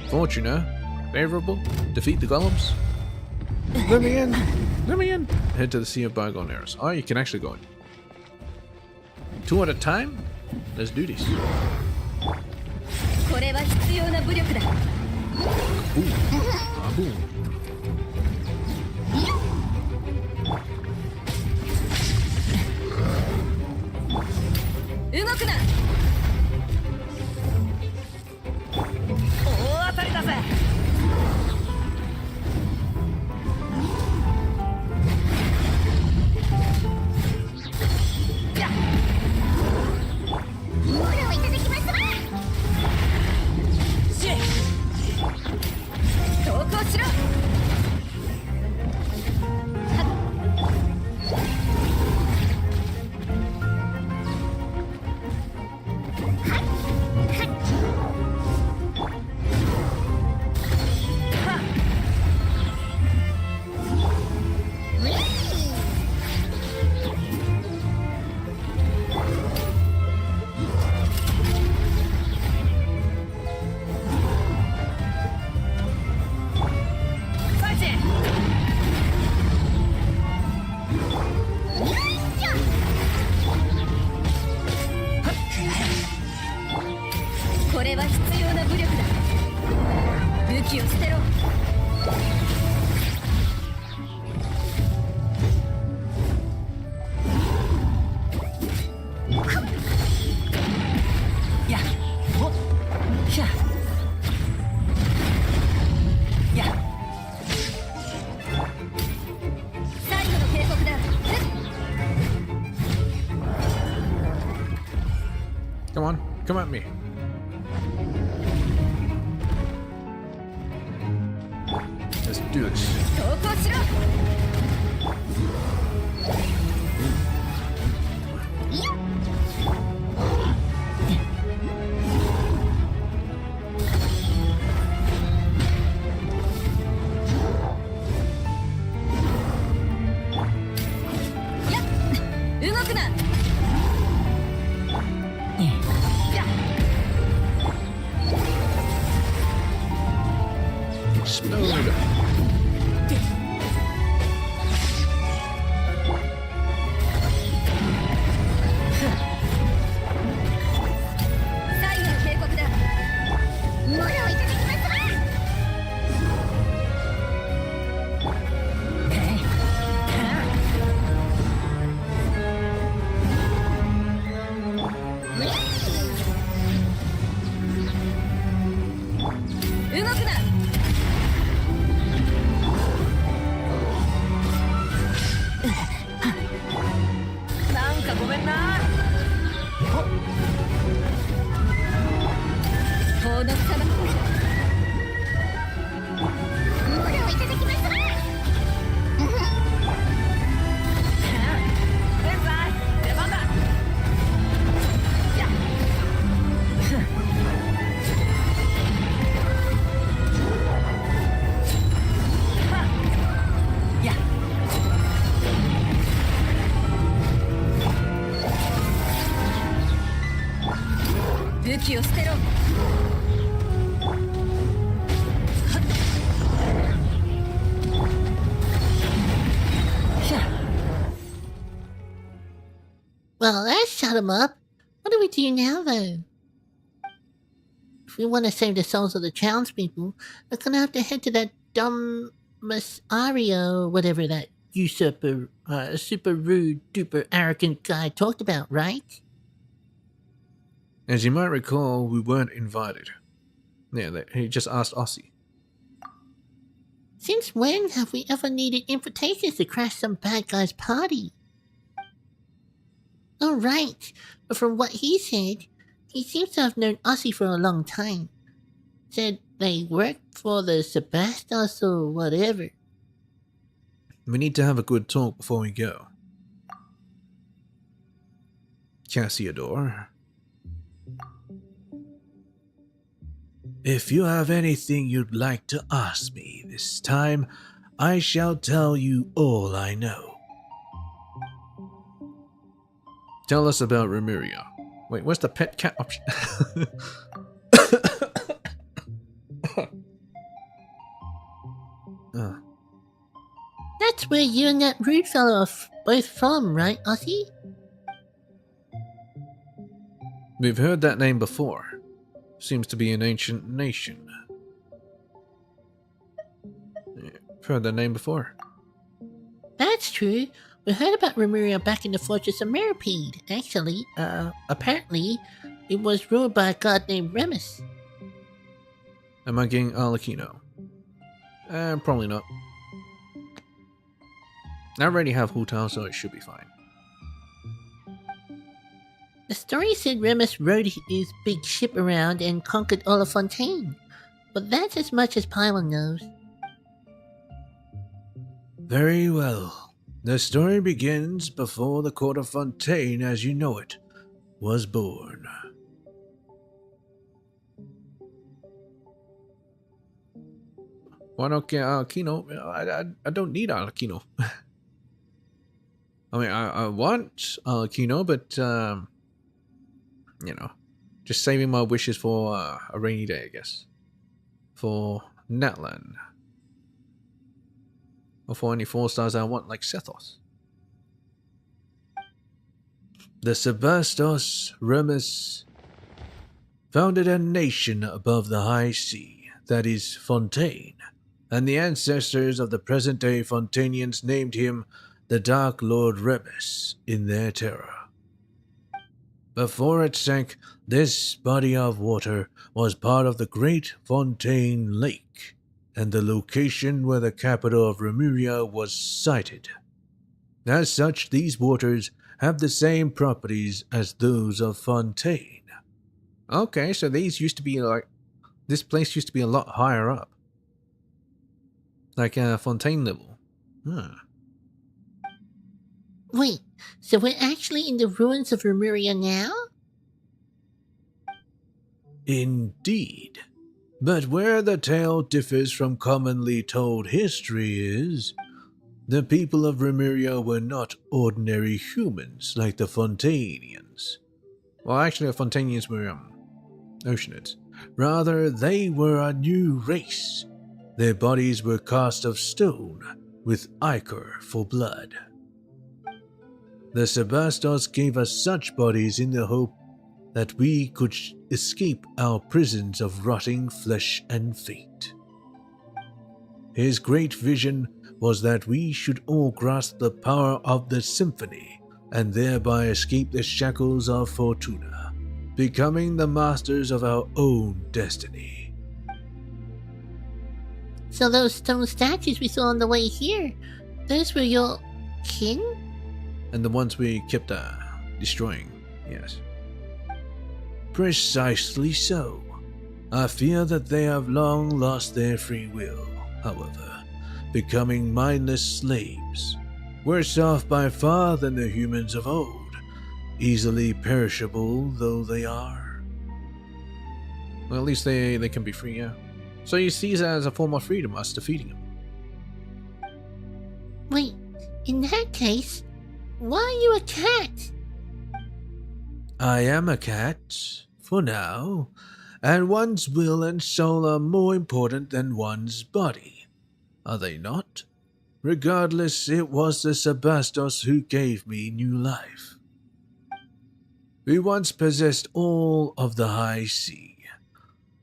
[SPEAKER 1] Fortuna. Favorable. Defeat the golems. Let me in. Let me in. Head to the Sea of Bygone Eras. Oh, you can actually go in. 2 at a time? Let's do this.
[SPEAKER 2] これは必要な武力だ。
[SPEAKER 1] Ooh. Ah, boom.
[SPEAKER 2] 動くな。
[SPEAKER 3] 大当たりだぜ。
[SPEAKER 2] オーラをいただきますわ。
[SPEAKER 3] シェイ。
[SPEAKER 2] 投降しろ。これは必要な武力だ。武器を捨てろ。
[SPEAKER 3] やっほっひゃやっ
[SPEAKER 2] 最後の警告だ。
[SPEAKER 1] Come on. Come at me. Let's do this.
[SPEAKER 2] 投降しろ。やっ動くな。
[SPEAKER 1] Explode.
[SPEAKER 2] 最後の警告だ。モラをいただきますわ。動くな。
[SPEAKER 3] なんかごめんな。
[SPEAKER 2] 法の裁き。モラをいただきますわ。
[SPEAKER 3] 天才出番だ。やっやっ
[SPEAKER 2] 武器を捨てろ。
[SPEAKER 4] Well, that shut him up. What do we do now, though? If we want to save the souls of the townspeople, we're gonna have to head to that dumb Masario, or whatever that usurper, super rude, duper arrogant guy talked about, right?
[SPEAKER 1] As you might recall, we weren't invited. Yeah, he just asked Aussie.
[SPEAKER 4] Since when have we ever needed invitations to crash some bad guy's party? Oh, right. But from what he said, he seems to have known Aussie for a long time. Said they worked for the Sebastos or whatever.
[SPEAKER 1] We need to have a good talk before we go. Cassiodor. If you have anything you'd like to ask me this time, I shall tell you all I know. Tell us about Remuria. Wait, where's the pet cat option?
[SPEAKER 4] That's where you and that rude fellow are both from, right, Ozzy?
[SPEAKER 1] We've heard that name before. Seems to be an ancient nation. Yeah, heard that name before.
[SPEAKER 4] That's true. We heard about Remuria back in the Fortress of Mirapede. Actually, apparently, it was ruled by a god named Remus.
[SPEAKER 1] Am I getting Arlecchino? Probably not. I already have Hotel, so it should be fine.
[SPEAKER 4] The story said Remus rode his big ship around and conquered Olifontaine, but that's as much as Paimon knows.
[SPEAKER 1] Very well. The story begins before the court of Fontaine as you know it was born. Why not get Arlecchino? I don't need Arlecchino. I mean, I want Arlecchino, but, you know, just saving my wishes for a rainy day, I guess. For Natlan. Or for any 4 stars I want, like Sethos. The Sebastos Remus founded a nation above the high sea, that is Fontaine, and the ancestors of the present-day Fontainians named him the Dark Lord Remus in their terror. Before it sank, this body of water was part of the Great Fontaine Lake, and the location where the capital of Remuria was sited. As such, these waters have the same properties as those of Fontaine. Okay, so these used to be like... This place used to be a lot higher up. Like Fontaine level. Huh.
[SPEAKER 4] Wait, so we're actually in the ruins of Remuria now?
[SPEAKER 1] Indeed. But where the tale differs from commonly told history is, the people of Remuria were not ordinary humans like the Fontainians. Well, actually, the Fontainians were Oceanids. Rather, they were a new race. Their bodies were cast of stone, with ichor for blood. The Sebastos gave us such bodies in the hope that we could escape our prisons of rotting flesh and fate. His great vision was that we should all grasp the power of the symphony and thereby escape the shackles of Fortuna, becoming the masters of our own destiny.
[SPEAKER 4] So those stone statues we saw on the way here, those were your kin?
[SPEAKER 1] And the ones we kept destroying, yes. Precisely so. I fear that they have long lost their free will, however, becoming mindless slaves, worse off by far than the humans of old, easily perishable though they are. Well, at least they can be free, yeah. So you see it as a form of freedom, us defeating them.
[SPEAKER 4] Wait, in that case, why are you a cat?
[SPEAKER 1] I am a cat, for now, and one's will and soul are more important than one's body, are they not? Regardless, it was the Sebastos who gave me new life. We once possessed all of the high sea,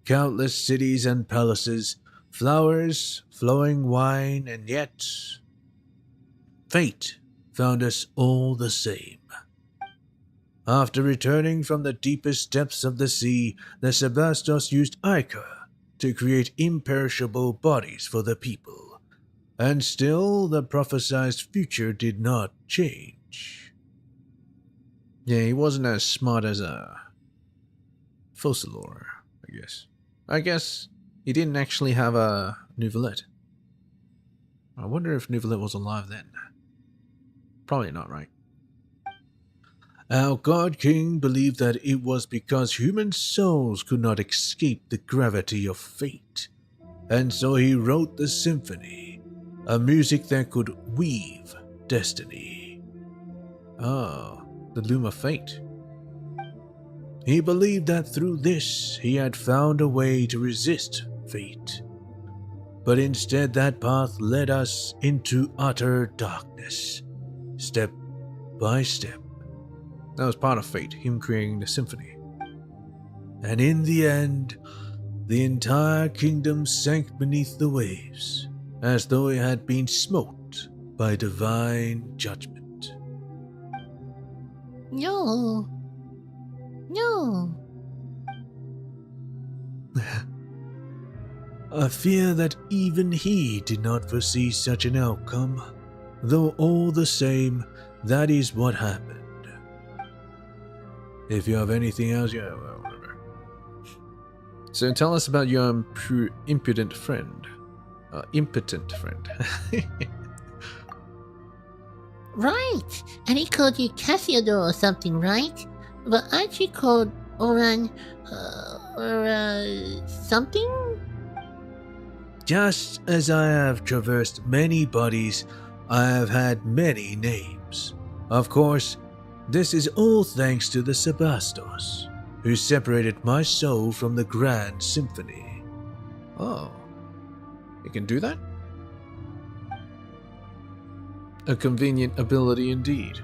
[SPEAKER 1] countless cities and palaces, flowers, flowing wine, and yet fate found us all the same. After returning from the deepest depths of the sea, the Sebastos used ichor to create imperishable bodies for the people, and still the prophesied future did not change. Yeah, he wasn't as smart as Focalor, I guess. I guess he didn't actually have a Neuvillette. I wonder if Neuvillette was alive then. Probably not, right? Our God King believed that it was because human souls could not escape the gravity of fate, and so he wrote the symphony, a music that could weave destiny. Ah, the loom of fate. He believed that through this he had found a way to resist fate. but instead that path led us into utter darkness, step by step. That was part of fate, him creating the symphony. And in the end, the entire kingdom sank beneath the waves, as though it had been smote by divine judgment.
[SPEAKER 4] No. No.
[SPEAKER 1] I fear that even he did not foresee such an outcome, though all the same, that is what happened. If you have anything else, yeah, well, whatever. So tell us about your impudent friend. Impotent friend.
[SPEAKER 4] Right. And he called you Cassiodor or something, right? But aren't you called Oran, or something?
[SPEAKER 1] Just as I have traversed many bodies, I have had many names. Of course, this is all thanks to the Sebastos, who separated my soul from the grand symphony. Oh, you can do that? A convenient ability indeed.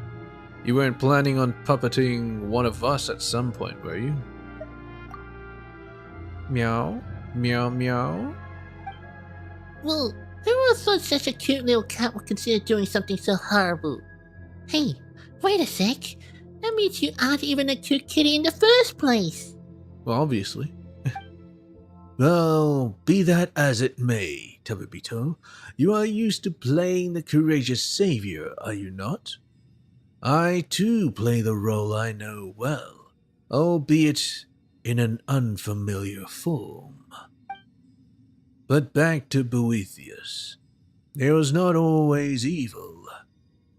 [SPEAKER 1] You weren't planning on puppeting one of us at some point, were you? Meow, meow, meow.
[SPEAKER 4] Well, who would have thought such a cute little cat would consider doing something so horrible? Hey, wait a sec. That means you aren't even a cute kitty in the first place.
[SPEAKER 1] Well, obviously. Well, be that as it may, Tabibito, you are used to playing the courageous savior, are you not? I too play the role I know well, albeit in an unfamiliar form. But back to Boethius. He was not always evil.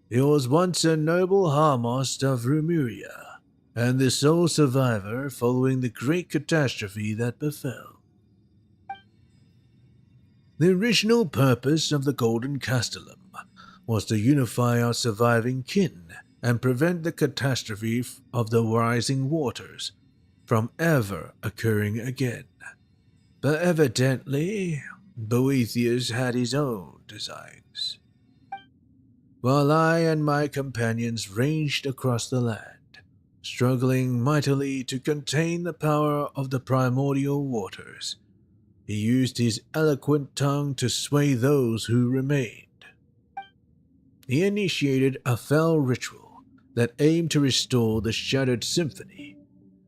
[SPEAKER 1] He was once a noble Harmost of Remuria, and the sole survivor following the great catastrophe that befell. The original purpose of the Golden Castellum was to unify our surviving kin and prevent the catastrophe of the rising waters from ever occurring again. But evidently, Boethius had his own designs. While I and my companions ranged across the land, struggling mightily to contain the power of the primordial waters, he used his eloquent tongue to sway those who remained. He initiated a fell ritual that aimed to restore the shattered symphony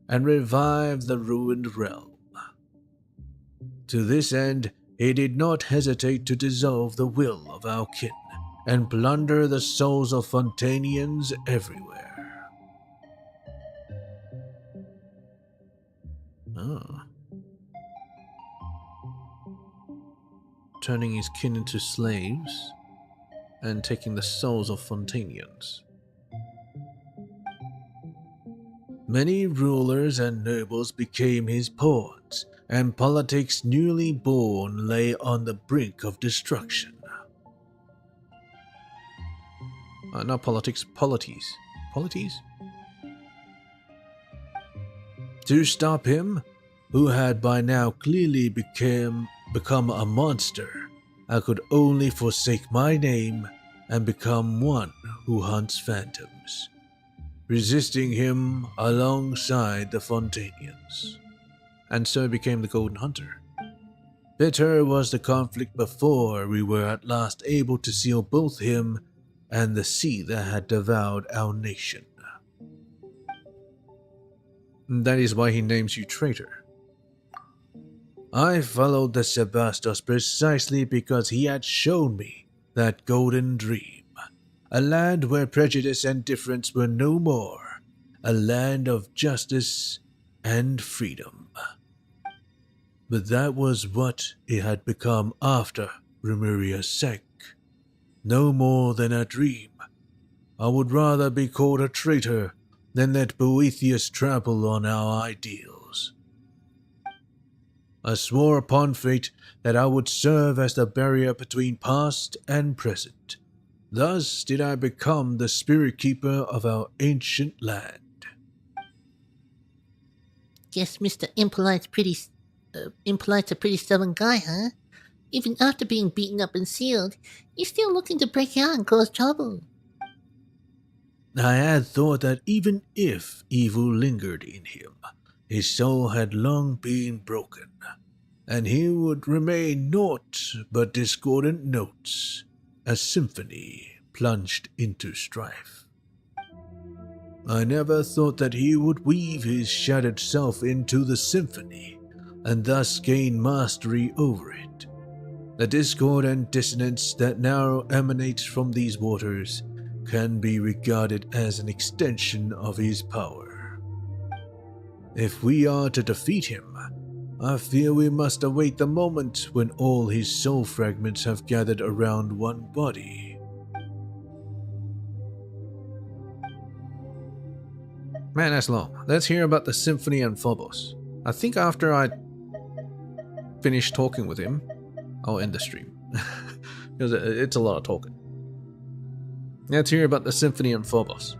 [SPEAKER 1] and revive the ruined realm. To this end, he did not hesitate to dissolve the will of our kin and plunder the souls of Fontanians everywhere. Oh. Turning his kin into slaves and taking the souls of Fontanians. Many rulers and nobles became his pawns, and politics newly born lay on the brink of destruction. Not politics, polities. Polities? To stop him, who had by now clearly become a monster, I could only forsake my name and become one who hunts phantoms, resisting him alongside the Fontanians. And so became the Golden Hunter. Bitter was the conflict before we were at last able to seal both him and the sea that had devoured our nation. That is why he names you traitor. I followed the Sebastos precisely because he had shown me that golden dream, a land where prejudice and difference were no more, a land of justice and freedom. But that was what it had become after Remuria sank. No more than a dream. I would rather be called a traitor than let Boethius trample on our ideals. I swore upon fate that I would serve as the barrier between past and present. Thus did I become the spirit keeper of our ancient land.
[SPEAKER 4] Guess Mr. Impolite's a pretty stubborn guy, huh? Even after being beaten up and sealed, he's still looking to break out and cause trouble.
[SPEAKER 1] I had thought that even if evil lingered in him, his soul had long been broken, and he would remain naught but discordant notes, a symphony plunged into strife. I never thought that he would weave his shattered self into the symphony, and thus gain mastery over it. The discord and dissonance that now emanates from these waters can be regarded as an extension of his power. If we are to defeat him, I fear we must await the moment when all his soul fragments have gathered around one body. Man, that's long. Let's hear about the symphony and Phobos. I think after I finish talking with him, I'll end the stream. Because it's a lot of talking. Let's hear about the symphony and Phobos.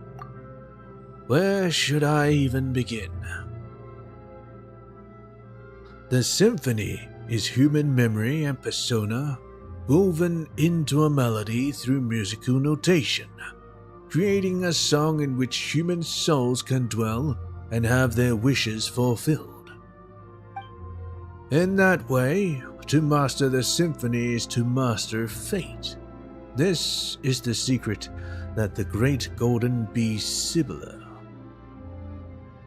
[SPEAKER 1] Where should I even begin? The symphony is human memory and persona woven into a melody through musical notation, creating a song in which human souls can dwell and have their wishes fulfilled. In that way, to master the symphony is to master fate. This is the secret that the great golden bee Sibylla,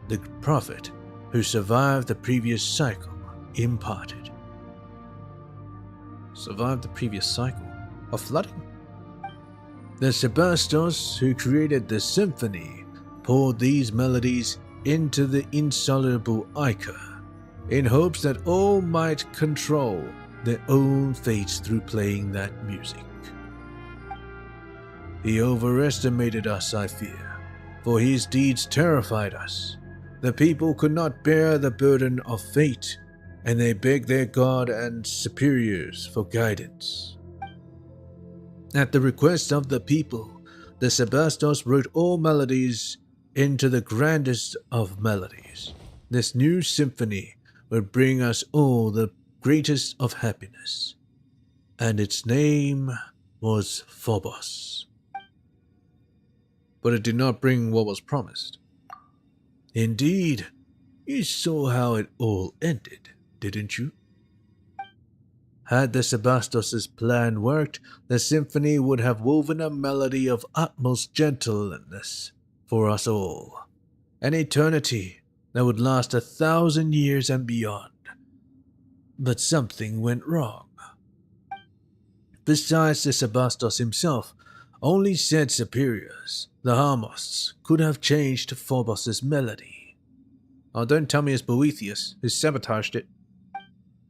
[SPEAKER 1] the prophet who survived the previous cycle, imparted. Survived the previous cycle of flooding? The Sebastos who created the symphony poured these melodies into the insoluble ichor in hopes that all might control their own fates through playing that music. He overestimated us, I fear, for his deeds terrified us. The people could not bear the burden of fate, and they begged their god and superiors for guidance. At the request of the people, the Sebastos wrote all melodies into the grandest of melodies. This new symphony would bring us all the greatest of happiness, and its name was Phobos. But it did not bring what was promised. Indeed, you saw how it all ended, didn't you? Had the Sebastos' plan worked, the symphony would have woven a melody of utmost gentleness for us all, an eternity that would last 1,000 years and beyond. But something went wrong. Besides the Sebastos himself, only said superiors, the Harmosts, could have changed Phobos' melody. Oh, don't tell me it's Boethius who sabotaged it.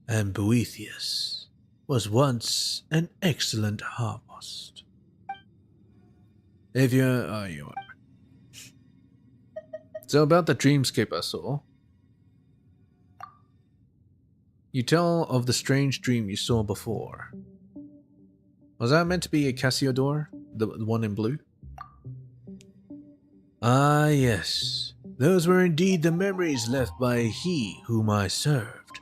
[SPEAKER 1] And Boethius was once an excellent Harmost. If you're... you are. So about the dreamscape I saw. You tell of the strange dream you saw before. Was that meant to be a Cassiodor? The one in blue? Ah, yes. Those were indeed the memories left by he whom I served,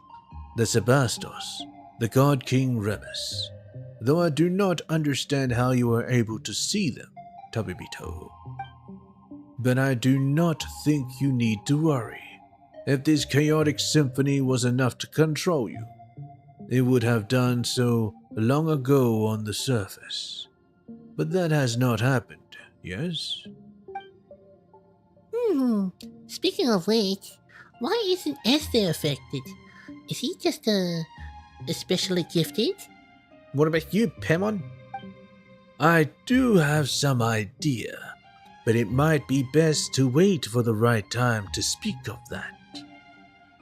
[SPEAKER 1] the Sebastos, the god king Remus. Though I do not understand how you were able to see them, Tabibito. But I do not think you need to worry. If this chaotic symphony was enough to control you, it would have done so long ago on the surface. But that has not happened, yes?
[SPEAKER 4] Speaking of which, why isn't Esther affected? Is he just especially gifted?
[SPEAKER 1] What about you, Pemon? I do have some idea, but it might be best to wait for the right time to speak of that.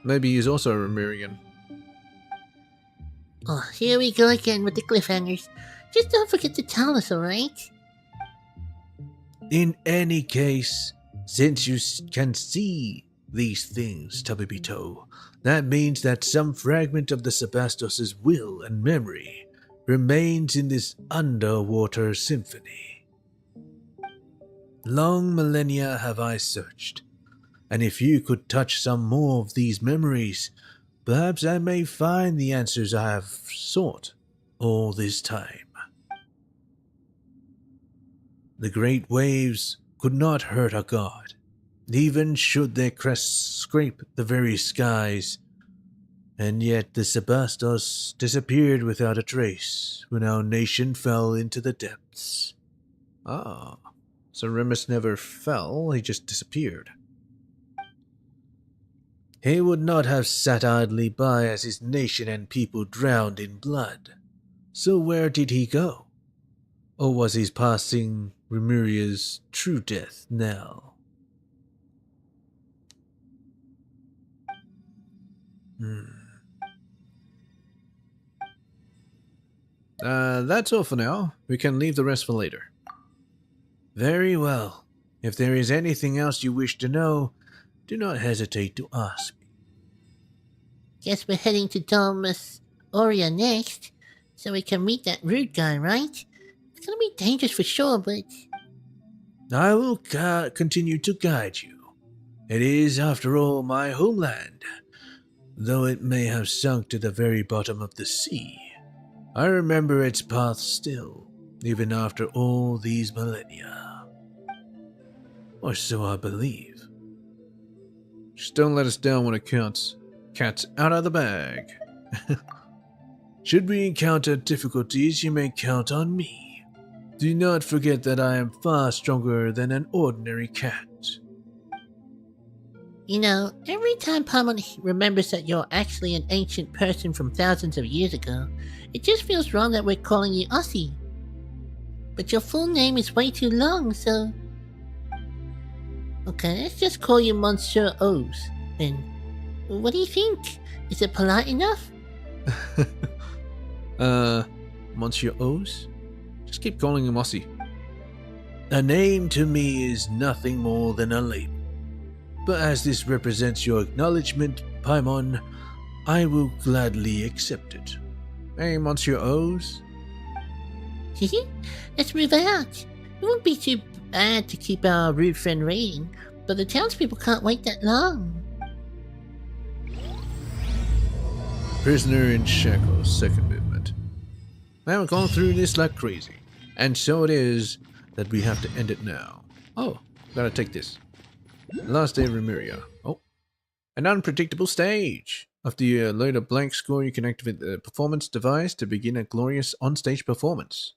[SPEAKER 1] Maybe he's also a Remirian.
[SPEAKER 4] Oh, here we go again with the cliffhangers. Just don't forget to tell us, alright?
[SPEAKER 1] In any case, since you can see these things, Tabibito, that means that some fragment of the Sebastos' will and memory remains in this underwater symphony. Long millennia have I searched, and if you could touch some more of these memories, perhaps I may find the answers I have sought all this time. The great waves could not hurt our god, even should their crests scrape the very skies, and yet the Sebastos disappeared without a trace when our nation fell into the depths. Ah, so Remus never fell, he just disappeared. He would not have sat idly by as his nation and people drowned in blood. So where did he go? Or was he passing Remuria's true death now? That's all for now. We can leave the rest for later. Very well. If there is anything else you wish to know, do not hesitate to ask me.
[SPEAKER 4] Guess we're heading to Thomas Oria next, so we can meet that rude guy, right? It's gonna be dangerous for sure, but...
[SPEAKER 1] I will continue to guide you. It is, after all, my homeland, though it may have sunk to the very bottom of the sea. I remember its path still, even after all these millennia. Or so I believe. Just don't let us down when it counts. Cat's out of the bag. Should we encounter difficulties, you may count on me. Do not forget that I am far stronger than an ordinary cat.
[SPEAKER 4] You know, every time Paimon remembers that you're actually an ancient person from thousands of years ago, it just feels wrong that we're calling you Aussie. But your full name is way too long, so... Okay, let's just call you Monsieur O's, then. What do you think? Is it polite enough?
[SPEAKER 1] Monsieur O's? Just keep calling him Aussie. A name to me is nothing more than a label. But as this represents your acknowledgement, Paimon, I will gladly accept it. Hey, Monsieur O's?
[SPEAKER 4] Let's move out. It won't be too bad to keep our rude friend rating, but the townspeople can't wait that long.
[SPEAKER 1] Prisoner in shackles, second movement. I have gone through this like crazy, and so it is that we have to end it now. Oh, gotta take this. Last day of Remuria. Oh, an unpredictable stage. After you load a blank score, you can activate the performance device to begin a glorious on-stage performance.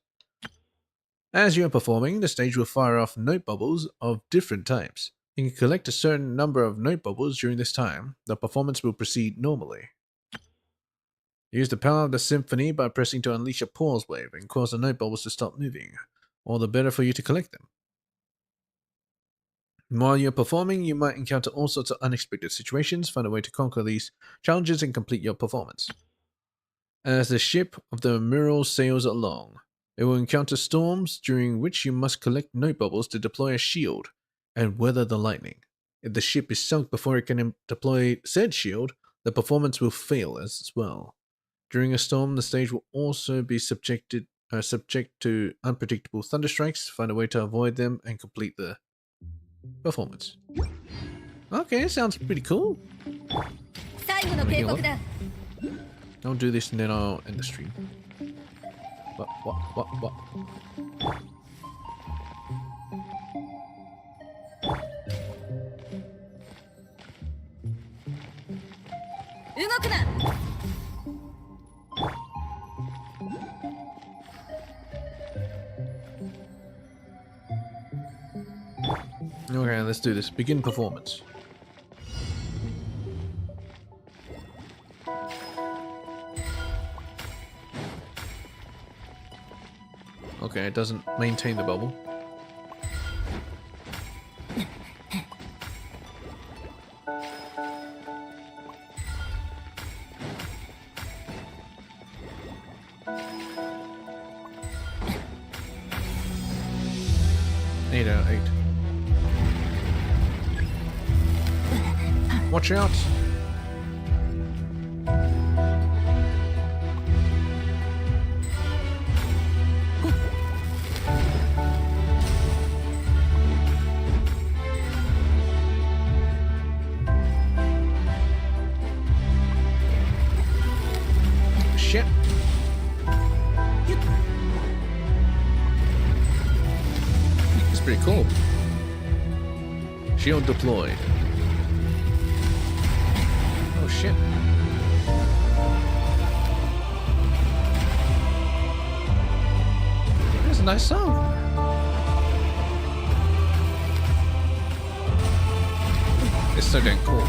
[SPEAKER 1] As you are performing, the stage will fire off note bubbles of different types. You can collect a certain number of note bubbles during this time. The performance will proceed normally. Use the power of the symphony by pressing to unleash a pause wave and cause the note bubbles to stop moving. All the better for you to collect them. While you're performing, you might encounter all sorts of unexpected situations. Find a way to conquer these challenges and complete your performance. As the ship of the mural sails along, it will encounter storms during which you must collect note bubbles to deploy a shield and weather the lightning. If the ship is sunk before it can deploy said shield, the performance will fail as well. During a storm, the stage will also be subject to unpredictable thunderstrikes. Find a way to avoid them and complete the performance. Okay, sounds pretty cool. I'll do this and then I'll end the stream. What?
[SPEAKER 2] 動くな。
[SPEAKER 1] Okay, let's do this. Begin performance. Okay, it doesn't maintain the bubble. Eight out of 8. Watch out! Shit! Shield deployed. Oh shit. That's a nice song. It's so damn cool.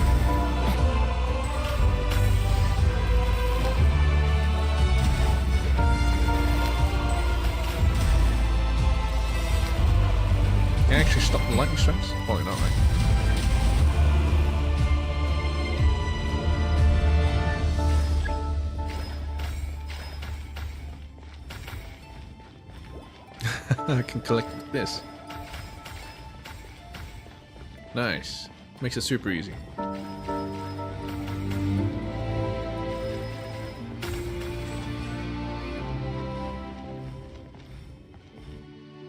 [SPEAKER 1] Can I actually stop the lightning strikes? Probably not, right? I can collect this. Nice. Makes it super easy.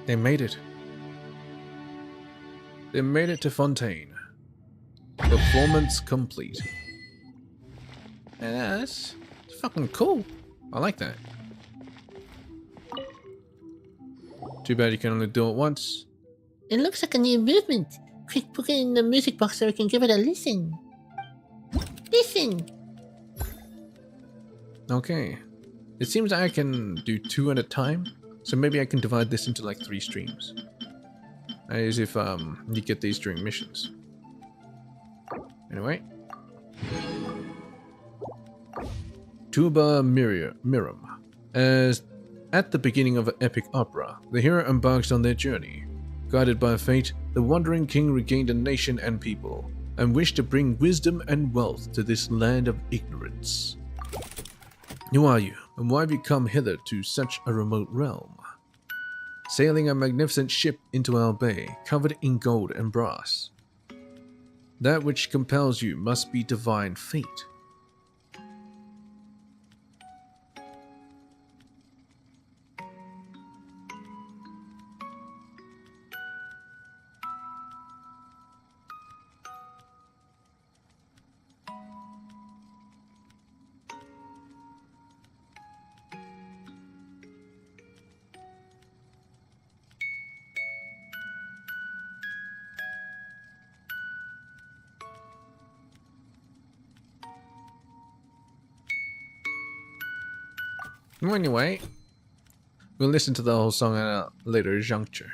[SPEAKER 1] They made it. They made it to Fontaine. Performance complete. And that's fucking cool. I like that. Too bad you can only do it once.
[SPEAKER 4] It looks like a new movement. Quick, put it in the music box so we can give it a listen. Listen!
[SPEAKER 1] Okay. It seems I can do 2 at a time, so maybe I can divide this into like 3 streams. As if you get these during missions. Anyway. Tuba Mirum. As at the beginning of an epic opera, the hero embarks on their journey. Guided by fate, the wandering king regained a nation and people, and wished to bring wisdom and wealth to this land of ignorance. Who are you, and why have you come hither to such a remote realm? Sailing a magnificent ship into our bay, covered in gold and brass. That which compels you must be divine fate. Well, anyway, we'll listen to the whole song at a later juncture.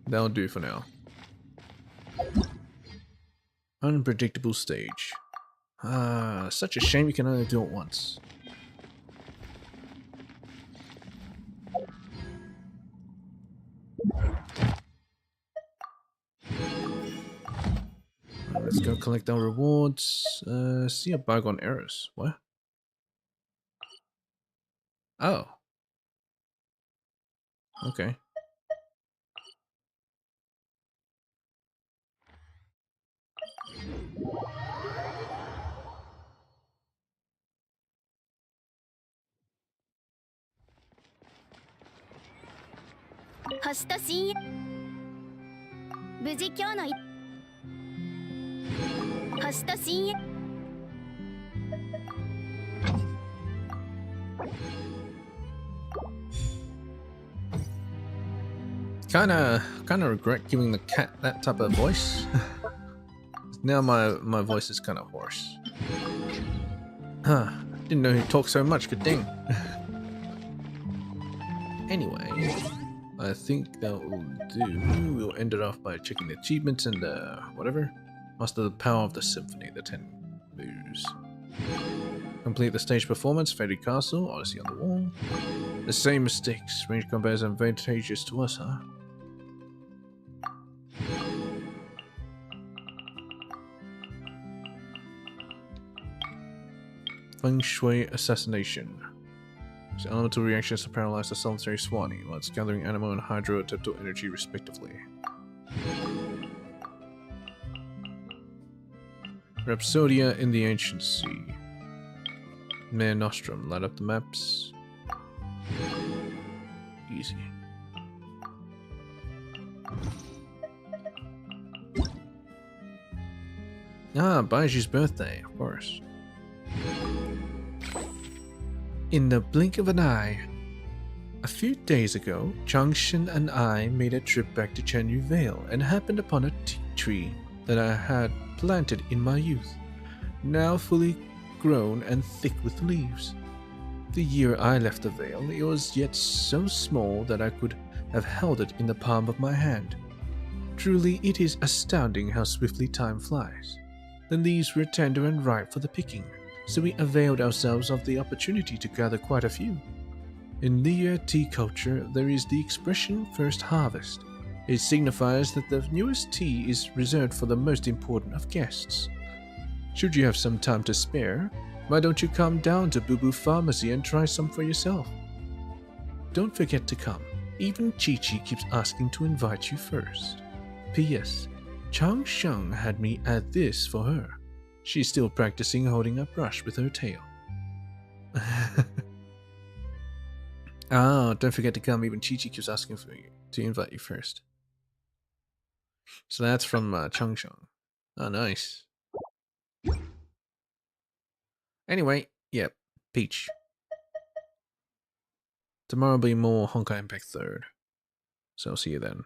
[SPEAKER 1] That'll do for now. Unpredictable stage. Ah, such a shame you can only do it once. Let's go collect our rewards. See a bug on errors. What? Oh. Okay. Kinda regret giving the cat that type of voice. Now my voice is kind of hoarse. Huh, didn't know he talked so much, good dang. Anyway, I think that will do. We'll end it off by checking the achievements and whatever. Master the power of the symphony, the 10 moves. Complete the stage performance, Fairy Castle, Odyssey on the Wall. The same mistakes, range combat is advantageous to us, huh? Feng Shui Assassination. Its elemental reactions to paralyze the solitary Swanee, while it's gathering animal and hydro-teptal energy respectively. Rhapsodia in the Ancient Sea. Mare Nostrum, light up the maps. Easy. Ah, Baiji's birthday, of course. In the blink of an eye, A few days ago, Genshin and I made a trip back to Chenyu Vale and happened upon a tea tree that I had planted in my youth, now fully grown and thick with leaves. The year I left the Vale, it was yet so small that I could have held it in the palm of my hand. Truly, it is astounding how swiftly time flies. The leaves were tender and ripe for the picking, so we availed ourselves of the opportunity to gather quite a few. In Liyue tea culture, there is the expression first harvest. It signifies that the newest tea is reserved for the most important of guests. Should you have some time to spare, why don't you come down to Boo Boo Pharmacy and try some for yourself? Don't forget to come. Even Chi-Chi keeps asking to invite you first. P.S. Chang Sheng had me add this for her. She's still practicing holding a brush with her tail. Oh, don't forget to come. Even Chi-Chi keeps asking for you to invite you first. So that's from Chang Sheng. Oh, nice. Anyway, yep, Peach. Tomorrow will be more Honkai Impact 3rd. So I'll see you then.